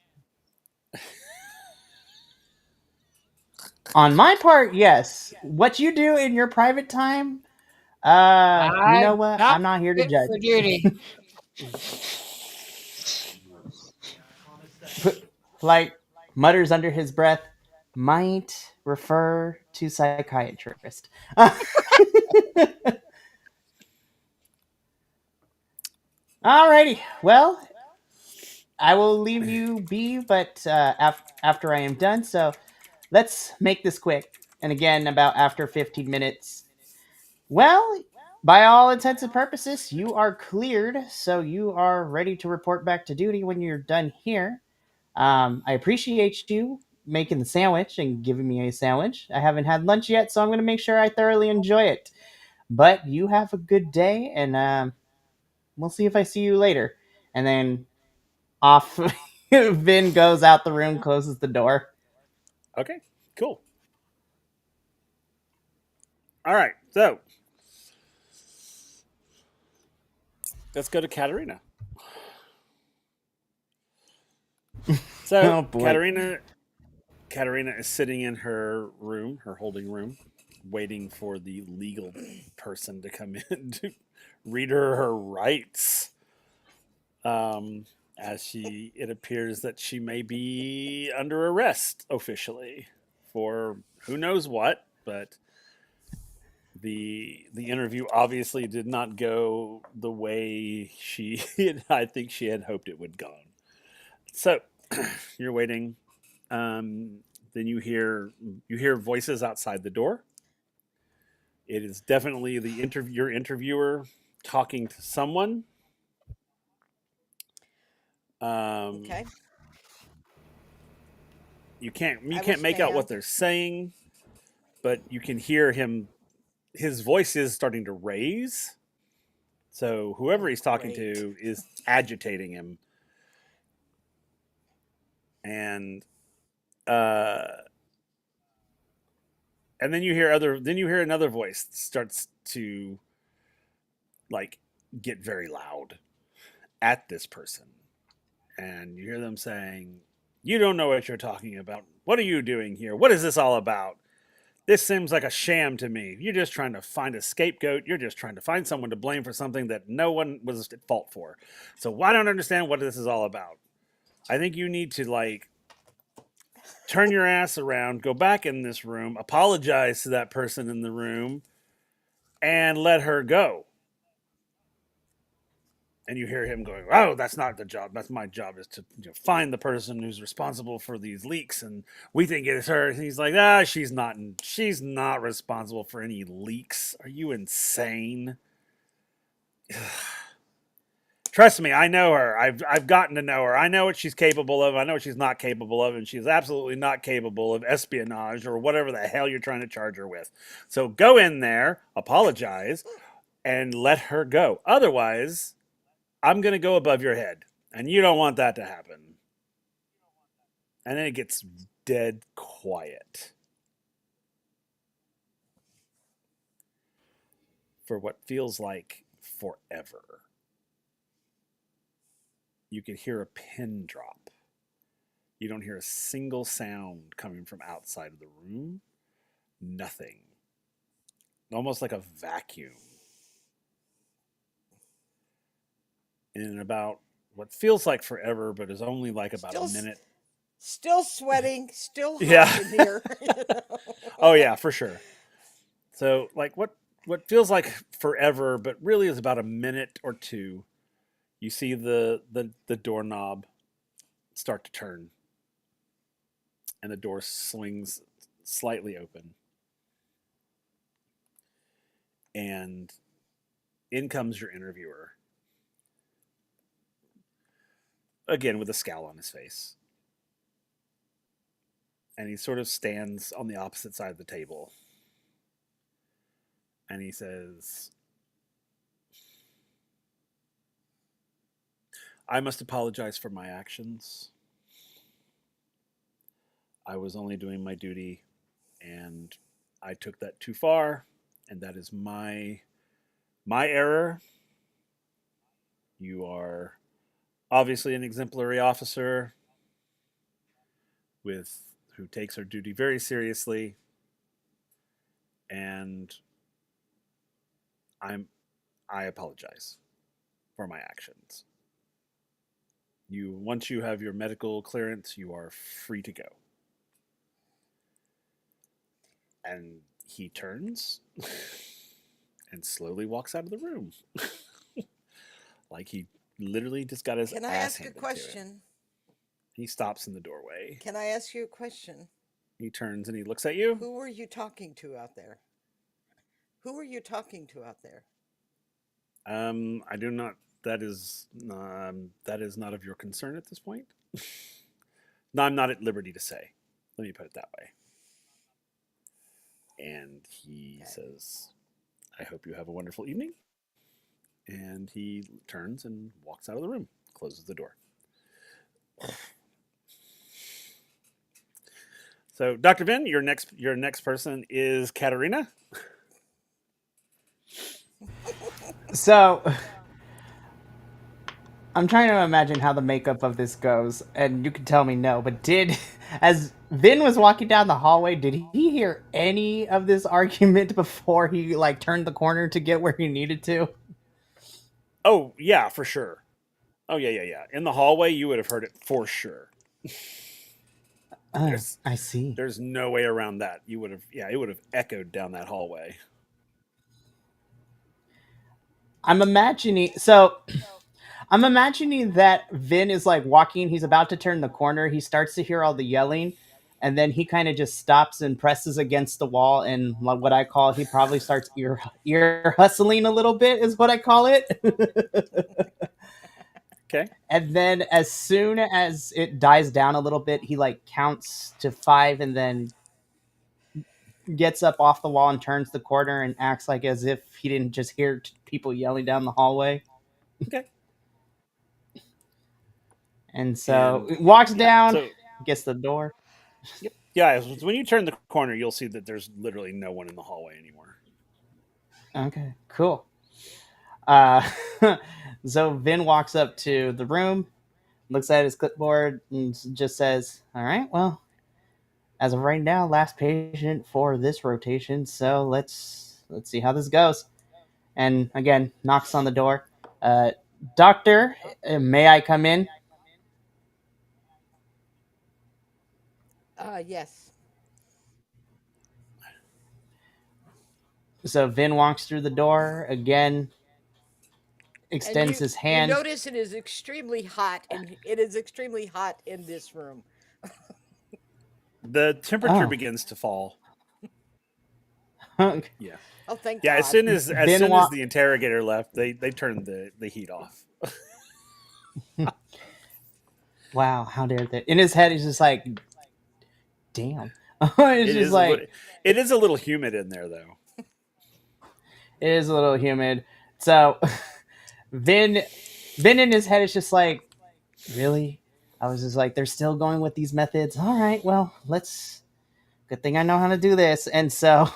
On my part, yes. What you do in your private time, you know I'm what? not I'm not here to fit judge. for duty. Like mutters under his breath, might refer to psychiatrist. Alrighty. Well, I will leave you be, but after I am done, so let's make this quick. And again, about after 15 minutes. Well, by all intents and purposes, you are cleared, so you are ready to report back to duty when you're done here. I appreciate you making the sandwich and giving me a sandwich. I haven't had lunch yet, so I'm going to make sure I thoroughly enjoy it. But you have a good day, and we'll see if I see you later. And then off Vin goes out the room, closes the door. Okay, cool. All right, so let's go to Katerina. So Oh boy. Katerina is sitting in her room, her holding room, waiting for the legal person to come in to read her rights. Um, as it appears that she may be under arrest officially for who knows what, but the interview obviously did not go the way I think she had hoped it would go. So you're waiting. Then you hear voices outside the door. It is definitely your interviewer talking to someone. Um, Okay. you can't you I will can't make out what stand. they're saying, but you can hear him. His voice is starting to raise. So whoever Oh, he's talking great. to is agitating him, and uh, and then you hear another voice starts to like get very loud at this person, and you hear them saying, "You don't know what you're talking about. What are you doing here? What is this all about? This seems like a sham to me. You're just trying to find a scapegoat. You're just trying to find someone to blame for something that no one was at fault for. So I don't understand what this is all about. I think you need to turn your ass around, go back in this room, apologize to that person in the room, and let her go." And you hear him going, "Oh, that's not the job. That's my job is to find the person who's responsible for these leaks, and we think it's her." And he's like, "Ah, she's not responsible for any leaks. Are you insane?" Trust me, I know her. I've gotten to know her. I know what she's capable of. I know what she's not capable of, and she's absolutely not capable of espionage or whatever the hell you're trying to charge her with. So go in there, apologize, and let her go. Otherwise, I'm going to go above your head, and you don't want that to happen. And then it gets dead quiet for what feels like forever. You could hear a pin drop. You don't hear a single sound coming from outside of the room. Nothing. Almost like a vacuum. In about what feels like forever, but is only like about a Still, s- minute. still sweating, still hot Yeah. in here. Oh yeah, for sure. So like what feels like forever, but really is about a minute or two. You see the doorknob start to turn, and the door swings slightly open, and in comes your interviewer again with a scowl on his face. and he sort of stands on the opposite side of the table. And he says, I must apologize for my actions. I was only doing my duty, and I took that too far, and that is my error. You are obviously an exemplary officer with who takes her duty very seriously, and I'm I apologize for my actions. You once you have your medical clearance, you are free to go. And he turns and slowly walks out of the room. Like he literally just got his Can I ass ask a handed to him. question? He stops in the doorway. Can I ask you a question? He turns and he looks at you. Who were you talking to out there? Who were you talking to out there? I do not. That is not of your concern at this point. No, I'm not at liberty to say. Let me put it that way. And he Okay. says, "I hope you have a wonderful evening." And he turns and walks out of the room, closes the door. So, Dr. Vin, your next person is Katerina. So I'm trying to imagine how the makeup of this goes, and you can tell me no, but as Vin was walking down the hallway, did he hear any of this argument before he like turned the corner to get where he needed to? Oh yeah, for sure. Oh yeah. In the hallway, you would have heard it for sure. There's I see. there's no way around that. You would have it would have echoed down that hallway. I'm imagining so I'm imagining that Vin is like walking, he's about to turn the corner, he starts to hear all the yelling, and then he kind of just stops and presses against the wall, and what I call he probably starts ear hustling a little bit is what I call it. Okay. And then as soon as it dies down a little bit, he like counts to 5 and then gets up off the wall and turns the corner and acts like as if he didn't just hear people yelling down the hallway. Okay. And so And it walks yeah, down, so gets the door. yep. Yeah, when you turn the corner, you'll see that there's literally no one in the hallway anymore. Okay, cool. Uh, so Vin walks up to the room, looks at his clipboard, and just says, "All right, well, as of right now, last patient for this rotation. So let's see how this goes." And again, knocks on the door. Uh, Doctor, may I come in? Yes. So Vin walks through the door again, And extends his you hand. notice it is extremely hot, and it is extremely hot in this room. The temperature Oh, begins to fall. Yeah. Oh, thank Yeah, as God. soon as as Vin soon as walk. the interrogator left, they turned the heat off. Wow, how dare they? In his head, he's just like, "Damn." It's It just is a like little it is a little humid in there though. it is a little humid. So Vin, Vin in his head is just like, really? I was just like, they're still going with these methods. All right, well, let's. Good thing I know how to do this. And so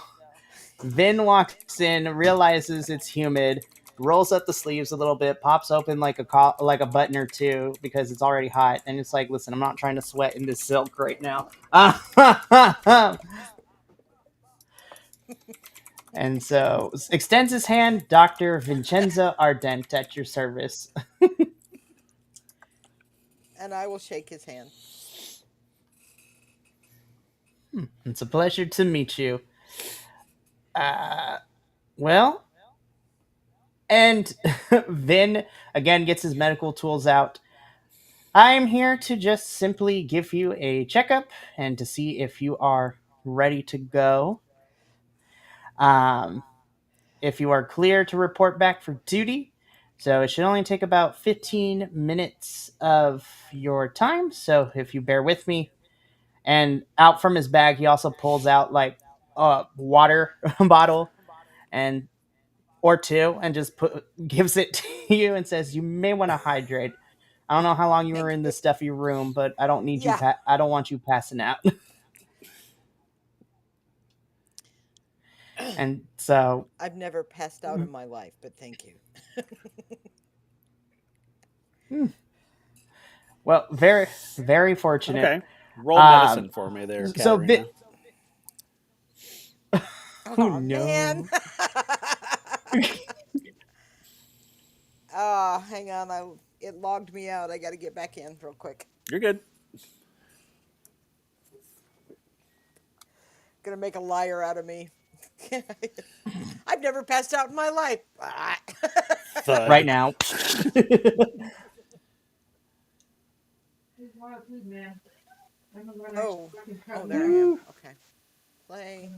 Vin walks in, realizes it's humid, rolls up the sleeves a little bit, pops open like like a button or two because it's already hot, and it's like, listen, I'm not trying to sweat in this silk right now. And so extends his hand, Dr. Vincenzo Ardent at your service. And I will shake his hand. It's a pleasure to meet you. Uh, well, and Vin again gets his medical tools out. I'm here to just simply give you a checkup and to see if you are ready to go. Um, if you are clear to report back for duty. So it should only take about 15 minutes of your time. So if you bear with me, And out from his bag, he also pulls out like a water bottle and or two, and just gives it to you and says, "You may want to hydrate. I don't know how long you were Thank in you. this stuffy room, but I don't need you. Yeah, I don't want you passing out." And so, I've never passed out in my life, but thank you. hmm, well, very fortunate. Okay. Roll Um, medicine for me there, so Katarina. oh Oh man. no. Hang on. It logged me out. I got to get back in real quick. You're good. Gonna make a liar out of me. I've never passed out in my life. Right Thud. now. Oh, oh, there I am. Okay, play.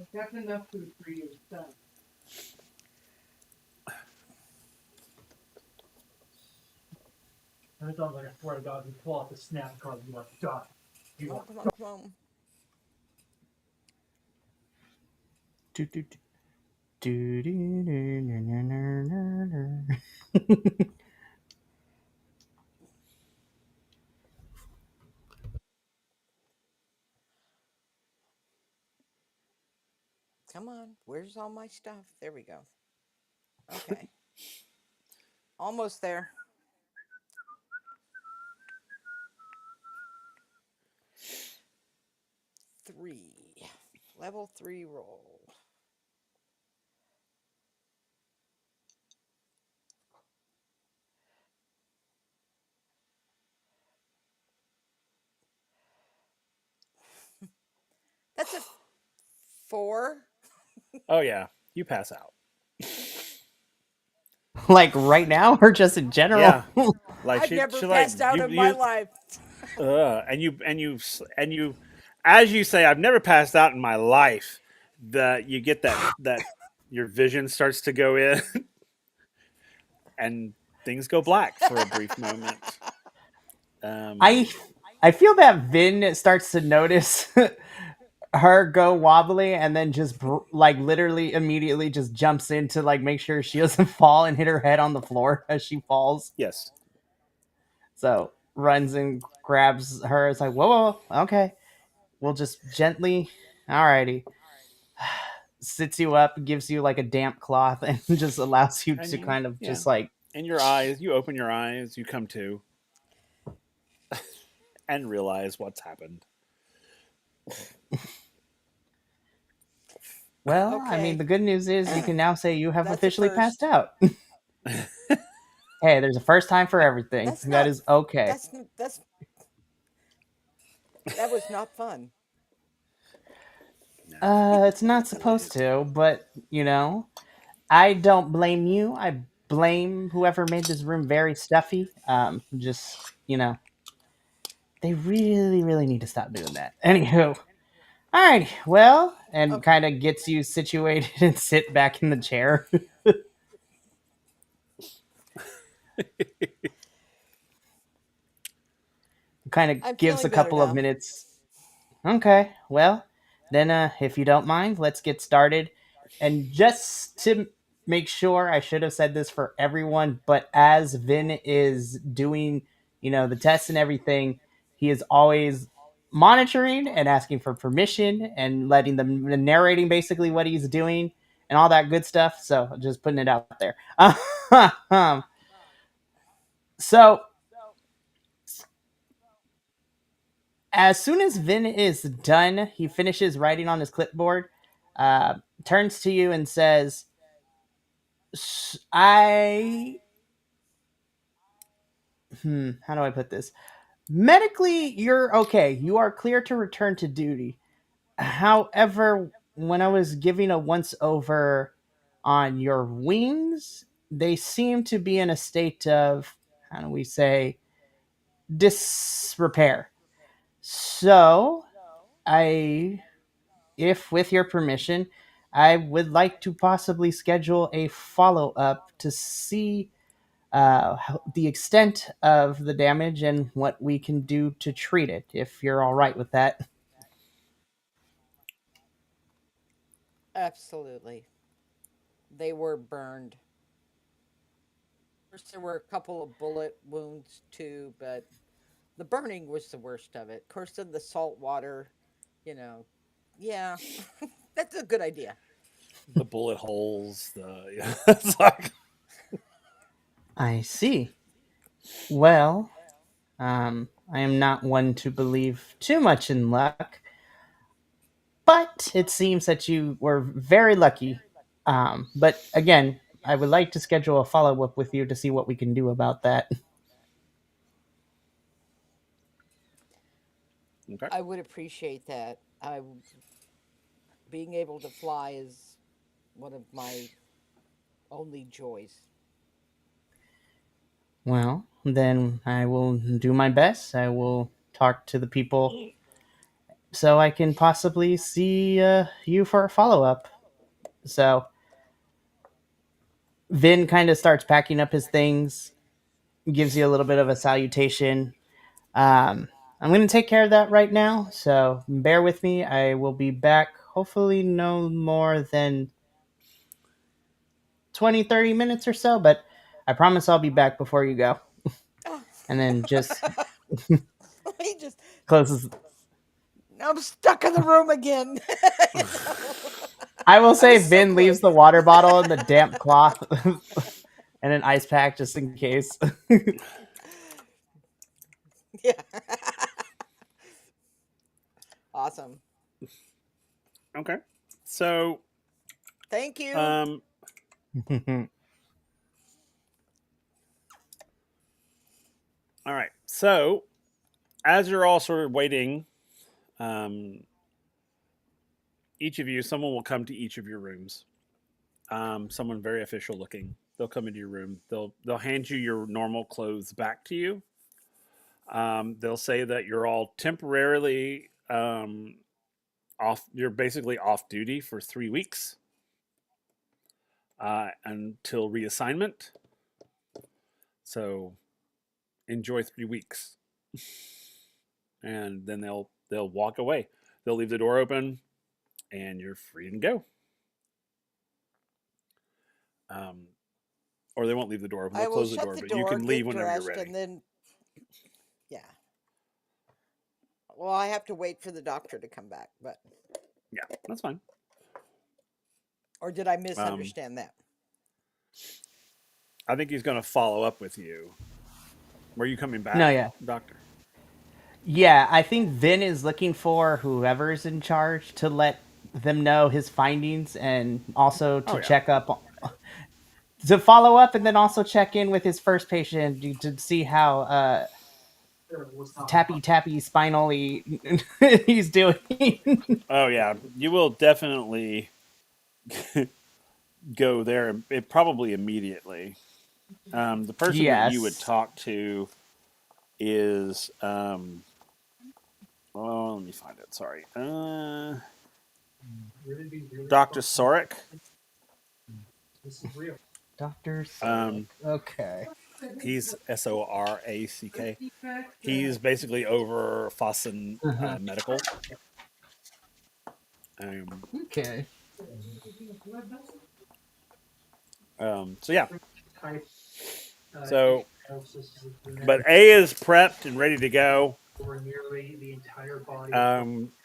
Come on, come on, come on. Do, do, do, do, do, do, do, do, do. Come on. Where's all my stuff? There we go. Okay, almost there. 3. Level 3 roll. That's a 4. Oh yeah, you pass out. Like right now or just in general? Yeah, like I've never she like passed out in my life. and you as you say, I've never passed out in my life. That you get that your vision starts to go in, and things go black for a brief moment. Um, I I feel that Vin starts to notice her go wobbly, and then just like literally immediately just jumps in to like make sure she doesn't fall and hit her head on the floor as she falls. yes, So runs and grabs her. It's like, whoa, whoa, okay. We'll just gently, alrighty. Sits you up, gives you like a damp cloth, and just allows you and to you kind of yeah, just like, in your eyes, you open your eyes, you come to, and realize what's happened. well, I mean, Okay, the good news is you can now say you have that's a officially passed first. out. Hey, there's a first time for everything. That's That not. is okay. That's that was not fun. No, It's not I like supposed it. to, but I don't blame you. I blame whoever made this room very stuffy. Just they really, really need to stop doing that. Anywho, all right. Well, and Okay. kind of gets you situated and sit back in the chair. Kind of I'm gives feeling a better couple of now. minutes. Okay, well, then if you don't mind, let's get started. And just to make sure, I should have said this for everyone, but as Vin is doing, the tests and everything, he is always monitoring and asking for permission and letting them narrating basically what he's doing and all that good stuff. So just putting it out there. So as soon as Vin is done, he finishes writing on his clipboard, uh, turns to you and says, I. How do I put this? Medically, you're okay. You are clear to return to duty. However, when I was giving a once over on your wings, they seem to be in a state of, how do we say, disrepair. So, I if with your permission, I would like to possibly schedule a follow up to see the extent of the damage and what we can do to treat it, if you're all right with that. Absolutely. They were burned. Of course, there were a couple of bullet wounds too, but the burning was the worst of it. Of course, in the salt water, you know, yeah, that's a good idea. The bullet holes. The yeah, it's like I see. Well, I am not one to believe too much in luck, but it seems that you were very lucky. But again, I would like to schedule a follow up with you to see what we can do about that. okay. I would appreciate that. Being able to fly is one of my only joys. Well, then I will do my best. I will talk to the people so I can possibly see you for a follow up. So Vin kind of starts packing up his things, gives you a little bit of a salutation. I'm going to take care of that right now, so bear with me. I will be back hopefully no more than 20, 30 minutes or so, but I promise I'll be back before you go. And then just he just, closes. I'm stuck in the room again. You know? I will I say was so Vin leaves close. the water bottle and the damp cloth and an ice pack just in case. Yeah. Awesome. Okay. So, Thank you. um, all right. So, as you're all sort of waiting, um, each of you, someone will come to each of your rooms. Someone very official looking. They'll come into your room. They'll hand you your normal clothes back to you. They'll say that you're all temporarily off. You're basically off duty for 3 weeks until reassignment. So enjoy 3 weeks, and then they'll walk away. They'll leave the door open, and you're free to go. Um, or they won't leave the door open. They'll I will close the shut door, the but you door, can leave get whenever you're dressed, ready. and then, yeah. Well, I have to wait for the doctor to come back, but, Yeah, that's fine. or did I Um, misunderstand that? I think he's going to follow up with you. Were you coming No, back, yeah. Doctor? Yeah, I think Vin is looking for whoever's in charge to let them know his findings and also Oh to yeah. check up, to follow up, and then also check in with his first patient to see how tappy tappy spinally he's doing. Oh yeah. You will definitely go there. Probably immediately. The person that you would Yes. talk to is oh, let me find it. Sorry. Dr. Sorek. Dr. Sorek. Um, Okay. he's Sorack. He's basically over Fossen Uh-huh. Medical. Um, Okay. so yeah. So, but A is prepped and ready to go.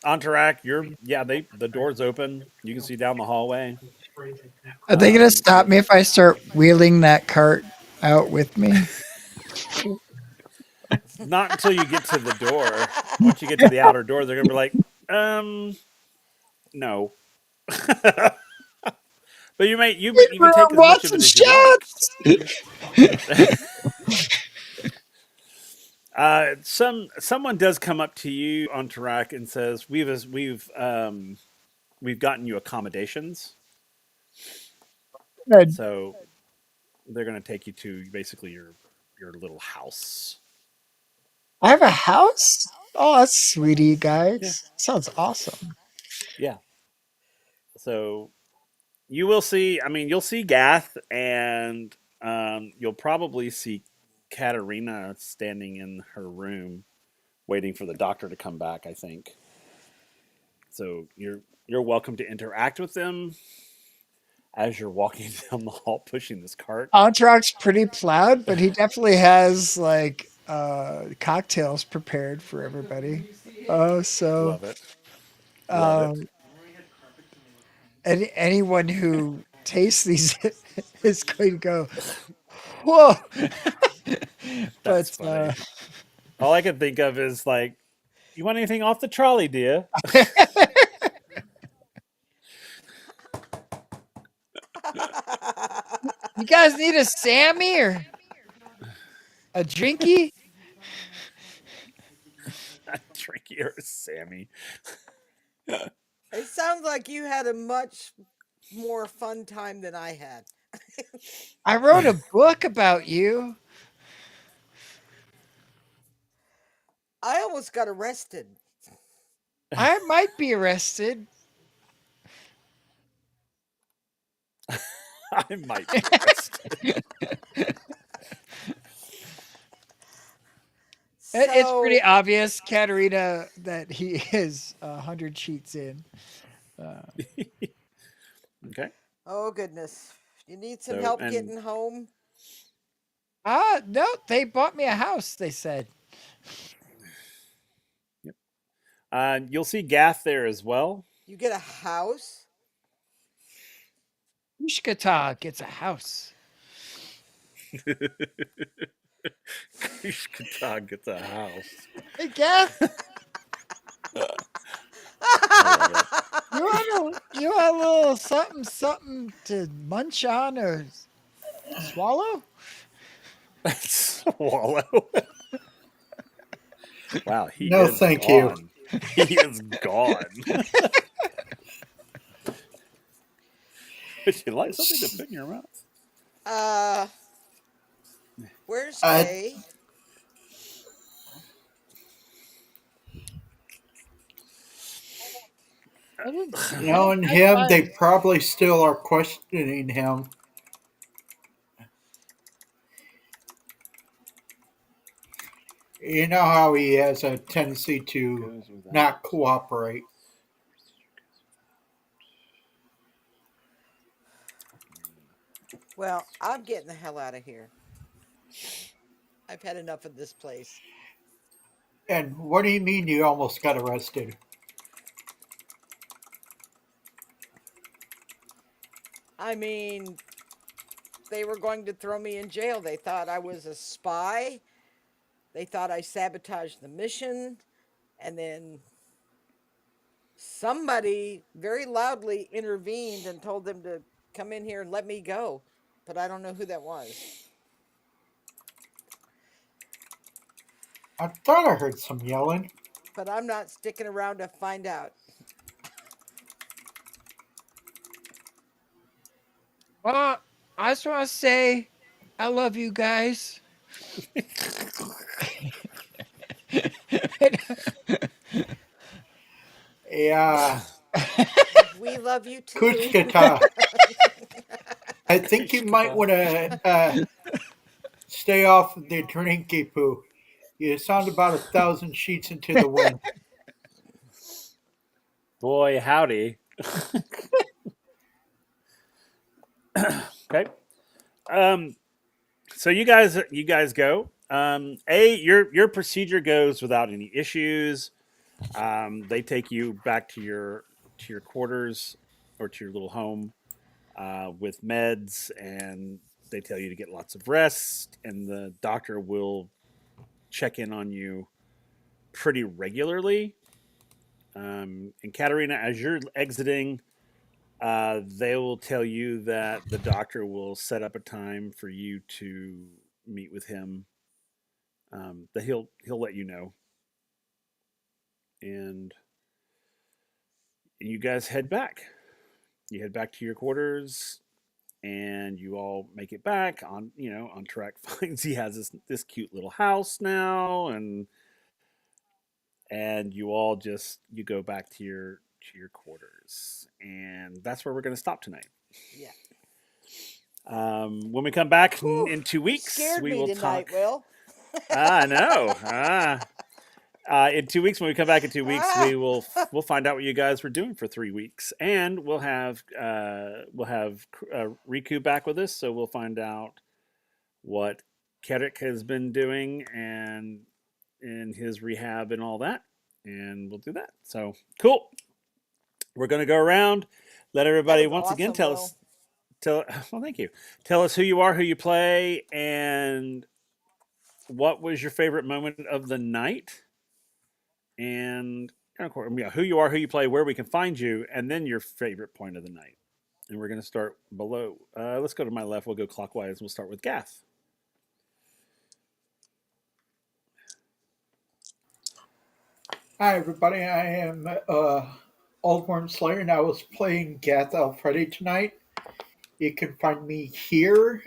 Entourac, you're yeah. The door's open. You can see down the hallway. Are they gonna stop The me if I start wheeling that cart out with me? not until you get to the door. Once you get to the outer door, they're gonna be like, no. But you can We're take on as much of it Watson's as you like. shots. Someone does come up to you on Tarak and says, we've gotten you accommodations, Good. so they're going to take you to basically your little house. I have a house. Oh, that's sweet, you Yeah, guys. Sounds awesome. yeah. So you will see. I mean, you'll see Gath, and you'll probably see Katerina standing in her room, waiting for the doctor to come back. I think. So you're welcome to interact with them as you're walking down the hall pushing this cart. Antrok's pretty plowed, but he definitely has like cocktails prepared for everybody. So Love it. Love it. um, anyone who tastes these is going to go, whoa! That's But funny. All I can think of is like, you want anything off the trolley, dear? you guys need a Sammy or a drinky? Tricky or Sammy. It sounds like you had a much more fun time than I had. I wrote a book about you. I almost got arrested. I might be arrested. I might be arrested. It's pretty So, obvious, Katerina, that he is 100 sheets in. Okay. oh goodness. You need some So help and getting home? No, they bought me a house, they said. yep. You'll see Gath there as well. You get a house? Ushkata gets a house. Kishkatog gets a house. Hey, Gath, I you want a little something, something to munch on or swallow? love it. Swallow. Wow, he No, is thank you. gone. He is gone. Would you like something to put in your mouth? uh, where's Uh, Kay? I didn't, Knowing I him, they find, probably still are questioning him. You know how he has a tendency to Goes without. not cooperate. Well, I'm getting the hell out of here. I've had enough of this place. And what do you mean you almost got arrested? I mean, they were going to throw me in jail. They thought I was a spy. They thought I sabotaged the mission. And then somebody very loudly intervened and told them to come in here and let me go. But I don't know who that was. I thought I heard some yelling. But I'm not sticking around to find out. well, I just want to say I love you guys. Yeah, We love you too. Kuchkata. I think you might Kishkatog. want to stay off of the drinky poo. You sound about 1,000 sheets into the wind. Boy, howdy. Okay. Um. So you guys go. Your procedure goes without any issues. They take you back to your quarters or to your little home with meds, and they tell you to get lots of rest. And the doctor will check in on you pretty regularly. And Katerina, as you're exiting, they will tell you that the doctor will set up a time for you to meet with him. That he'll let you know, and you guys head back. You head back to your quarters, and you all make it back on. On track. Finds he has this cute little house now, and you all just you go back to your quarters, and that's where we're going to stop tonight. Yeah. When we come back Whew, in 2 you weeks, scared we me will tonight, talk. Will. I know. In 2 weeks, when we come back in 2 weeks, Ah! we'll find out what you guys were doing for 3 weeks, and we'll have Riku back with us, so we'll find out what Kerik has been doing and in his rehab and all that, and we'll do that. So cool. We're gonna go around, let That everybody was once again awesome, tell Will. us tell. Well, thank you. Tell us who you are, who you play, and what was your favorite moment of the night, and of course, yeah, who you are, who you play, where we can find you, and then your favorite point of the night. And we're going to start below. Let's go to my left. We'll go clockwise. We'll start with Gath. Hi, everybody. I am Old Worm Slayer, and I was playing Gath Alfredi tonight. You can find me here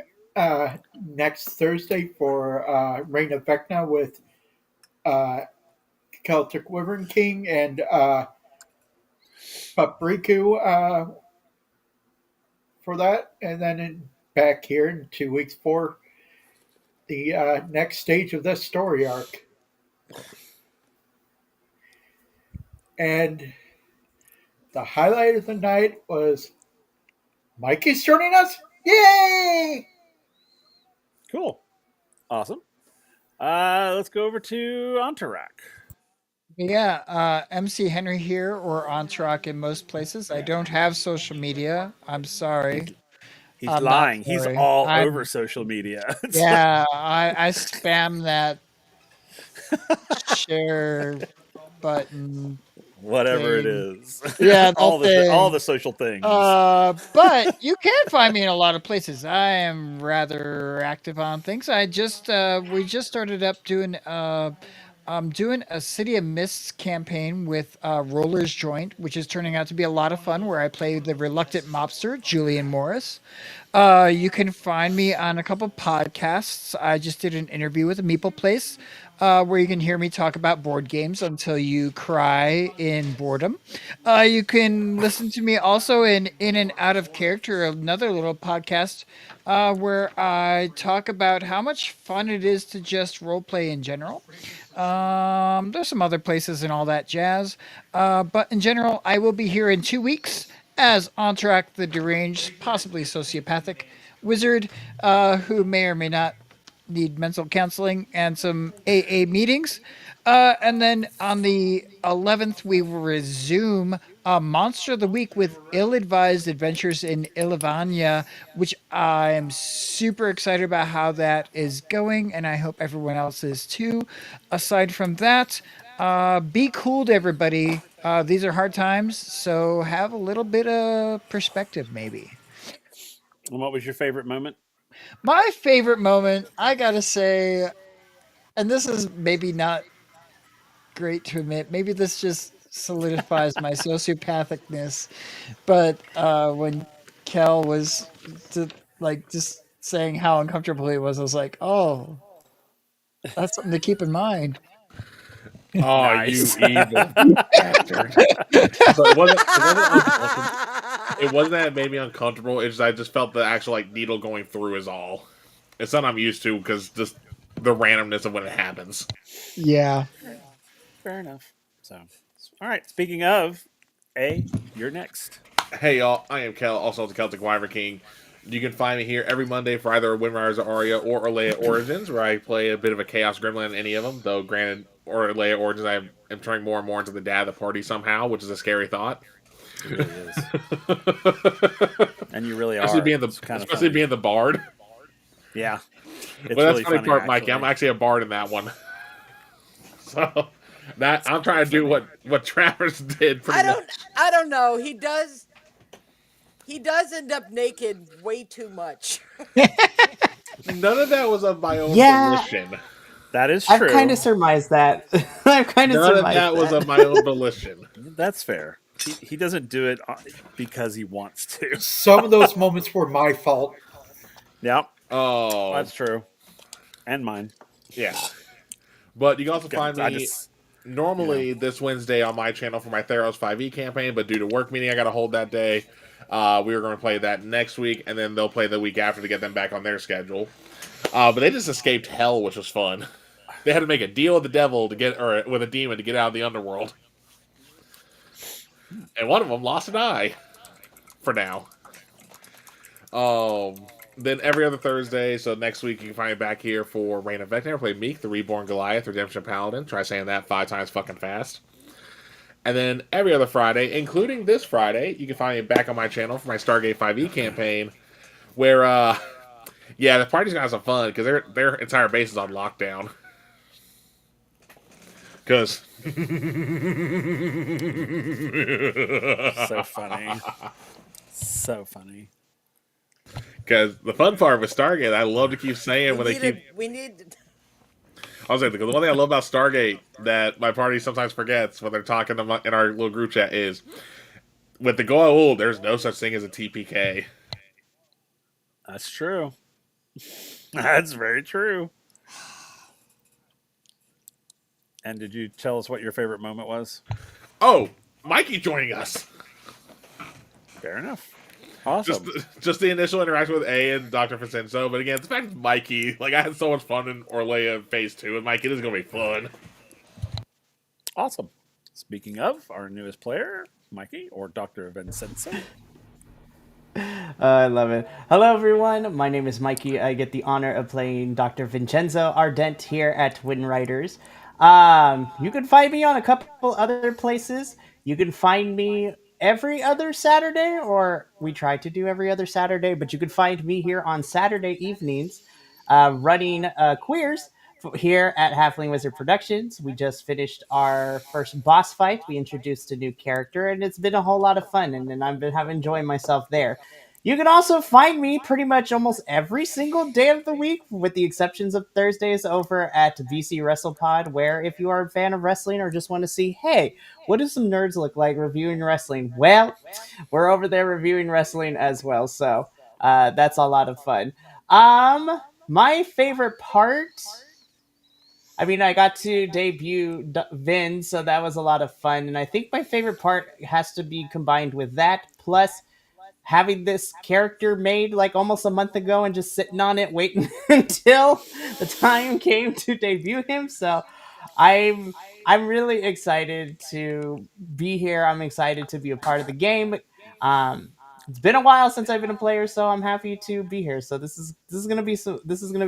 next Thursday for Reign of Vecna with uh, Celtic Wyvern King and Papriku for that, and then back here in 2 weeks for the next stage of this story arc. And the highlight of the night was Mikey's joining us. Yay! Cool. Awesome. Let's go over to Antarak. Yeah, MC Henry here or Entrock in most places. I don't have social media. I'm sorry. He's I'm not lying. He's sorry. all over I'm social media. yeah, I spam that share button Whatever it thing. is. Yeah, that all thing. the social things. But you can find me in a lot of places. I am rather active on things. I just we just started up doing I'm doing a City of Mists campaign with Rollers Joint, which is turning out to be a lot of fun. Where I play the reluctant mobster Julian Morris. You can find me on a couple podcasts. I just did an interview with a Meeple Place, where you can hear me talk about board games until you cry in boredom. You can listen to me also in and out of character, another little podcast, where I talk about how much fun it is to just role play in general. There's some other places and all that jazz. But in general, I will be here in 2 weeks as Ontrak, the deranged, possibly sociopathic wizard, who may or may not need mental counseling and some AA meetings. And then on the 11th, we will resume Monster of the Week with Ill Advised Adventures in Illivania, which I am super excited about how that is going, and I hope everyone else is too. Aside from that, be cool to everybody. These are hard times, so have a little bit of perspective, maybe. And what was your favorite moment? My favorite moment, I gotta say, and this is maybe not great to admit, maybe this just solidifies my sociopathicness, but when Kel was like just saying how uncomfortable he was, I was like, oh, that's something to keep in mind. Oh, you Nice. evil bastard! So it wasn't uncomfortable. It wasn't that it made me uncomfortable. It's just I just felt the actual like needle going through is all. It's something I'm used to because just the randomness of when it happens. Yeah. Fair enough. Fair enough. So, all right. Speaking of, you're next. Hey y'all, I am Kel, also the Celtic Wyvern King. You can find me here every Monday for either WindRiders or Aria or Orlea Origins, where I play a bit of a Chaos Gremlin in any of them. Though, granted, Orlea Origins, I am turning more and more into the dad of the party somehow, which is a scary thought. It really is. And you really especially are. being the It's kind of especially funny. being the bard. Yeah. It's Well, that's really the funny funny, part, Mikey. actually. I'm actually a bard in that one. So that I'm trying to do what Travis did pretty much. I don't know. He does end up naked way too much. None of that was of my own Yeah, volition. That is I've kind true. of surmised that. I've kind of None of surmised that was that. of my own volition. That's fair. He doesn't do it because he wants to. Some of those moments were my fault. Yep. Oh, That's true. And mine. yeah. But you can also find I me just, normally this Wednesday on my channel for my Theros 5e campaign, but due to work meeting I got to hold that day, we were going to play that next week, and then they'll play the week after to get them back on their schedule. But they just escaped hell, which was fun. they had to make a deal with the devil to get, or with a demon to get out of the underworld, and one of them lost an eye for now. Then every other Thursday, so next week you can find me back here for Reign of Vecna. Play Meek, the Reborn Goliath, Redemption Paladin. Try saying that 5 times fucking fast. And then every other Friday, including this Friday, you can find me back on my channel for my Stargate 5e campaign, where, yeah, the party's gonna have some fun because their entire base is on lockdown. Because So funny. So funny. because the fun part with Stargate, I love to keep saying when they keep. We need. I was like, the one thing I love about Stargate that my party sometimes forgets when they're talking in our little group chat is with the Goa'uld, there's no such thing as a TPK. That's true. That's very true. And did you tell us what your favorite moment was? Oh, Mikey joining us. Fair enough. Awesome. Just the initial interaction with A and Dr. Vincenzo, but again, the fact that Mikey, like I had so much fun in Orlea Phase 2, and Mikey, this is gonna be fun. Awesome. Speaking of our newest player, Mikey or Dr. Vincenzo. I love it. Hello, everyone. My name is Mikey. I get the honor of playing Dr. Vincenzo Ardent here at WindRiders. You can find me on a couple other places. You can find me every other Saturday, or we try to do every other Saturday, but you can find me here on Saturday evenings running Queers here at Halfling Wizard Productions. We just finished our first boss fight. We introduced a new character, and it's been a whole lot of fun, and I've been having enjoying myself there. You can also find me pretty much almost every single day of the week, with the exceptions of Thursdays, over at VC WrestlePod, where if you are a fan of wrestling or just want to see, hey, what do some nerds look like reviewing wrestling? Well, we're over there reviewing wrestling as well, so that's a lot of fun. My favorite part. I mean, I got to debut Vin, so that was a lot of fun. And I think my favorite part has to be combined with that, plus having this character made like almost a month ago and just sitting on it waiting until the time came to debut him. So I'm I'm really excited to be here. I'm excited to be a part of the game. It's been a while since I've been a player, so I'm happy to be here. So this is gonna be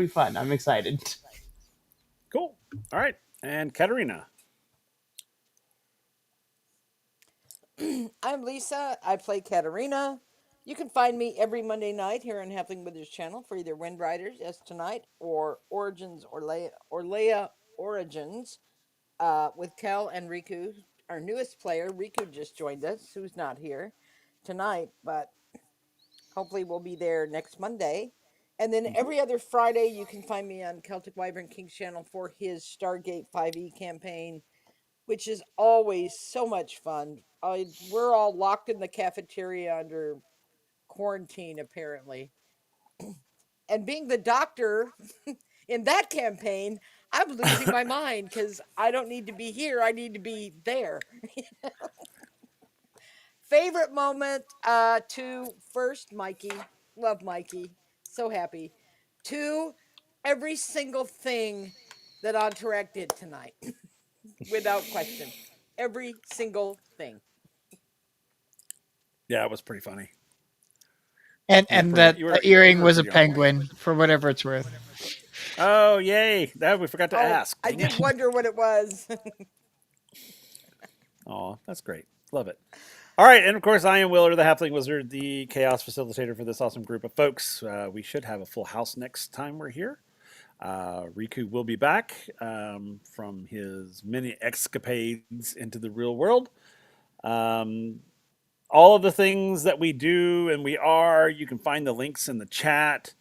fun. I'm excited. Cool. All right. And Katerina. I'm Lisa. I play Katarina. You can find me every Monday night here on Halfling Withers channel for either WindRiders, as tonight, or Origins or Leia Origins with Kel and Riku. Our newest player, Riku, just joined us, who's not here tonight, but hopefully we'll be there next Monday. And then Mhm. every other Friday, you can find me on Celtic Wyvern King's channel for his Stargate 5e campaign, which is always so much fun. We're all locked in the cafeteria under quarantine, apparently. And being the doctor in that campaign, I'm losing my mind because I don't need to be here. I need to be there. Favorite moment, two, first, Mikey. Love Mikey. So happy. Two, every single thing that Entourage did tonight, without question. Every single thing. Yeah, it was pretty funny. And that You were earring was a pretty on point. penguin, for whatever it's worth. Oh, yay. That we forgot to Oh, ask. I Dang did it. wonder what it was. Oh, that's great. Love it. All right, and of course, I am Willard, the Halfling Wizard, the Chaos Facilitator for this awesome group of folks. We should have a full house next time we're here. Riku will be back from his many escapades into the real world. Um, all of the things that we do and we are, you can find the links in the chat.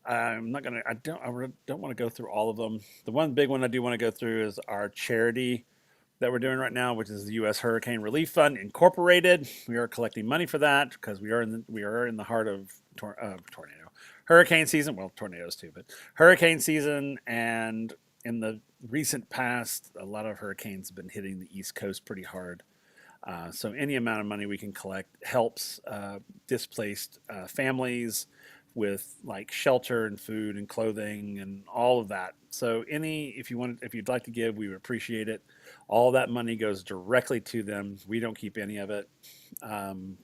I'm not gonna. don't want to go through all of them. The one big one I do want to go through is our charity that we're doing right now, which is the U.S. Hurricane Relief Fund Incorporated. We are collecting money for that because we are in the heart of tornado, hurricane season. Well, tornadoes too, but hurricane season. And in the recent past, a lot of hurricanes have been hitting the East Coast pretty hard. So any amount of money we can collect helps displaced families with like shelter and food and clothing and all of that. So if you'd like to give, we would appreciate it. All that money goes directly to them. We don't keep any of it. Um,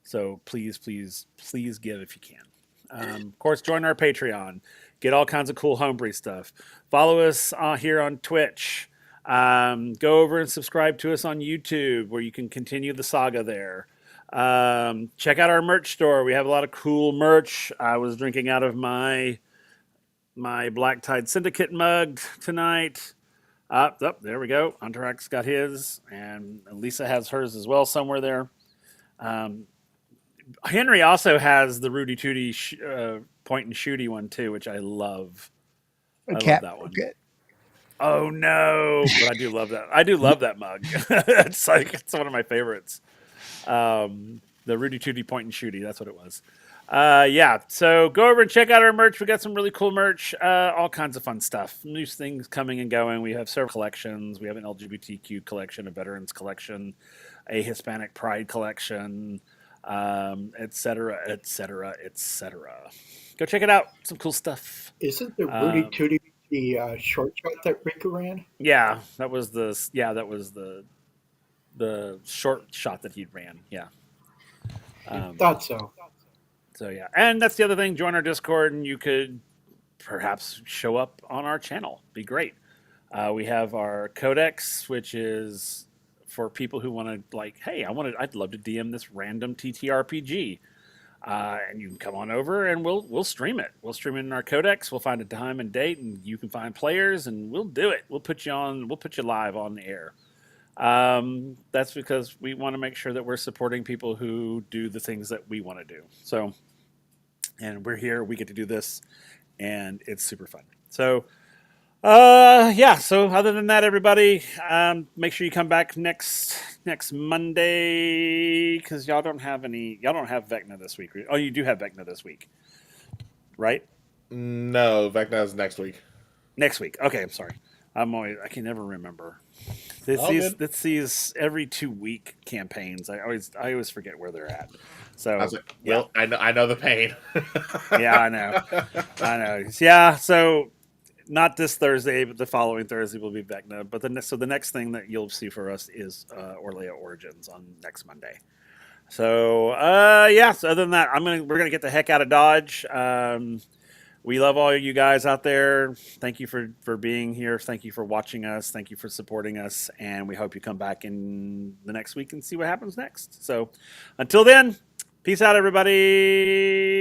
so please, please, please give if you can. Of course, join our Patreon. Get all kinds of cool homebrew stuff. Follow us here on Twitch. Go over and subscribe to us on YouTube, where you can continue the saga there. Check out our merch store. We have a lot of cool merch. I was drinking out of my Black Tide Syndicate mug tonight. There we go. Hunterax got his, and Lisa has hers as well somewhere there. Henry also has the Rudy Tooty point and shooty one too, which I love. I love that one. Good. Oh no! But I do love that. I do love that mug. It's one of my favorites. The Rudy Tooty point and shooty. That's what it was. Yeah. So go over and check out our merch. We got some really cool merch. All kinds of fun stuff. New things coming and going. We have several collections. We have an LGBTQ collection, a veterans collection, a Hispanic Pride collection, et cetera, et cetera, et cetera. Go check it out. Some cool stuff. Isn't the Rudy Tooty the short shot that Rika ran? Yeah, that was the short shot that he ran. Yeah. Thought so. So yeah, and that's the other thing. Join our Discord, and you could perhaps show up on our channel. Be great. We have our Codex, which is for people who want to hey, I'd love to DM this random TTRPG, and you can come on over and we'll stream it. We'll stream it in our Codex. We'll find a time and date, and you can find players, and we'll do it. We'll put you on. We'll put you live on the air. That's because we want to make sure that we're supporting people who do the things that we want to do. So, and we're here, we get to do this, and it's super fun. So, yeah. So other than that, everybody, make sure you come back next Monday, because y'all don't have Vecna this week. Oh, you do have Vecna this week, right? No, Vecna is next week. Next week. Okay, I'm sorry. I can never remember. These every 2-week campaigns. I always forget where they're at. So well, yeah. I know the pain. Yeah, I know. Yeah, so not this Thursday, but the following Thursday will be Vecna. But the next thing that you'll see for us is Orlea Origins on next Monday. So yeah. So other than that, we're gonna get the heck out of Dodge. We love all you guys out there. Thank you for being here. Thank you for watching us. Thank you for supporting us. And we hope you come back in the next week and see what happens next. So until then, peace out, everybody.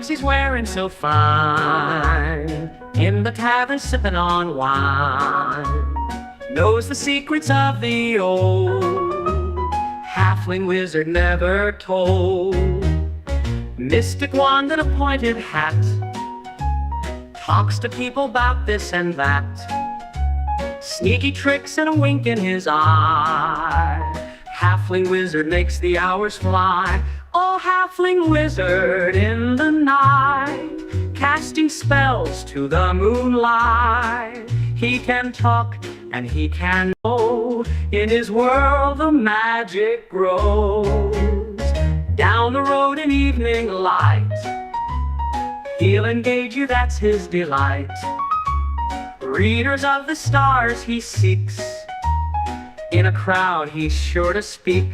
He's wearing so fine, in the tavern sipping on wine, knows the secrets of the old halfling wizard never told. Mystic wand and a pointed hat, talks to people about this and that, sneaky tricks and a wink in his eye. Halfling wizard makes the hours fly. Oh, halfling wizard in the night, casting spells to the moonlight. He can talk and he can know, in his world the magic grows. Down the road in evening light, he'll engage you, that's his delight. Readers of the stars he seeks, in a crowd he's sure to speak.